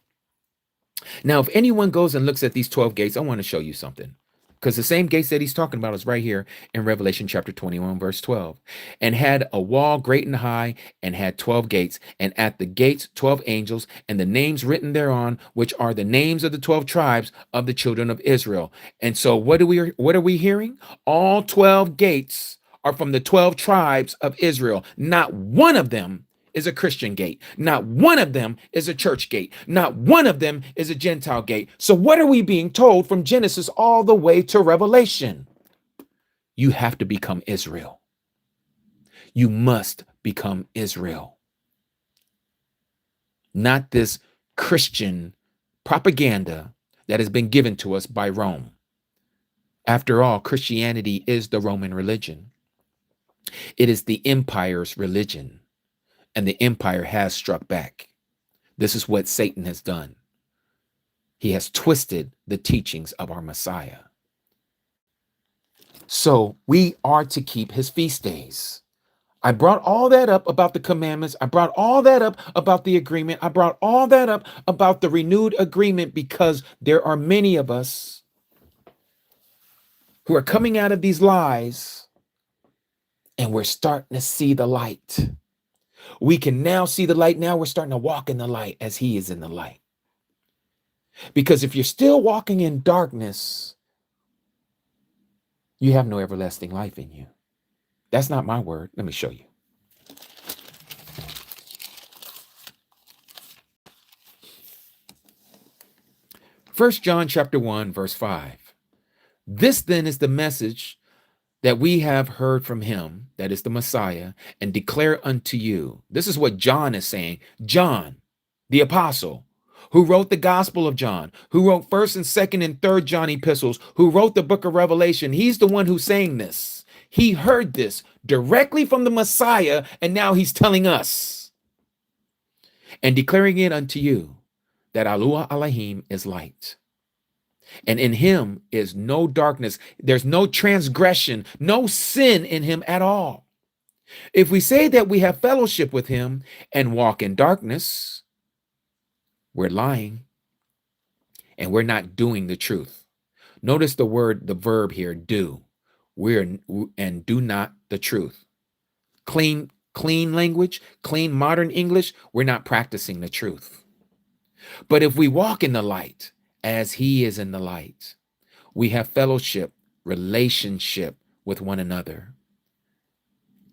Now, if anyone goes and looks at these 12 gates, I want to show you something. Because the same gates that he's talking about is right here in Revelation chapter 21, verse 12. And had a wall great and high, and had 12 gates, and at the gates 12 angels, and the names written thereon, which are the names of the 12 tribes of the children of Israel. And so what are we hearing? All 12 gates are from the 12 tribes of Israel. Not one of them is a Christian gate. Not one of them is a church gate. Not one of them is a Gentile gate. So what are we being told from Genesis all the way to Revelation? You have to become Israel. You must become Israel. Not this Christian propaganda that has been given to us by Rome. After all, Christianity is the Roman religion. It is the empire's religion, and the empire has struck back. This is what Satan has done. He has twisted the teachings of our Messiah. So we are to keep his feast days. I brought all that up about the commandments. I brought all that up about the agreement. I brought all that up about the renewed agreement because there are many of us who are coming out of these lies, and we're starting to see the light. We can now see the light. Now we're starting to walk in the light as he is in the light. Because if you're still walking in darkness, you have no everlasting life in you. That's not my word. Let me show you. First John chapter 1, verse 5. This then is the message that we have heard from him, that is the Messiah, and declare unto you. This is what John is saying. John, the apostle, who wrote the Gospel of John, who wrote 1st and 2nd and 3rd John epistles, who wrote the book of Revelation. He's the one who's saying this. He heard this directly from the Messiah, and now he's telling us and declaring it unto you that Alua Elohim is light. And in him is no darkness. There's no transgression, no sin in him at all. If we say that we have fellowship with him and walk in darkness, we're lying and we're not doing the truth. Notice the verb here, do. And do not the truth. Clean language, clean modern English, we're not practicing the truth. But if we walk in the light, as he is in the light, we have fellowship, relationship with one another.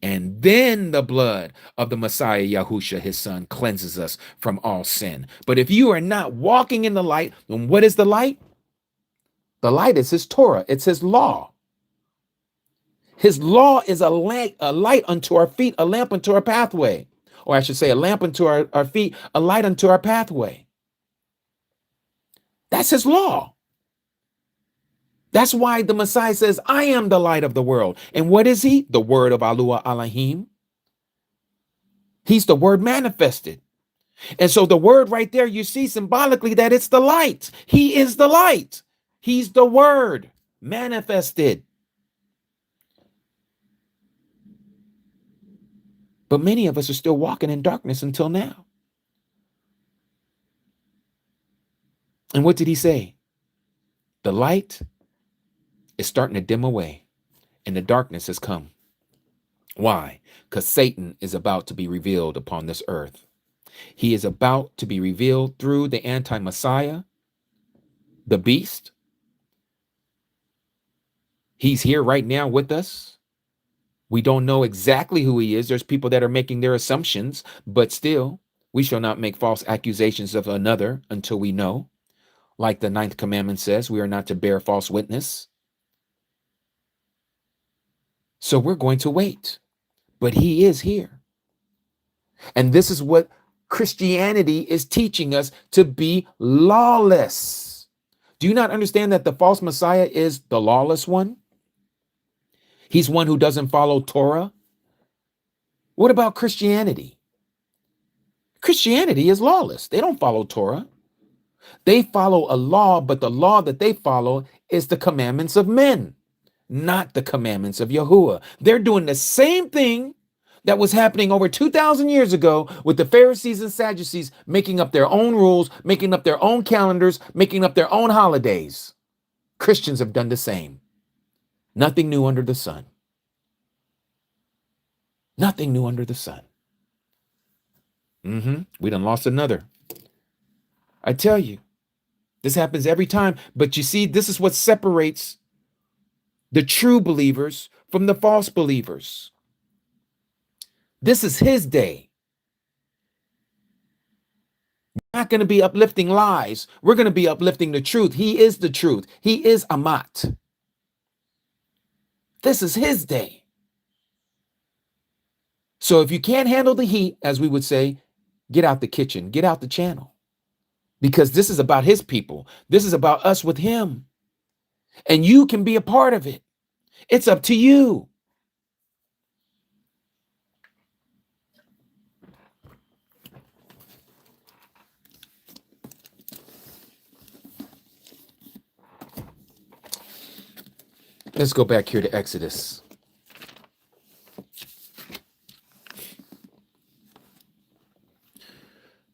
And then the blood of the Messiah, Yahusha, his son, cleanses us from all sin. But if you are not walking in the light, then what is the light? The light is his Torah. It's his law. His law is a light unto our feet, a lamp unto our pathway. Or I should say a lamp unto our feet, a light unto our pathway. That's his law. That's why the Messiah says, I am the light of the world. And what is he? The word of Alua Elohim. He's the word manifested. And so the word right there, you see symbolically that it's the light. He is the light. He's the word manifested. But many of us are still walking in darkness until now. And what did he say? The light is starting to dim away and the darkness has come. Why? Because Satan is about to be revealed upon this earth. He is about to be revealed through the anti-Messiah, the beast. He's here right now with us. We don't know exactly who he is. There's people that are making their assumptions, but still, we shall not make false accusations of another until we know. Like the 9th commandment says, we are not to bear false witness. So we're going to wait. But he is here. And this is what Christianity is teaching us, to be lawless. Do you not understand that the false Messiah is the lawless one? He's one who doesn't follow Torah. What about Christianity? Christianity is lawless. They don't follow Torah. They follow a law, but the law that they follow is the commandments of men, not the commandments of Yahuwah. They're doing the same thing that was happening over 2,000 years ago with the Pharisees and Sadducees, making up their own rules, making up their own calendars, making up their own holidays. Christians have done the same. Nothing new under the sun. Nothing new under the sun. We done lost another. I tell you, this happens every time. But you see, this is what separates the true believers from the false believers. This is his day. Not going to be uplifting lies. We're going to be uplifting the truth. He is the truth. He is Amat. This is his day. So if you can't handle the heat, as we would say, get out the kitchen, get out the channel, because this is about his people. This is about us with him, and you can be a part of it. It's up to you. Let's go back here to Exodus.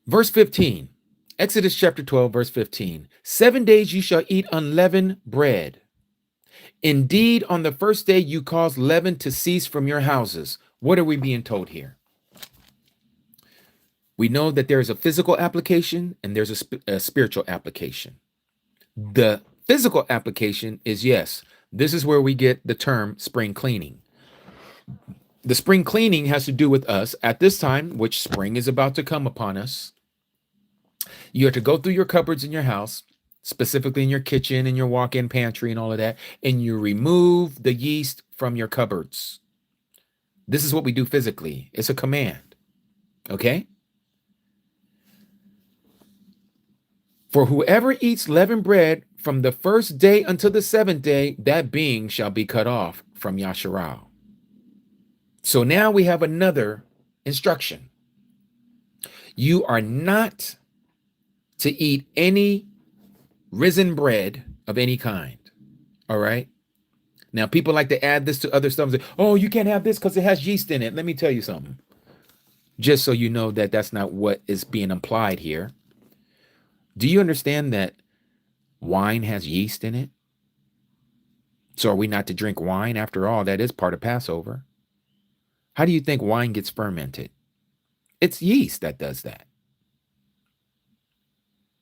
Verse 15, Exodus chapter 12, verse 15. 7 days you shall eat unleavened bread. Indeed, on the first day you cause leaven to cease from your houses. What are we being told here? We know that there is a physical application and there's a spiritual application. The physical application is, yes, this is where we get the term spring cleaning. The spring cleaning has to do with us at this time, which spring is about to come upon us. You have to go through your cupboards in your house, specifically in your kitchen and your walk-in pantry and all of that, and you remove the yeast from your cupboards. This is what we do physically. It's a command. Okay? For whoever eats leavened bread from the first day until the seventh day, that being shall be cut off from Yasharal. So now we have another instruction. You are not to eat any risen bread of any kind. All right? Now, people like to add this to other stuff and say, oh, you can't have this because it has yeast in it. Let me tell you something. Just so you know that that's not what is being implied here. Do you understand that wine has yeast in it? So are we not to drink wine? After all, that is part of Passover. How do you think wine gets fermented? It's yeast that does that.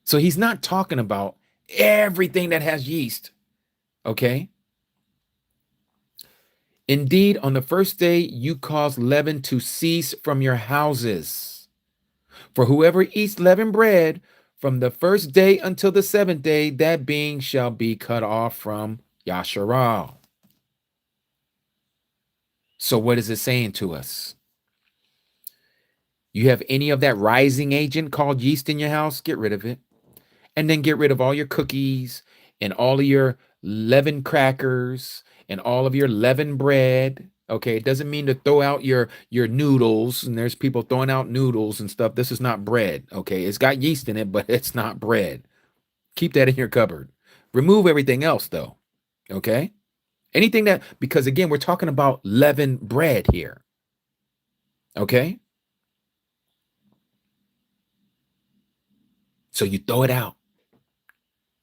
So he's not talking about everything that has yeast, okay? Indeed, on the first day, you cause leaven to cease from your houses. For whoever eats leavened bread from the first day until the seventh day, that being shall be cut off from Yasharal. So what is it saying to us? You have any of that rising agent called yeast in your house? Get rid of it. And then get rid of all your cookies and all of your leavened crackers and all of your leavened bread. Okay, it doesn't mean to throw out your noodles, and there's people throwing out noodles and stuff. This is not bread. Okay, it's got yeast in it, but it's not bread. Keep that in your cupboard. Remove everything else though. Okay? Anything that, because again, we're talking about leavened bread here. Okay? So you throw it out.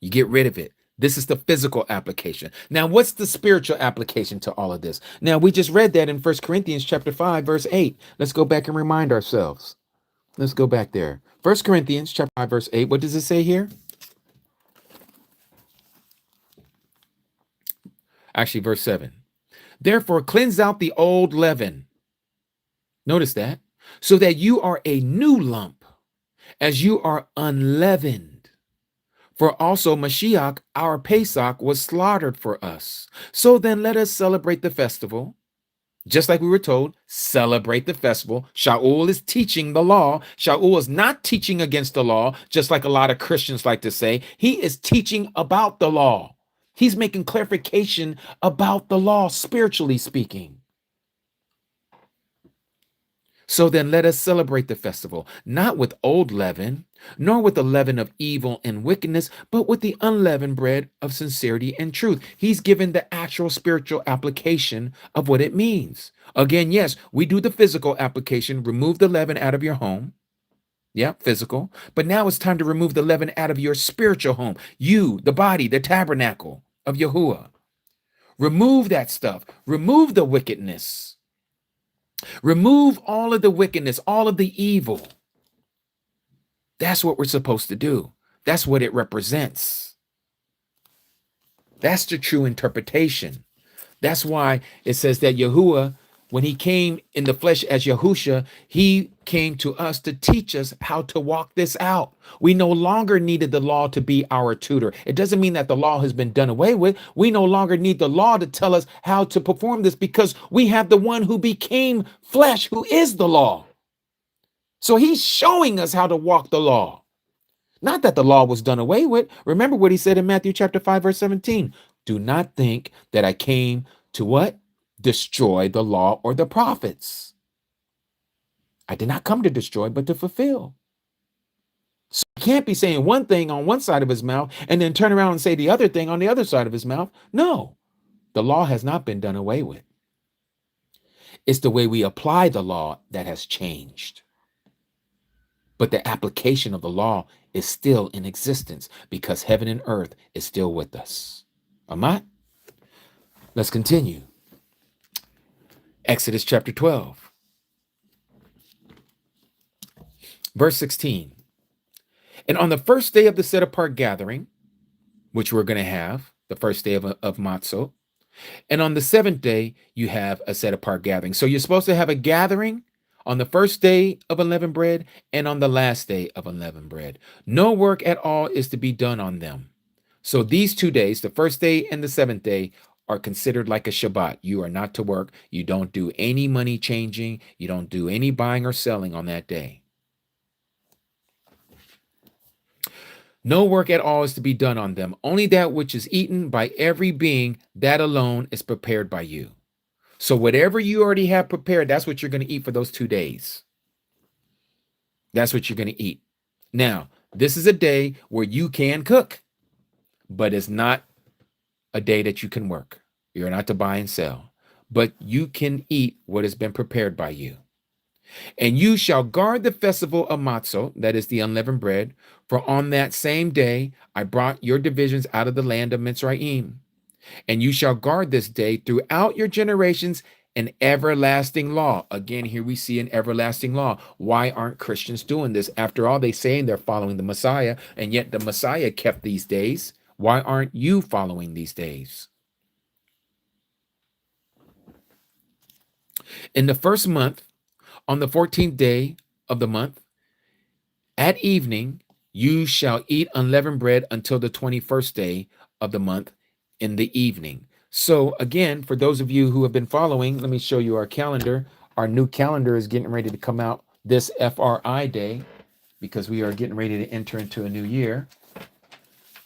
You get rid of it. This is the physical application. Now, what's the spiritual application to all of this? Now, we just read that in 1 Corinthians chapter 5, verse 8. Let's go back and remind ourselves. Let's go back there. 1 Corinthians chapter 5, verse 8. What does it say here? Actually, verse 7. Therefore, cleanse out the old leaven. Notice that. So that you are a new lump, as you are unleavened. For also Mashiach, our Pesach, was slaughtered for us. So then let us celebrate the festival. Just like we were told, celebrate the festival. Shaul is teaching the law. Shaul is not teaching against the law, just like a lot of Christians like to say. He is teaching about the law. He's making clarification about the law, spiritually speaking. So then let us celebrate the festival, not with old leaven, nor with the leaven of evil and wickedness, but with the unleavened bread of sincerity and truth. He's given the actual spiritual application of what it means. Again, yes, we do the physical application, remove the leaven out of your home. Yeah, physical. But now it's time to remove the leaven out of your spiritual home. You, the body, the tabernacle of Yahuwah. Remove that stuff. Remove the wickedness. Remove all of the wickedness, all of the evil. That's what we're supposed to do. That's what it represents. That's the true interpretation. That's why it says that Yahuwah when he came in the flesh as Yahusha, he came to us to teach us how to walk this out. We no longer needed the law to be our tutor. It doesn't mean that the law has been done away with. We no longer need the law to tell us how to perform this because we have the one who became flesh, who is the law. So he's showing us how to walk the law. Not that the law was done away with. Remember what he said in Matthew chapter 5, verse 17. Do not think that I came to what? Destroy the law or the prophets. I did not come to destroy, but to fulfill. So he can't be saying one thing on one side of his mouth and then turn around and say the other thing on the other side of his mouth. No, the law has not been done away with. It's the way we apply the law that has changed. But the application of the law is still in existence because heaven and earth is still with us. Amat? Let's continue. Exodus chapter 12, verse 16. And on the first day of the set apart gathering, which we're going to have, the first day of Matzot, and on the seventh day, you have a set apart gathering. So you're supposed to have a gathering on the first day of unleavened bread and on the last day of unleavened bread. No work at all is to be done on them. So these 2 days, the first day and the seventh day, are considered like a Shabbat. You are not to work. You don't do any money changing. You don't do any buying or selling on that day. No work at all is to be done on them. Only that which is eaten by every being, that alone is prepared by you. So whatever you already have prepared, that's what you're going to eat for those 2 days. That's what you're going to eat. Now, this is a day where you can cook, but it's not a day that you can work. You're not to buy and sell, but you can eat what has been prepared by you. And you shall guard the festival of Matzot, that is the unleavened bread, for on that same day I brought your divisions out of the land of Mitzrayim. And you shall guard this day throughout your generations, an everlasting law. Again, here we see an everlasting law. Why aren't Christians doing this? After all, they saying they're following the Messiah, and yet the Messiah kept these days. Why aren't you following these days? In the first month, on the 14th day of the month, at evening, you shall eat unleavened bread until the 21st day of the month in the evening. So again, for those of you who have been following, let me show you our calendar. Our new calendar is getting ready to come out this FRI day because we are getting ready to enter into a new year.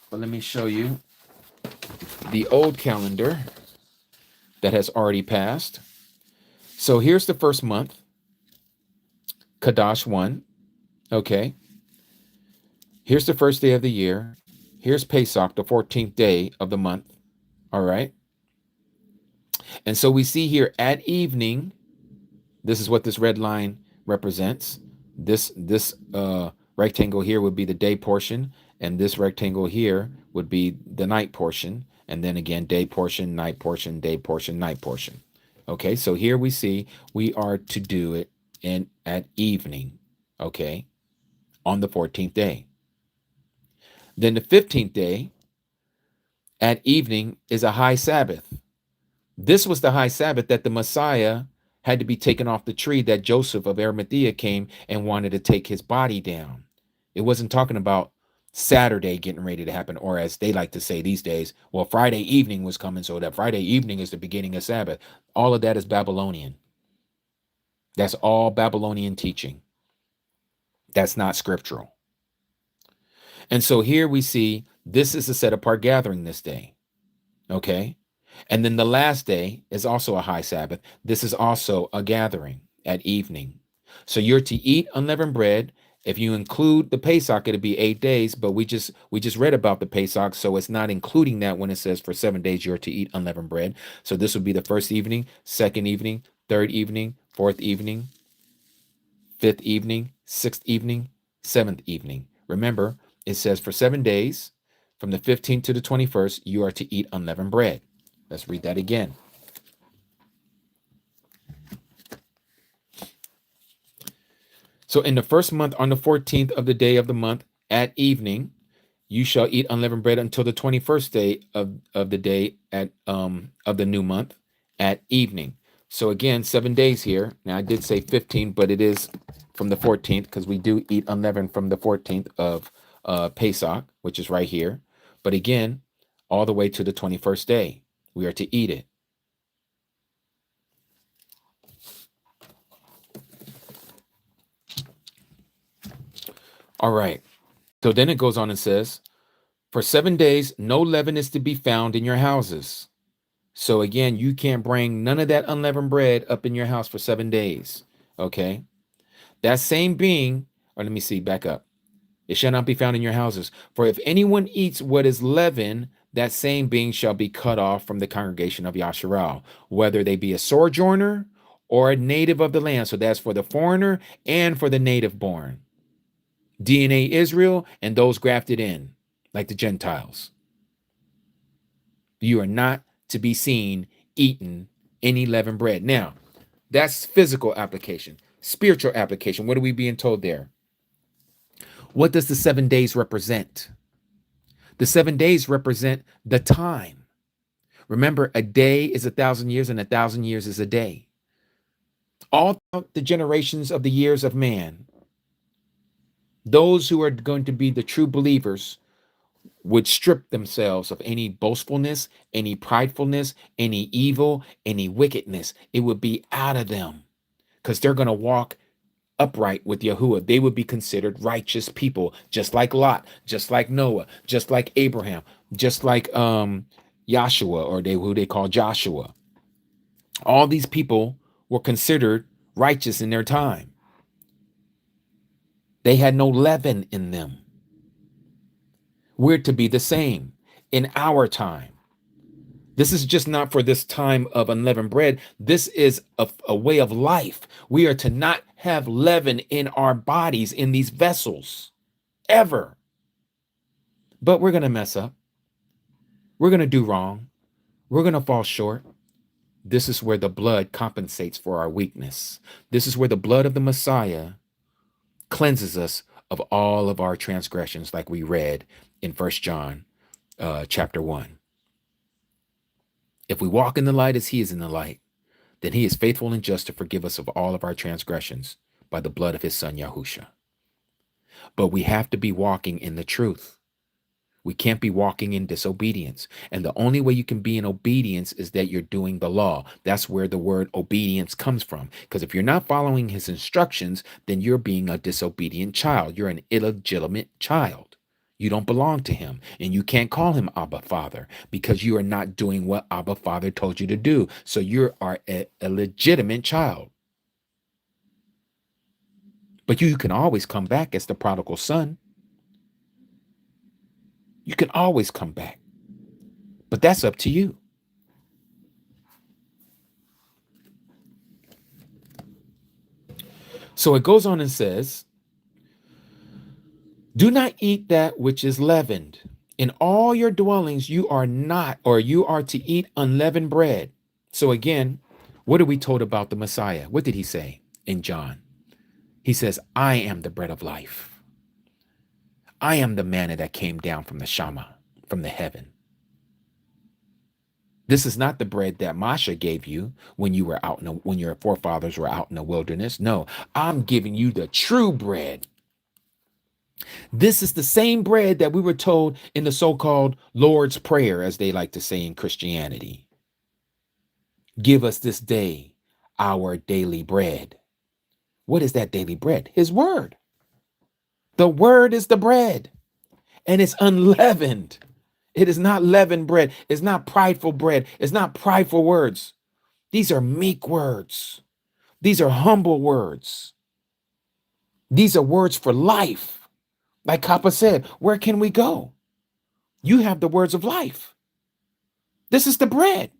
But let me show you the old calendar that has already passed. So here's the first month, Kadash 1. Okay. Here's the first day of the year. Here's Pesach, the 14th day of the month. All right. And so we see here at evening, this is what this red line represents. This rectangle here would be the day portion, and this rectangle here would be the night portion. And then again, day portion, night portion, day portion, night portion. Okay, so here we see we are to do it at evening, okay, on the 14th day. Then the 15th day at evening is a high Sabbath. This was the high Sabbath that the Messiah had to be taken off the tree that Joseph of Arimathea came and wanted to take his body down. It wasn't talking about Saturday getting ready to happen, or as they like to say these days, well, Friday evening was coming, so that Friday evening is the beginning of Sabbath. All of that is Babylonian. That's all Babylonian teaching. That's not scriptural. And so here we see this is a set apart gathering this day. Okay. And then the last day is also a high Sabbath. This is also a gathering at evening. So you're to eat unleavened bread. If you include the Pesach, it'll be 8 days, but we just read about the Pesach, so it's not including that when it says for 7 days you're to eat unleavened bread. So this would be the first evening, second evening, third evening, fourth evening, fifth evening, sixth evening, seventh evening. Remember, it says for 7 days, from the 15th to the 21st, you are to eat unleavened bread. Let's read that again. So in the first month, on the 14th of the day of the month, at evening, you shall eat unleavened bread until the 21st day of the day of the new month at evening. So again, 7 days here. Now I did say 15, but it is from the 14th because we do eat unleavened from the 14th of Pesach, which is right here. But again, all the way to the 21st day, we are to eat it. All right. So then it goes on and says, for 7 days, no leaven is to be found in your houses. So again, you can't bring none of that unleavened bread up in your house for 7 days. Okay. That same being, or let me see, back up. It shall not be found in your houses. For if anyone eats what is leavened, that same being shall be cut off from the congregation of Yasharal, whether they be a sojourner or a native of the land. So that's for the foreigner and for the native born. DNA Israel and those grafted in, like the Gentiles. You are not to be seen eating any leavened bread. Now, that's physical application. Spiritual application. What are we being told there? What does the 7 days represent? The 7 days represent the time. Remember, a day is 1,000 years and 1,000 years is a day. All throughout the generations of the years of man, those who are going to be the true believers would strip themselves of any boastfulness, any pridefulness, any evil, any wickedness. It would be out of them because they're going to walk upright with Yahuwah. They would be considered righteous people, just like Lot, just like Noah, just like Abraham, just like Joshua, or who they call Joshua. All these people were considered righteous in their time. They had no leaven in them. We're to be the same in our time. This is just not for this time of unleavened bread. This is a way of life. We are to not have leaven in our bodies, in these vessels, ever. But we're going to mess up. We're going to do wrong. We're going to fall short. This is where the blood compensates for our weakness. This is where the blood of the Messiah cleanses us of all of our transgressions, like we read in 1 John chapter 1. If we walk in the light as he is in the light, then he is faithful and just to forgive us of all of our transgressions by the blood of his son, Yahusha. But we have to be walking in the truth. We can't be walking in disobedience. And the only way you can be in obedience is that you're doing the law. That's where the word obedience comes from. Because if you're not following his instructions, then you're being a disobedient child. You're an illegitimate child. You don't belong to him. And you can't call him Abba Father because you are not doing what Abba Father told you to do. So you are a legitimate child. But you can always come back as the prodigal son. You can always come back. But that's up to you. So it goes on and says, do not eat that which is leavened. In all your dwellings you are not, or you are to eat unleavened bread. So again, what are we told about the Messiah? What did he say in John? He says, I am the bread of life. I am the manna that came down from the Shama, from the heaven. This is not the bread that Masha gave you when you were out when your forefathers were out in the wilderness. No, I'm giving you the true bread. This is the same bread that we were told in the so-called Lord's Prayer, as they like to say in Christianity. Give us this day our daily bread. What is that daily bread? His word. The word is the bread, and it's unleavened. It is not leavened bread. It's not prideful bread. It's not prideful words. These are meek words. These are humble words. These are words for life. Like Kappa said, where can we go? You have the words of life. This is the bread.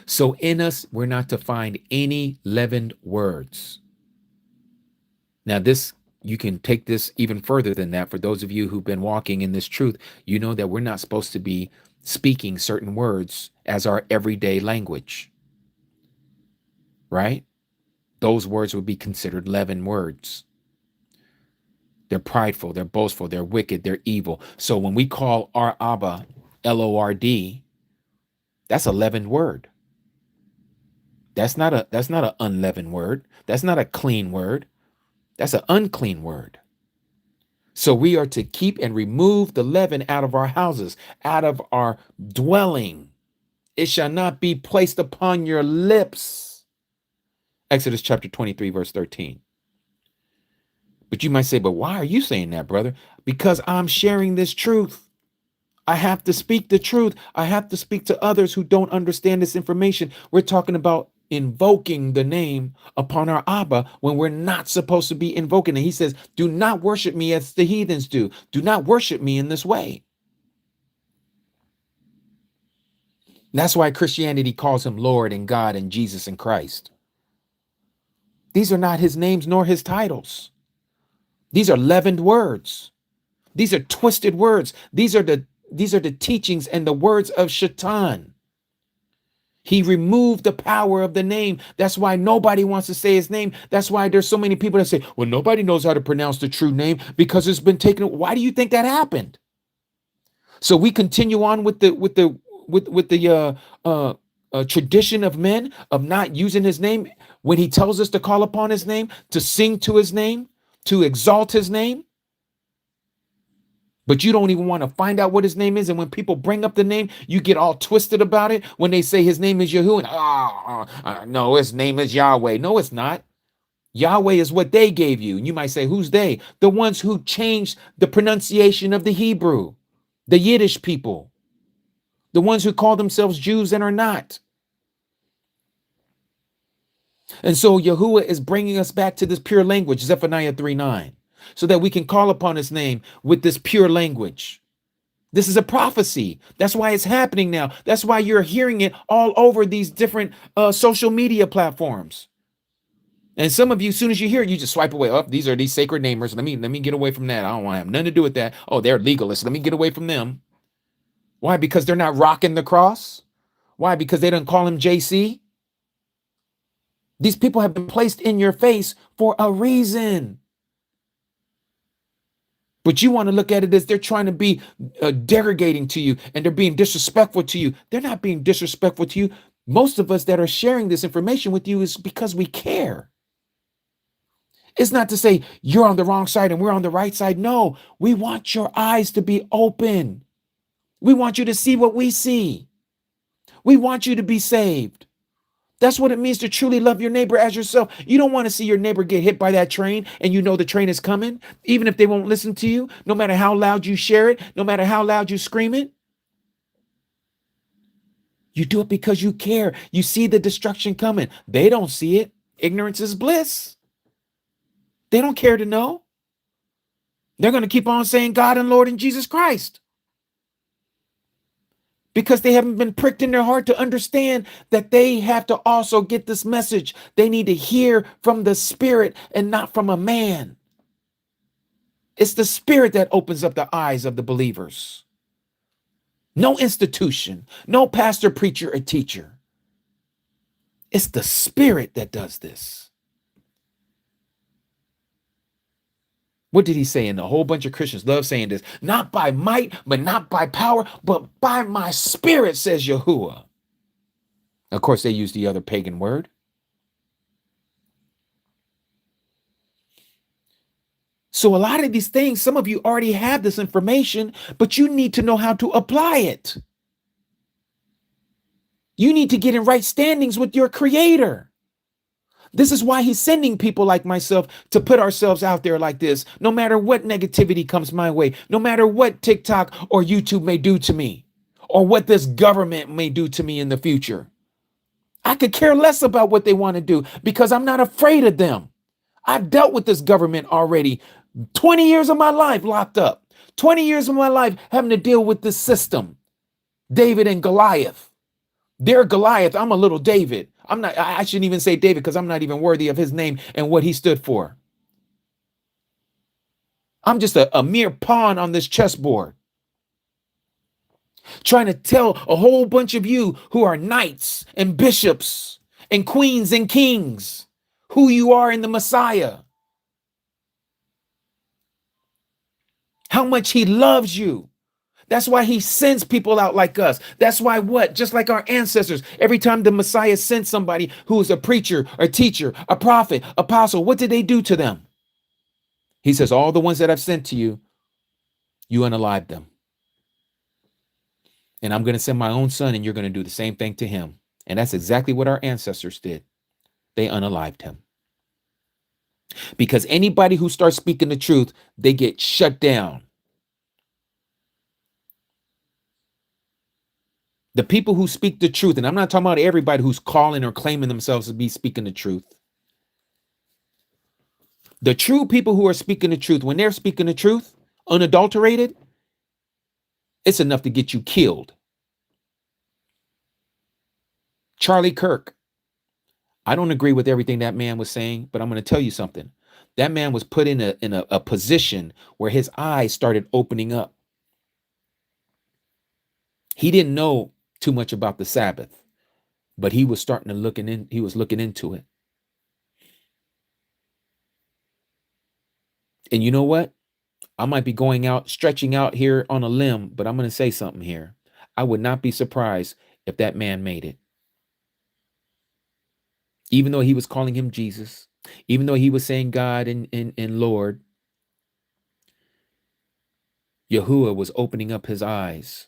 So in us, we're not to find any leavened words. Now this, you can take this even further than that. For those of you who've been walking in this truth, you know that we're not supposed to be speaking certain words as our everyday language, right? Those words would be considered leavened words. They're prideful, they're boastful, they're wicked, they're evil. So when we call our Abba Lord. That's a leavened word. That's not an unleavened word. That's not a clean word. That's an unclean word. So we are to keep and remove the leaven out of our houses, out of our dwelling. It shall not be placed upon your lips. Exodus chapter 23, verse 13. But you might say, but why are you saying that, brother? Because I'm sharing this truth. I have to speak the truth. I have to speak to others who don't understand this information. We're talking about invoking the name upon our Abba when we're not supposed to be invoking it. He says, do not worship me as the heathens do. Do not worship me in this way. That's why Christianity calls him Lord and God and Jesus and Christ. These are not his names nor his titles. These are leavened words. These are twisted words. These are the teachings and the words of Shaitan. He removed the power of the name. That's why nobody wants to say his name. That's why there's so many people that say, well, nobody knows how to pronounce the true name because it's been taken. Why do you think that happened? So we continue on with the tradition of men of not using his name when he tells us to call upon his name, to sing to his name, to exalt his name. But you don't even want to find out what his name is. And when people bring up the name, you get all twisted about it when they say his name is Yahuwah. And no, his name is Yahweh. No, it's not. Yahweh is what they gave you. And you might say, who's they? The ones who changed the pronunciation of the Hebrew, the Yiddish people, the ones who call themselves Jews and are not. And so Yahuwah is bringing us back to this pure language, Zephaniah 3:9, so that we can call upon his name with this pure language. This is a prophecy. That's why it's happening now. That's why you're hearing it all over these different social media platforms. And some of you, as soon as you hear it, you just swipe away. Oh, these are these sacred namers. Let me get away from that. I don't want to have nothing to do with that. Oh, they're legalists. Let me get away from them. Why? Because they're not rocking the cross. Why? Because they don't call him JC. These people have been placed in your face for a reason. But you want to look at it as they're trying to be derogating to you and they're being disrespectful to you. They're not being disrespectful to you. Most of us that are sharing this information with you is because we care. It's not to say you're on the wrong side and we're on the right side. No, we want your eyes to be open. We want you to see what we see. We want you to be saved. That's what it means to truly love your neighbor as yourself. You don't want to see your neighbor get hit by that train and you know the train is coming, even if they won't listen to you, no matter how loud you share it, no matter how loud you scream it. You do it because you care. You see the destruction coming. They don't see it. Ignorance is bliss. They don't care to know. They're going to keep on saying God and Lord and Jesus Christ, because they haven't been pricked in their heart to understand that they have to also get this message. They need to hear from the Spirit and not from a man. It's the Spirit that opens up the eyes of the believers. No institution, no pastor, preacher, or teacher. It's the Spirit that does this. What did he say? And a whole bunch of Christians love saying this. Not by might, but not by power, but by my Spirit, says Yahuwah. Of course, they use the other pagan word. So a lot of these things, some of you already have this information, but you need to know how to apply it. You need to get in right standings with your Creator. This is why he's sending people like myself to put ourselves out there like this, no matter what negativity comes my way, no matter what TikTok or YouTube may do to me, or what this government may do to me in the future. I could care less about what they want to do because I'm not afraid of them. I've dealt with this government already. 20 years of my life locked up. 20 years of my life having to deal with this system. David and Goliath. They're Goliath. I'm a little David. I shouldn't even say David because I'm not even worthy of his name and what he stood for. I'm just a mere pawn on this chessboard, trying to tell a whole bunch of you who are knights and bishops and queens and kings who you are in the Messiah. How much he loves you. That's why he sends people out like us. That's why what? Just like our ancestors, every time the Messiah sent somebody who is a preacher, a teacher, a prophet, apostle, what did they do to them? He says, all the ones that I've sent to you, you unalive them. And I'm going to send my own son, and you're going to do the same thing to him. And that's exactly what our ancestors did. They unalived him. Because anybody who starts speaking the truth, they get shut down. The people who speak the truth, and I'm not talking about everybody who's calling or claiming themselves to be speaking the truth. The true people who are speaking the truth, when they're speaking the truth, unadulterated, it's enough to get you killed. Charlie Kirk. I don't agree with everything that man was saying, but I'm going to tell you something. That man was put in a position where his eyes started opening up. He didn't know too much about the Sabbath, but he was starting to he was looking into it. And you know what? I might be stretching out here on a limb, but I'm going to say something here. I would not be surprised if that man made it. Even though he was calling him Jesus, even though he was saying God and Lord, Yahuwah was opening up his eyes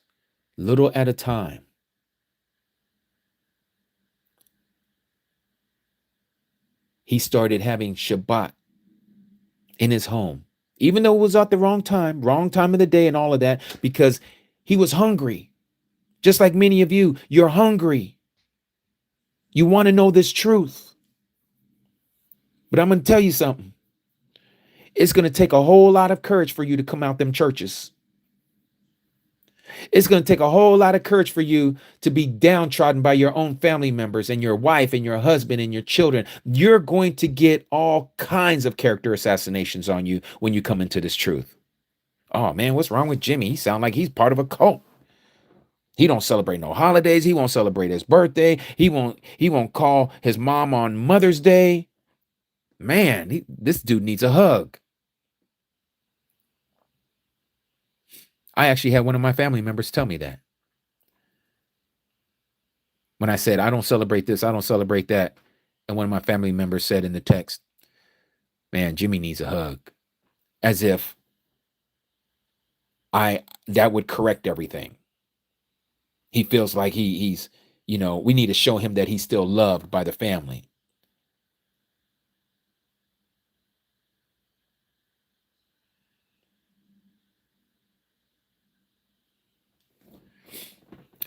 little at a time. He started having Shabbat in his home, even though it was at the wrong time of the day and all of that, because he was hungry. Just like many of you, you're hungry. You want to know this truth. But I'm going to tell you something. It's going to take a whole lot of courage for you to come out them churches. It's going to take a whole lot of courage for you to be downtrodden by your own family members and your wife and your husband and your children. You're going to get all kinds of character assassinations on you when you come into this truth. Oh man, what's wrong with Jimmy? He sounds like he's part of a cult. He don't celebrate no holidays. He won't celebrate his birthday. He won't call his mom on Mother's Day. Man, this dude needs a hug. I actually had one of my family members tell me that. When I said, I don't celebrate this, I don't celebrate that. And one of my family members said in the text, man, Jimmy needs a hug. As if that would correct everything. He feels like he's, we need to show him that he's still loved by the family.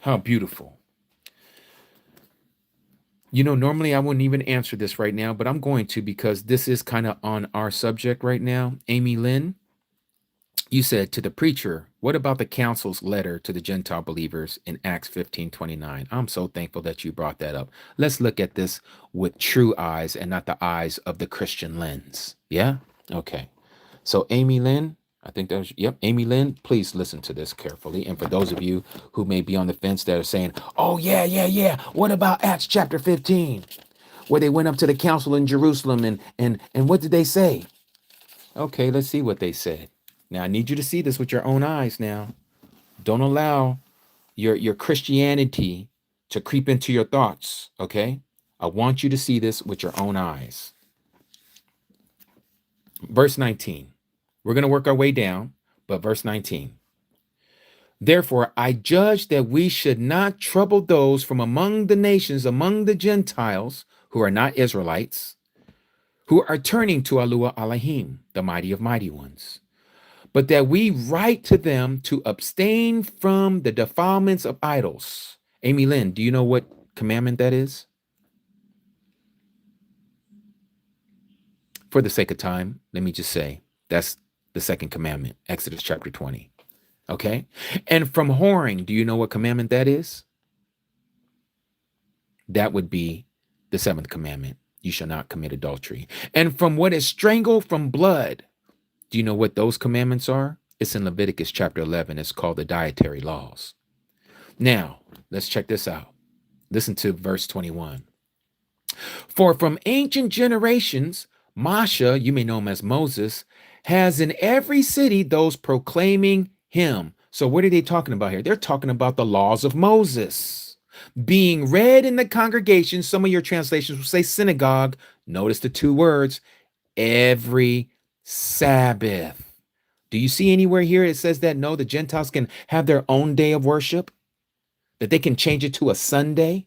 How beautiful. Normally I wouldn't even answer this right now, but I'm going to, because this is kind of on our subject right now. Amy Lynn, you said to the preacher, what about the council's letter to the Gentile believers in Acts 15:29? I'm so thankful that you brought that up. Let's look at this with true eyes and not the eyes of the Christian lens. Yeah? Okay. So Amy Lynn, I think that was, yep, Amy Lynn, please listen to this carefully. And for those of you who may be on the fence that are saying, oh, yeah. What about Acts chapter 15, where they went up to the council in Jerusalem and what did they say? Okay, let's see what they said. Now, I need you to see this with your own eyes now. Don't allow your Christianity to creep into your thoughts, okay? I want you to see this with your own eyes. Verse 19. We're going to work our way down, but verse 19. Therefore, I judge that we should not trouble those from among the nations, among the Gentiles, who are not Israelites, who are turning to Alua Elohim, the mighty of mighty ones, but that we write to them to abstain from the defilements of idols. Amy Lynn, do you know what commandment that is? For the sake of time, let me just say, that's the second commandment, Exodus chapter 20. Okay? And from whoring, do you know what commandment that is? That would be the seventh commandment. You shall not commit adultery. And from what is strangled from blood, do you know what those commandments are? It's in Leviticus chapter 11. It's called the dietary laws. Now, let's check this out. Listen to verse 21. For from ancient generations, Masha, you may know him as Moses, has in every city those proclaiming him. So what are they talking about here? They're talking about the laws of Moses being read in the congregation. Some of your translations will say synagogue. Notice the two words, every Sabbath. Do you see anywhere here it says that no, the Gentiles can have their own day of worship, that they can change it to a Sunday,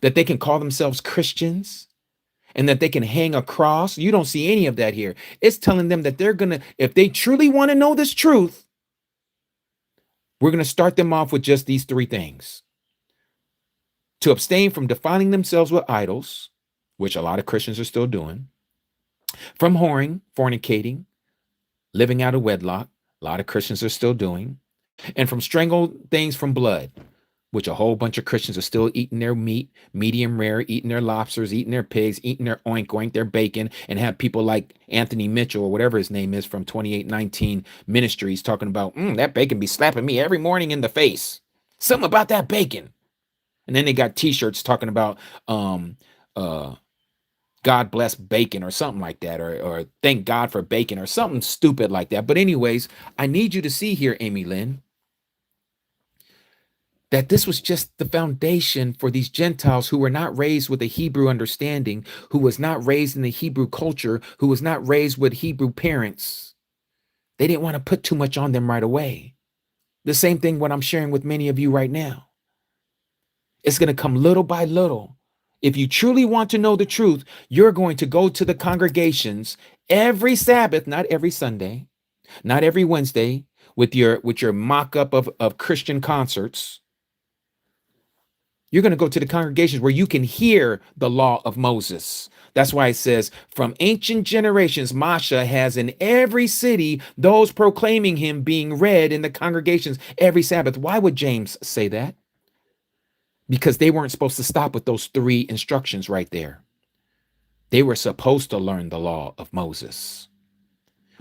that they can call themselves Christians, and that they can hang a cross? You don't see any of that here. It's telling them that they're going to, if they truly want to know this truth, we're going to start them off with just these three things: to abstain from defiling themselves with idols, which a lot of Christians are still doing, from whoring, fornicating, living out of wedlock, a lot of Christians are still doing, and from strangled things from blood, which a whole bunch of Christians are still eating their meat, medium rare, eating their lobsters, eating their pigs, eating their oink oink, their bacon, and have people like Anthony Mitchell or whatever his name is from 2819 Ministries talking about, that bacon be slapping me every morning in the face. Something about that bacon. And then they got t-shirts talking about God bless bacon or something like that, or thank God for bacon or something stupid like that. But anyways, I need you to see here, Amy Lynn, that this was just the foundation for these Gentiles who were not raised with a Hebrew understanding, who was not raised in the Hebrew culture, who was not raised with Hebrew parents. They didn't want to put too much on them right away. The same thing what I'm sharing with many of you right now. It's going to come little by little. If you truly want to know the truth, you're going to go to the congregations every Sabbath, not every Sunday, not every Wednesday, with your mock-up of Christian concerts. You're going to go to the congregations where you can hear the law of Moses. That's why it says, from ancient generations, Masha has in every city those proclaiming him being read in the congregations every Sabbath. Why would James say that? Because they weren't supposed to stop with those three instructions right there. They were supposed to learn the law of Moses.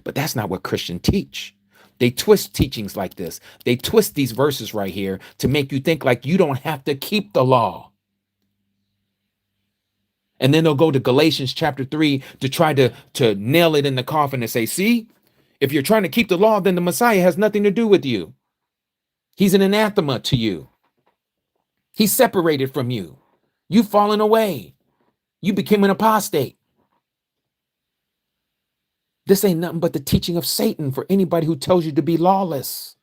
But that's not what Christians teach. They twist teachings like this. They twist these verses right here to make you think like you don't have to keep the law. And then they'll go to Galatians chapter 3 to try to nail it in the coffin and say, see, if you're trying to keep the law, then the Messiah has nothing to do with you. He's an anathema to you. He's separated from you. You've fallen away. You became an apostate. This ain't nothing but the teaching of Satan for anybody who tells you to be lawless.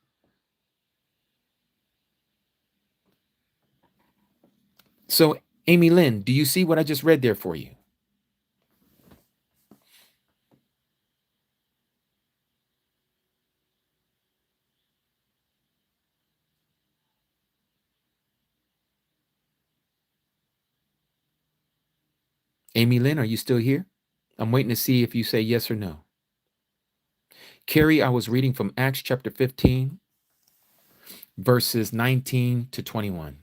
So, Amy Lynn, do you see what I just read there for you? Amy Lynn, are you still here? I'm waiting to see if you say yes or no. Carrie, I was reading from Acts chapter 15, verses 19 to 21.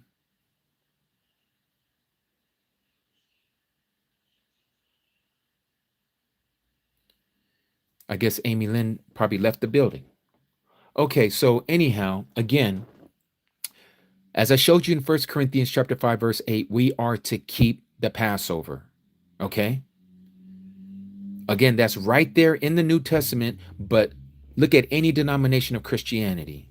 I guess Amy Lynn probably left the building. Okay, so anyhow, again, as I showed you in 1 Corinthians chapter 5, verse 8, we are to keep the Passover. Okay? Again, that's right there in the New Testament, but look at any denomination of Christianity.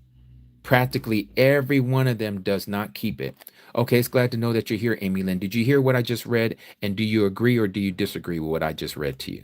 Practically every one of them does not keep it. Okay, it's glad to know that you're here, Amy Lynn. Did you hear what I just read? And do you agree or do you disagree with what I just read to you?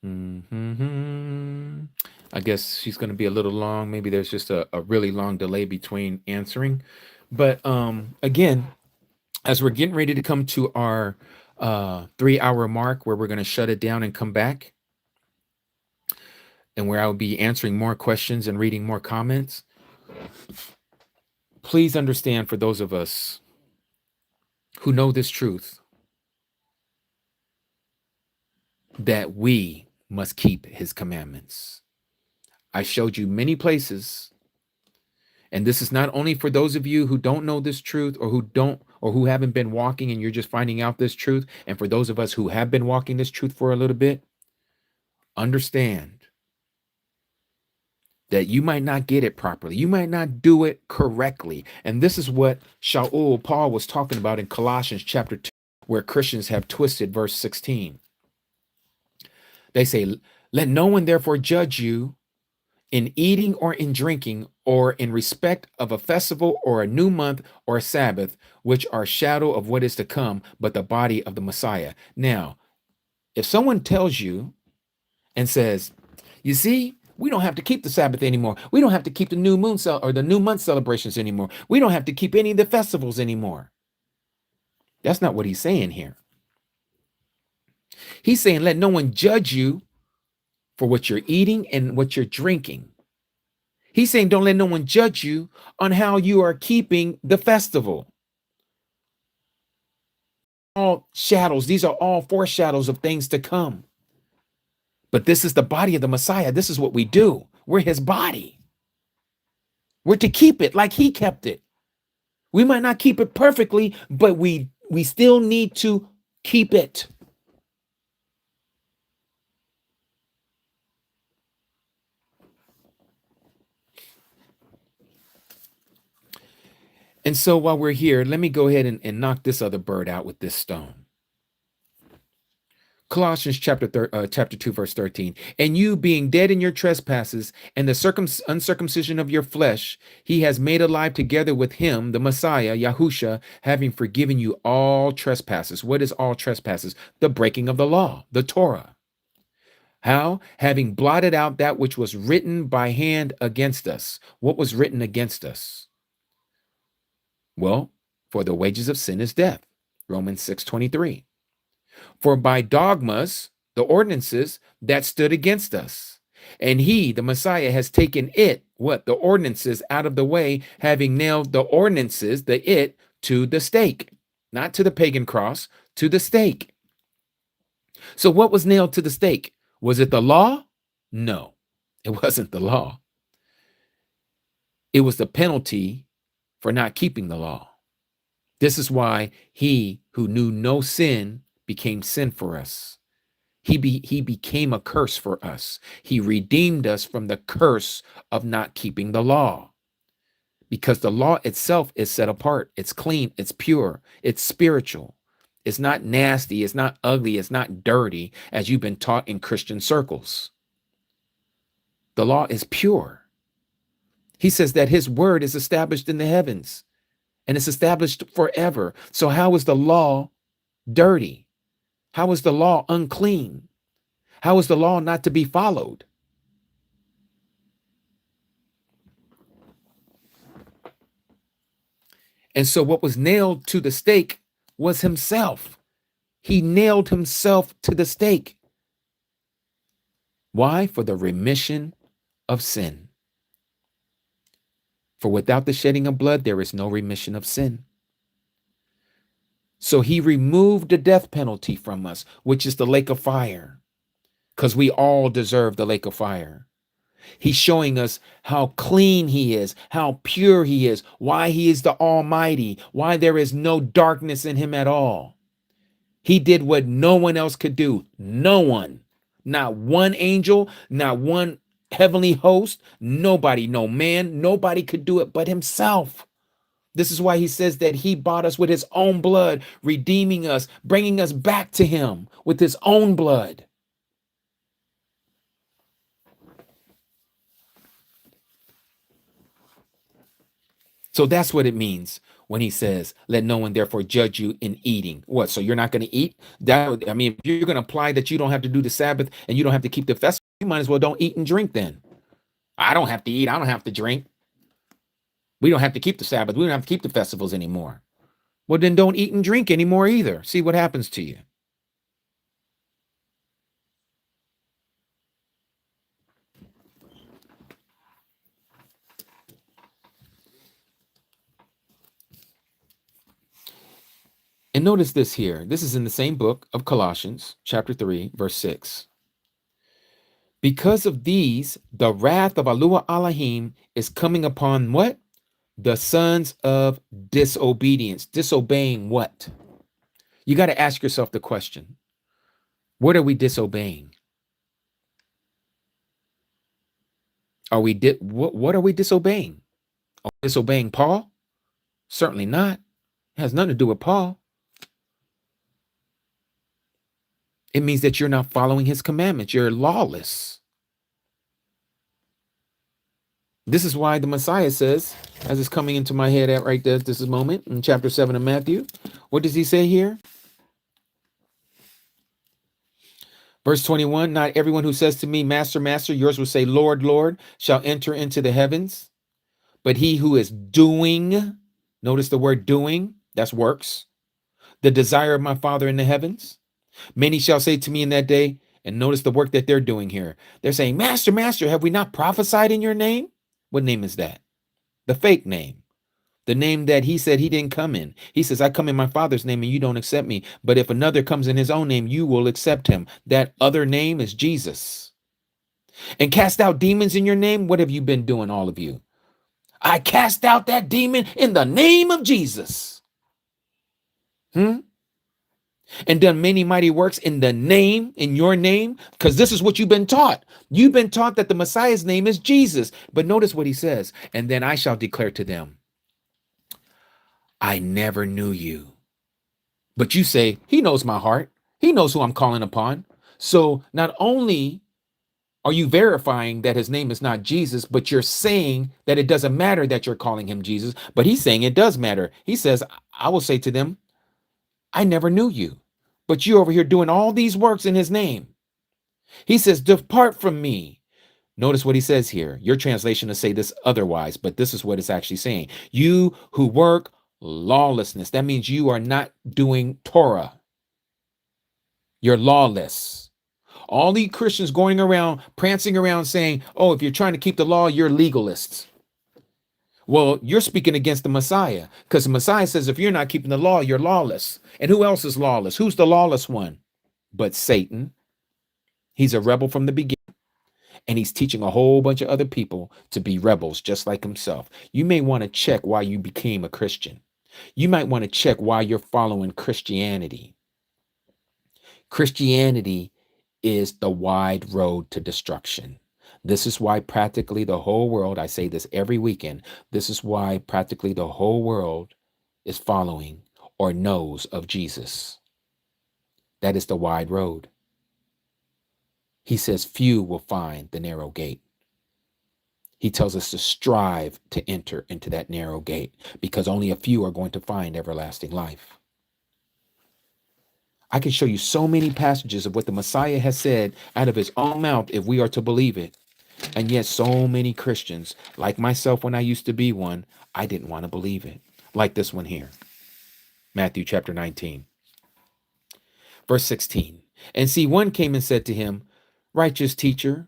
Mm-hmm. I guess she's going to be a little long. Maybe there's just a really long delay between answering. But again, as we're getting ready to come to our 3-hour mark where we're going to shut it down and come back, and where I'll be answering more questions and reading more comments, please understand, for those of us who know this truth, that we must keep his commandments. I showed you many places And this is not only for those of you who don't know this truth or who haven't been walking and you're just finding out this truth. And for those of us who have been walking this truth for a little bit, understand that you might not get it properly. You might not do it correctly. And this is what Paul was talking about in Colossians chapter 2, where Christians have twisted verse 16. They say, let no one therefore judge you in eating or in drinking or in respect of a festival or a new month or a Sabbath, which are shadow of what is to come, but the body of the Messiah. Now, if someone tells you and says, you see, we don't have to keep the Sabbath anymore. We don't have to keep the new moon or the new month celebrations anymore. We don't have to keep any of the festivals anymore. That's not what he's saying here. He's saying, let no one judge you for what you're eating and what you're drinking. He's saying, don't let no one judge you on how you are keeping the festival. All shadows, these are all foreshadows of things to come. But this is the body of the Messiah. This is what we do. We're his body. We're to keep it like he kept it. We might not keep it perfectly, but we still need to keep it. And so while we're here, let me go ahead and knock this other bird out with this stone. Colossians chapter 2, verse 13. And you being dead in your trespasses and the uncircumcision of your flesh, he has made alive together with him, the Messiah, Yahusha, having forgiven you all trespasses. What is all trespasses? The breaking of the law, the Torah. How? Having blotted out that which was written by hand against us. What was written against us? Well, for the wages of sin is death. Romans 6:23. For by dogmas, the ordinances that stood against us. And he, the Messiah, has taken it, what? The ordinances out of the way, having nailed the ordinances, to the stake. Not to the pagan cross, to the stake. So what was nailed to the stake? Was it the law? No, it wasn't the law. It was the penalty for not keeping the law. This is why he who knew no sin became sin for us. He became a curse for us. He redeemed us from the curse of not keeping the law. Because the law itself is set apart. It's clean. It's pure. It's spiritual. It's not nasty. It's not ugly. It's not dirty, as you've been taught in Christian circles. The law is pure. He says that his word is established in the heavens and it's established forever. So how is the law dirty? How is the law unclean? How is the law not to be followed? And so what was nailed to the stake was himself. He nailed himself to the stake. Why? For the remission of sin. For without the shedding of blood, there is no remission of sin. So he removed the death penalty from us, which is the lake of fire, because we all deserve the lake of fire. He's showing us how clean he is, how pure he is, why he is the Almighty, why there is no darkness in him at all. He did what no one else could do. No one, not one angel, not one heavenly host, nobody, no man, nobody could do it but himself. This is why he says that he bought us with his own blood, redeeming us, bringing us back to him with his own blood. So that's what it means when he says, let no one therefore judge you in eating. What? So you're not going to eat? If you're going to apply that you don't have to do the Sabbath and you don't have to keep the festival, you might as well don't eat and drink then. I don't have to eat. I don't have to drink. We don't have to keep the Sabbath. We don't have to keep the festivals anymore. Well, then don't eat and drink anymore either. See what happens to you. And notice this here. This is in the same book of Colossians, chapter 3, verse 6. Because of these, the wrath of Aluah Elohim is coming upon what? The sons of disobedience. Disobeying what? You got to ask yourself the question. What are we disobeying? Are we what are we disobeying? Are we disobeying Paul? Certainly not. It has nothing to do with Paul. It means that you're not following his commandments. You're lawless. This is why the Messiah says, as it's coming into my head at right there, this moment in chapter 7 of Matthew, what does he say here? Verse 21, not everyone who says to me, Master, Master, yours will say, Lord, Lord, shall enter into the heavens, but he who is doing, notice the word doing, that's works, the desire of my Father in the heavens. Many shall say to me in that day, and notice the work that they're doing here. They're saying, Master, Master, have we not prophesied in your name? What name is that? The fake name. The name that he said he didn't come in. He says, I come in my Father's name and you don't accept me. But if another comes in his own name, you will accept him. That other name is Jesus. And cast out demons in your name. What have you been doing, all of you? I cast out that demon in the name of Jesus. And done many mighty works in the name, in your name, because this is what you've been taught. You've been taught that the Messiah's name is Jesus. But notice what he says. And then I shall declare to them, I never knew you. But you say, he knows my heart. He knows who I'm calling upon. So not only are you verifying that his name is not Jesus, but you're saying that it doesn't matter that you're calling him Jesus. But he's saying it does matter. He says, I will say to them, I never knew you. But you over here doing all these works in his name. He says, depart from me. Notice what he says here. Your translation will say this otherwise, but this is what it's actually saying. You who work lawlessness. That means you are not doing Torah. You're lawless. All these Christians going around, prancing around saying, oh, if you're trying to keep the law, you're legalists. Well, you're speaking against the Messiah, because the Messiah says if you're not keeping the law, you're lawless. And who else is lawless? Who's the lawless one? But Satan. He's a rebel from the beginning. And he's teaching a whole bunch of other people to be rebels just like himself. You may want to check why you became a Christian. You might want to check why you're following Christianity. Christianity is the wide road to destruction. This is why practically the whole world, I say this every weekend, this is why practically the whole world is following or knows of Jesus. That is the wide road. He says few will find the narrow gate. He tells us to strive to enter into that narrow gate because only a few are going to find everlasting life. I can show you so many passages of what the Messiah has said out of his own mouth if we are to believe it. And yet so many Christians, like myself when I used to be one, I didn't want to believe it. Like this one here. Matthew chapter 19. Verse 16. And see, one came and said to him, Righteous teacher,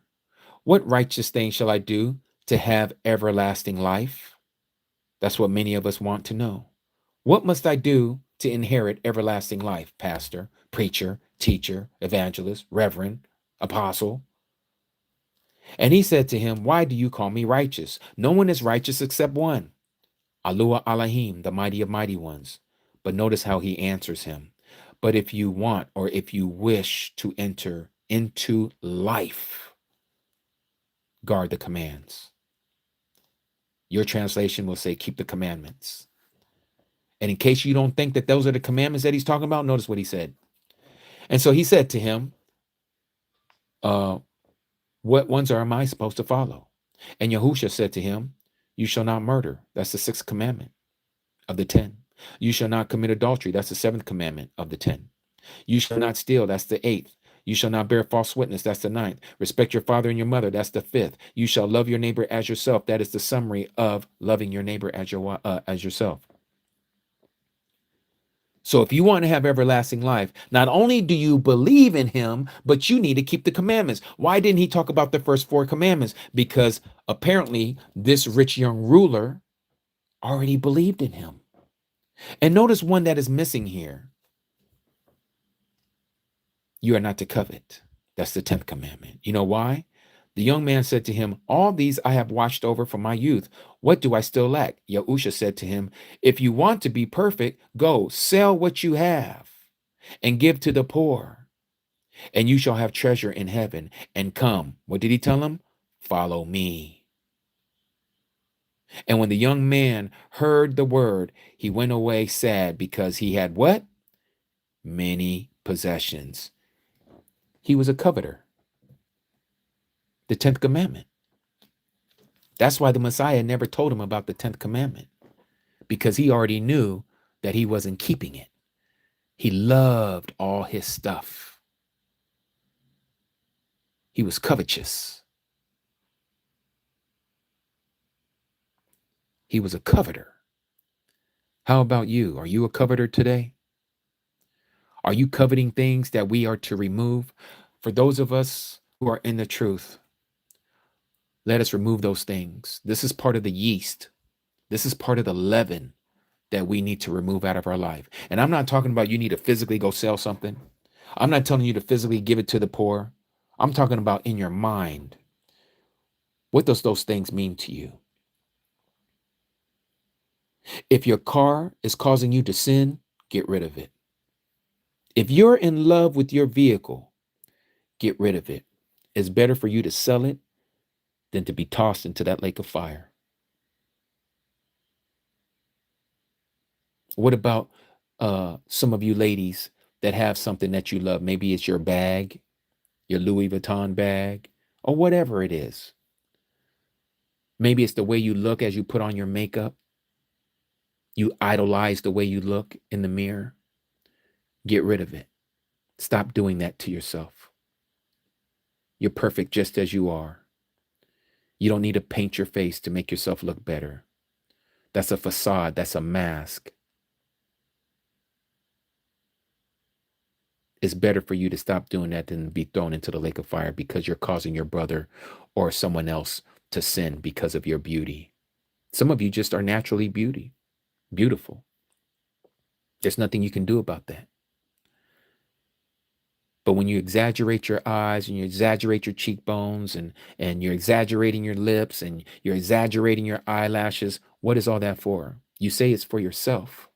what righteous thing shall I do to have everlasting life? That's what many of us want to know. What must I do to inherit everlasting life, pastor, preacher, teacher, evangelist, reverend, apostle? And he said to him, Why do you call me righteous? No one is righteous except one, Alua Elohim, the mighty of mighty ones. But notice how he answers him. But if you want, or if you wish to enter into life, guard the commands. Your translation will say, keep the commandments. And in case you don't think that those are the commandments that he's talking about, notice what he said. And so he said to him, what ones am I supposed to follow? And Yahusha said to him, you shall not murder. That's the 6th commandment of the 10. You shall not commit adultery. That's the 7th commandment of the 10. You shall not steal. That's the 8th. You shall not bear false witness. That's the 9th. Respect your father and your mother. That's the 5th. You shall love your neighbor as yourself. That is the summary of loving your neighbor as yourself. So if you want to have everlasting life, not only do you believe in him, but you need to keep the commandments. Why didn't he talk about the first 4 commandments? Because apparently this rich young ruler already believed in him. And notice one that is missing here. You are not to covet. That's the 10th commandment. You know why? The young man said to him, all these I have watched over from my youth. What do I still lack? Yahusha said to him, if you want to be perfect, go sell what you have and give to the poor, and you shall have treasure in heaven. And come, what did he tell him? Follow me. And when the young man heard the word, he went away sad because he had what? Many possessions. He was a coveter. The 10th commandment. That's why the Messiah never told him about the 10th commandment, because he already knew that he wasn't keeping it. He loved all his stuff. He was covetous. He was a coveter. How about you? Are you a coveter today? Are you coveting things that we are to remove? For those of us who are in the truth, let us remove those things. This is part of the yeast. This is part of the leaven that we need to remove out of our life. And I'm not talking about you need to physically go sell something. I'm not telling you to physically give it to the poor. I'm talking about in your mind. What does those things mean to you? If your car is causing you to sin, get rid of it. If you're in love with your vehicle, get rid of it. It's better for you to sell it than to be tossed into that lake of fire. What about some of you ladies that have something that you love? Maybe it's your bag, your Louis Vuitton bag, or whatever it is. Maybe it's the way you look as you put on your makeup. You idolize the way you look in the mirror. Get rid of it. Stop doing that to yourself. You're perfect just as you are. You don't need to paint your face to make yourself look better. That's a facade. That's a mask. It's better for you to stop doing that than be thrown into the lake of fire because you're causing your brother or someone else to sin because of your beauty. Some of you just are naturally beautiful. There's nothing you can do about that. But when you exaggerate your eyes and you exaggerate your cheekbones and you're exaggerating your lips and you're exaggerating your eyelashes, what is all that for? You say it's for yourself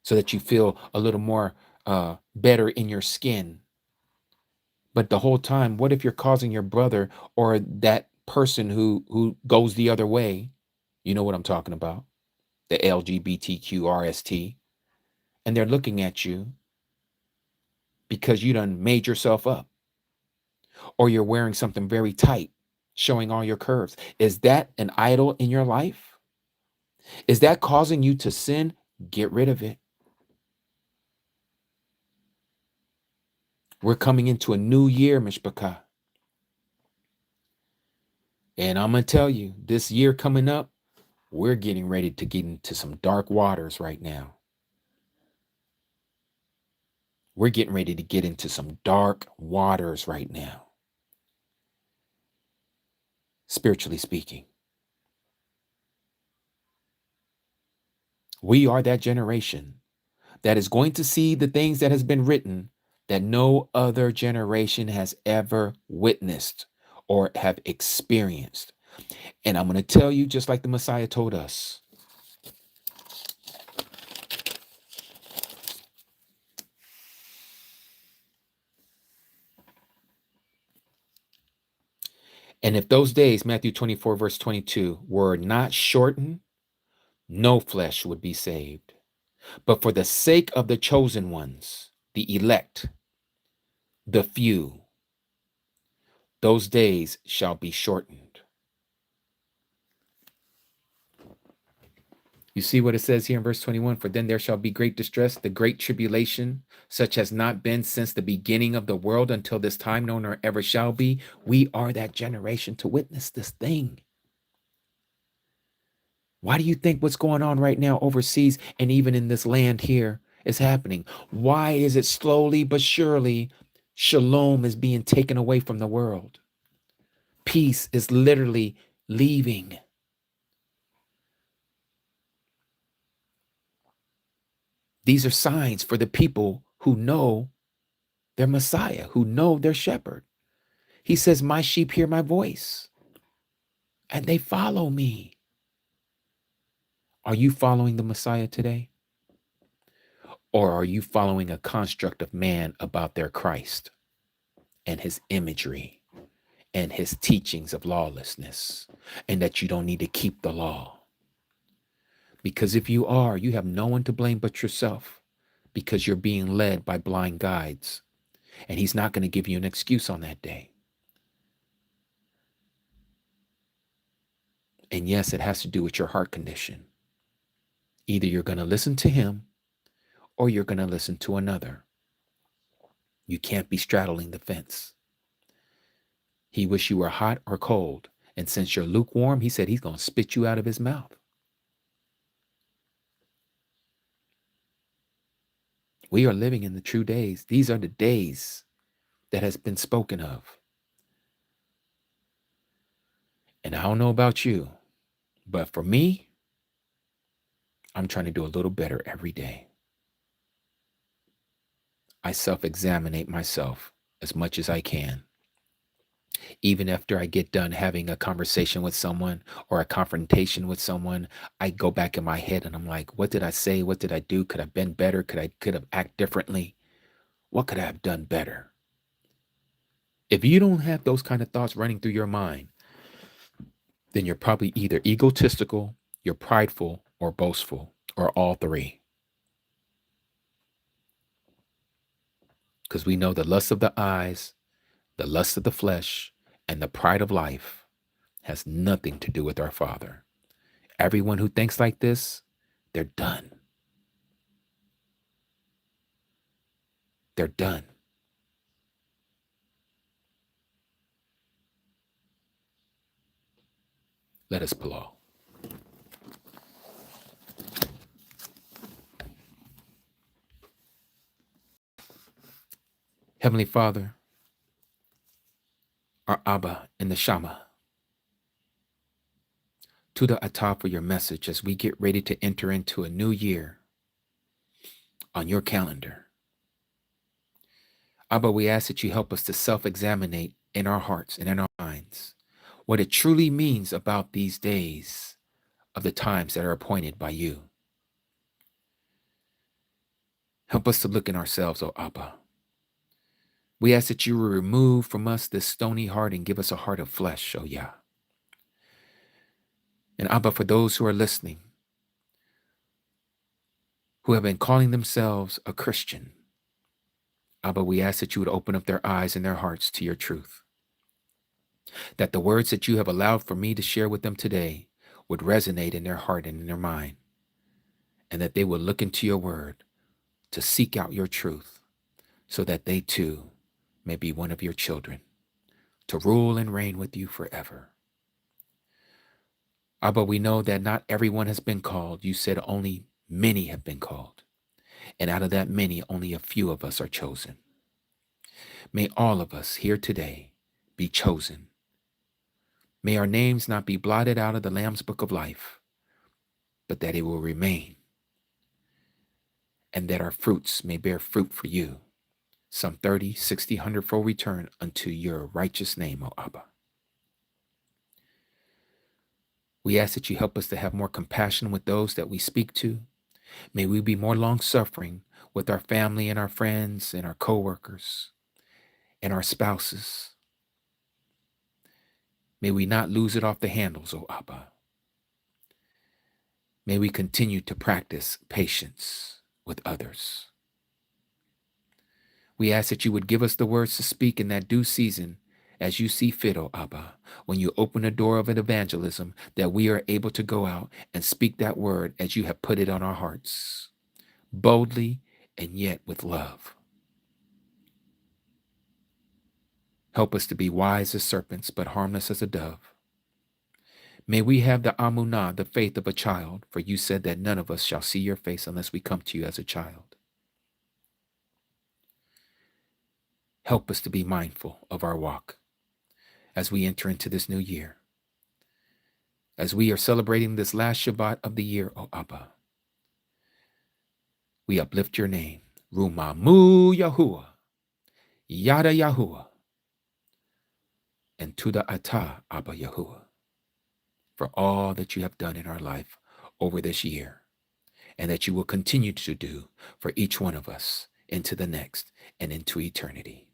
so that you feel a little more better in your skin. But the whole time, what if you're causing your brother or that person who goes the other way? You know what I'm talking about. The LGBTQRST. And they're looking at you because you done made yourself up. Or you're wearing something very tight, showing all your curves. Is that an idol in your life? Is that causing you to sin? Get rid of it. We're coming into a new year, Mishpachah. And I'm going to tell you, this year coming up, we're getting ready to get into some dark waters right now. We're getting ready to get into some dark waters right now. Spiritually speaking. We are that generation that is going to see the things that has been written that no other generation has ever witnessed or have experienced. And I'm going to tell you, just like the Messiah told us, and if those days, Matthew 24, verse 22, were not shortened, no flesh would be saved. But for the sake of the chosen ones, the elect, the few, those days shall be shortened. You see what it says here in verse 21? For then there shall be great distress, the great tribulation, such has not been since the beginning of the world until this time, no, nor ever shall be. We are that generation to witness this thing. Why do you think what's going on right now overseas and even in this land here is happening? Why is it slowly but surely shalom is being taken away from the world? Peace is literally leaving. These are signs for the people who know their Messiah, who know their shepherd. He says, my sheep hear my voice and they follow me. Are you following the Messiah today? Or are you following a construct of man about their Christ and his imagery and his teachings of lawlessness, and that you don't need to keep the law? Because if you are, you have no one to blame but yourself, because you're being led by blind guides, and he's not going to give you an excuse on that day. And yes, it has to do with your heart condition. Either you're going to listen to him or you're going to listen to another. You can't be straddling the fence. He wish you were hot or cold. And since you're lukewarm, he said he's going to spit you out of his mouth. We are living in the true days. These are the days that has been spoken of. And I don't know about you, but for me, I'm trying to do a little better every day. I self-examine myself as much as I can. Even after I get done having a conversation with someone or a confrontation with someone, I go back in my head and I'm like, what did I say? What did I do? Could I have been better? Could have acted differently? What could I have done better? If you don't have those kind of thoughts running through your mind, then you're probably either egotistical, you're prideful, or boastful, or all three. Because we know the lust of the eyes, the lust of the flesh, and the pride of life has nothing to do with our Father. Everyone who thinks like this, they're done. They're done. Let us plow. Heavenly Father, our Abba in the Shama, to the Atah for your message as we get ready to enter into a new year on your calendar. Abba, we ask that you help us to self-examine in our hearts and in our minds what it truly means about these days of the times that are appointed by you. Help us to look in ourselves, O Abba. We ask that you will remove from us this stony heart and give us a heart of flesh, O YAH. And Abba, for those who are listening, who have been calling themselves a Christian, Abba, we ask that you would open up their eyes and their hearts to your truth. That the words that you have allowed for me to share with them today would resonate in their heart and in their mind. And that they will look into your word to seek out your truth so that they too may be one of your children, to rule and reign with you forever. Abba, we know that not everyone has been called. You said only many have been called. And out of that many, only a few of us are chosen. May all of us here today be chosen. May our names not be blotted out of the Lamb's Book of Life, but that it will remain, and that our fruits may bear fruit for you, some 30, 60, 100-fold return unto your righteous name, O Abba. We ask that you help us to have more compassion with those that we speak to. May we be more long-suffering with our family and our friends and our co-workers and our spouses. May we not lose it off the handles, O Abba. May we continue to practice patience with others. We ask that you would give us the words to speak in that due season as you see fit, O Abba, when you open the door of an evangelism, that we are able to go out and speak that word as you have put it on our hearts, boldly and yet with love. Help us to be wise as serpents, but harmless as a dove. May we have the amunah, the faith of a child, for you said that none of us shall see your face unless we come to you as a child. Help us to be mindful of our walk as we enter into this new year. As we are celebrating this last Shabbat of the year, O Abba, we uplift your name, Rumamu Yahuwah, Yada Yahuwah. and Tuda Ata Abba Yahuwah for all that you have done in our life over this year, and that you will continue to do for each one of us into the next and into eternity.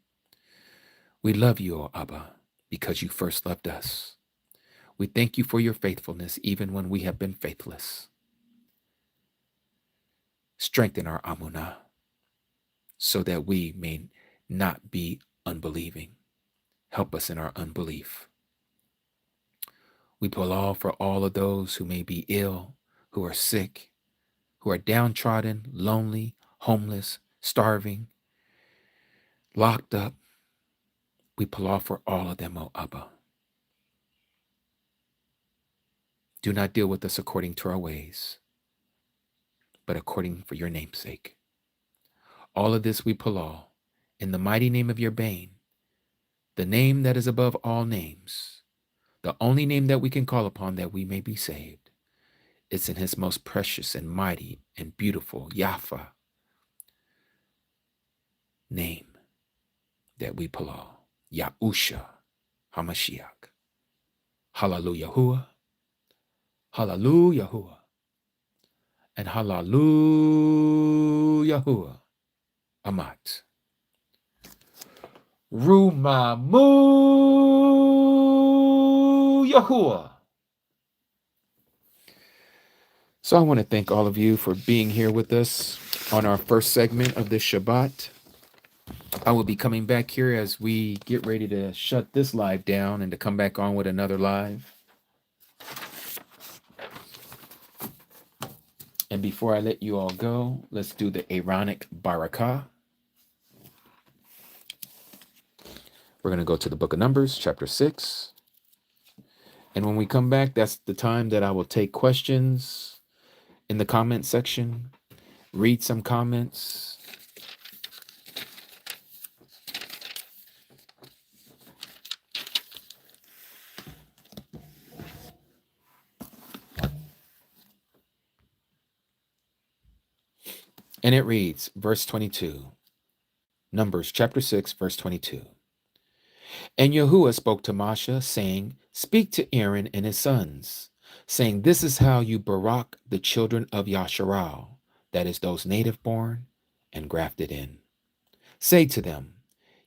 We love you, O Abba, because you first loved us. We thank you for your faithfulness even when we have been faithless. Strengthen our amunah so that we may not be unbelieving. Help us in our unbelief. We pull for all of those who may be ill, who are sick, who are downtrodden, lonely, homeless, starving, locked up. We pull for all of them, O Abba. Do not deal with us according to our ways, but according for your name's sake. All of this we pull in the mighty name of your Bane, the name that is above all names, the only name that we can call upon that we may be saved. It's in his most precious and mighty and beautiful Yafa name that we pull. Yahusha HaMashiach. Hallelujah, Yahuwah. Hallelujah, Yahuwah. And Hallelujah, Yahuwah. Amat. Rumamu Yahuwah. So I want to thank all of you for being here with us on our first segment of this Shabbat. I will be coming back here as we get ready to shut this live down and to come back on with another live. And before I let you all go, let's do the Aaronic Barakah. We're going to go to the book of Numbers, chapter 6. And when we come back, that's the time that I will take questions in the comment section, read some comments. And it reads, verse 22, Numbers chapter 6, verse 22. And Yahuwah spoke to Moshe, saying, Speak to Aaron and his sons, saying, This is how you barak the children of Yasharal, that is, those native born and grafted in. Say to them,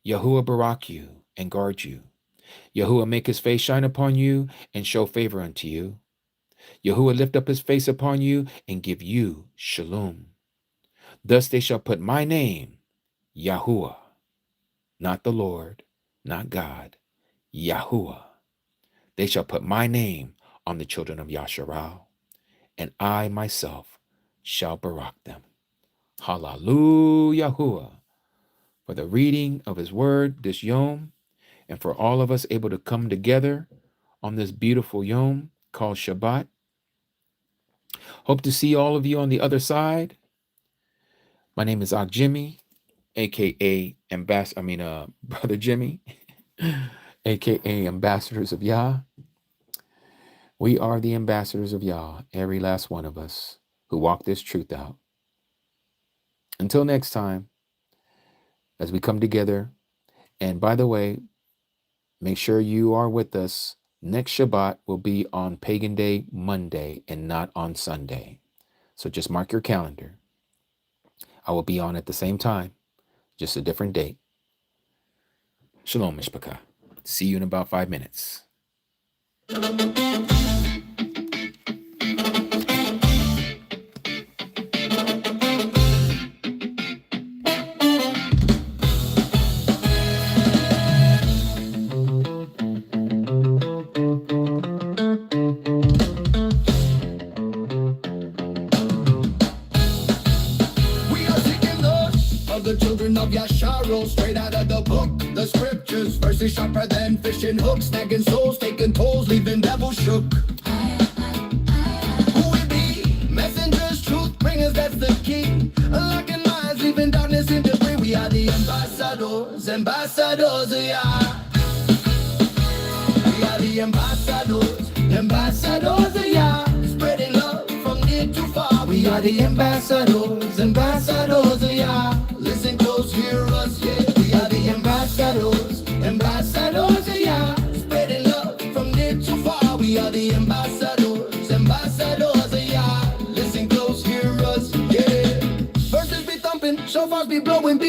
Yahuwah barak you and guard you. Yahuwah make his face shine upon you and show favor unto you. Yahuwah lift up his face upon you and give you shalom. Thus they shall put my name, Yahuwah, not the Lord, not God, Yahuwah. They shall put my name on the children of Yasharal, and I myself shall barak them. Hallelujah, Yahuwah, for the reading of his word this Yom, and for all of us able to come together on this beautiful Yom called Shabbat. Hope to see all of you on the other side. My name is Jimmy, aka Brother Jimmy, aka Ambassadors of YAH. We are the ambassadors of YAH, every last one of us who walk this truth out. Until next time, as we come together, and by the way, make sure you are with us. Next Shabbat will be on Pagan Day Monday and not on Sunday. So just mark your calendar. I will be on at the same time, just a different date. Shalom, Mishpachah. See you in about 5 minutes.
The children of Yasharal, straight out of the book, the scriptures. Verses sharper than fishing hooks, snagging souls, taking tolls, leaving devils shook. Who we be? Messengers, truth bringers, that's the key. Unlocking minds, leaving darkness in debris. We are the ambassadors, ambassadors of Yah. We are the ambassadors, ambassadors of Yah. Spreading love from near to far. We are the ambassadors, ambassadors of Yah. Listen close, hear us, yeah. We are the ambassadors, ambassadors of Yah.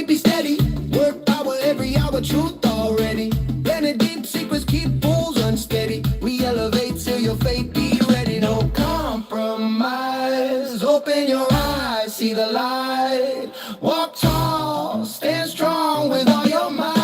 be steady. Word power every hour, truth already. Planted deep secrets, keep fools unsteady. We elevate till your fate be ready. No compromise. Open your eyes, see the light. Walk tall, stand strong with all your might.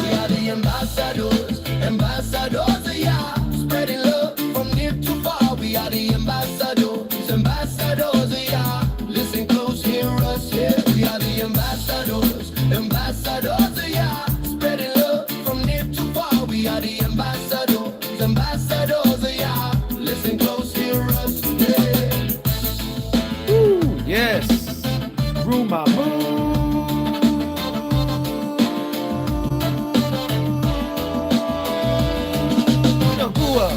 We are the ambassadors, ambassadors of YAH. Spreading love from near to far. We are the ambassadors, ambassadors of YAH. Listen close, hear us, yeah. We are the ambassadors, ambassadors of YAH. Spreading love from near to far. We are the ambassadors, ambassadors of YAH. Listen close, hear us, yeah.
Ooh, yes. Ruma Yahuwah.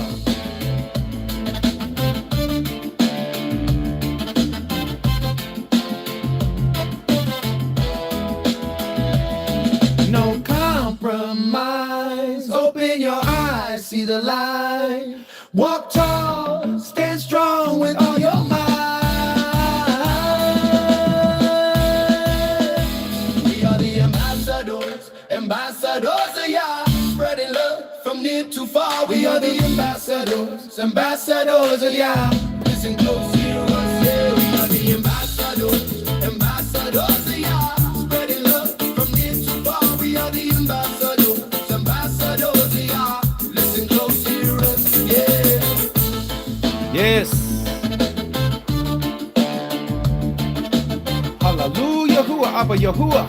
No compromise. Open your eyes, see the light. Walk tall, stand strong with all your might.
We are the ambassadors, ambassadors of YAH. Spreading love from near to far. We are the ambassadors, ambassadors of YAH. Listen close, hear us, yeah. We are the ambassadors, ambassadors of YAH. Spreading love from near to far. We are the ambassadors, ambassadors of YAH. Listen close, hear us, yeah.
Yes. Hallelujah, Yahuwah, Abba Yahuwah.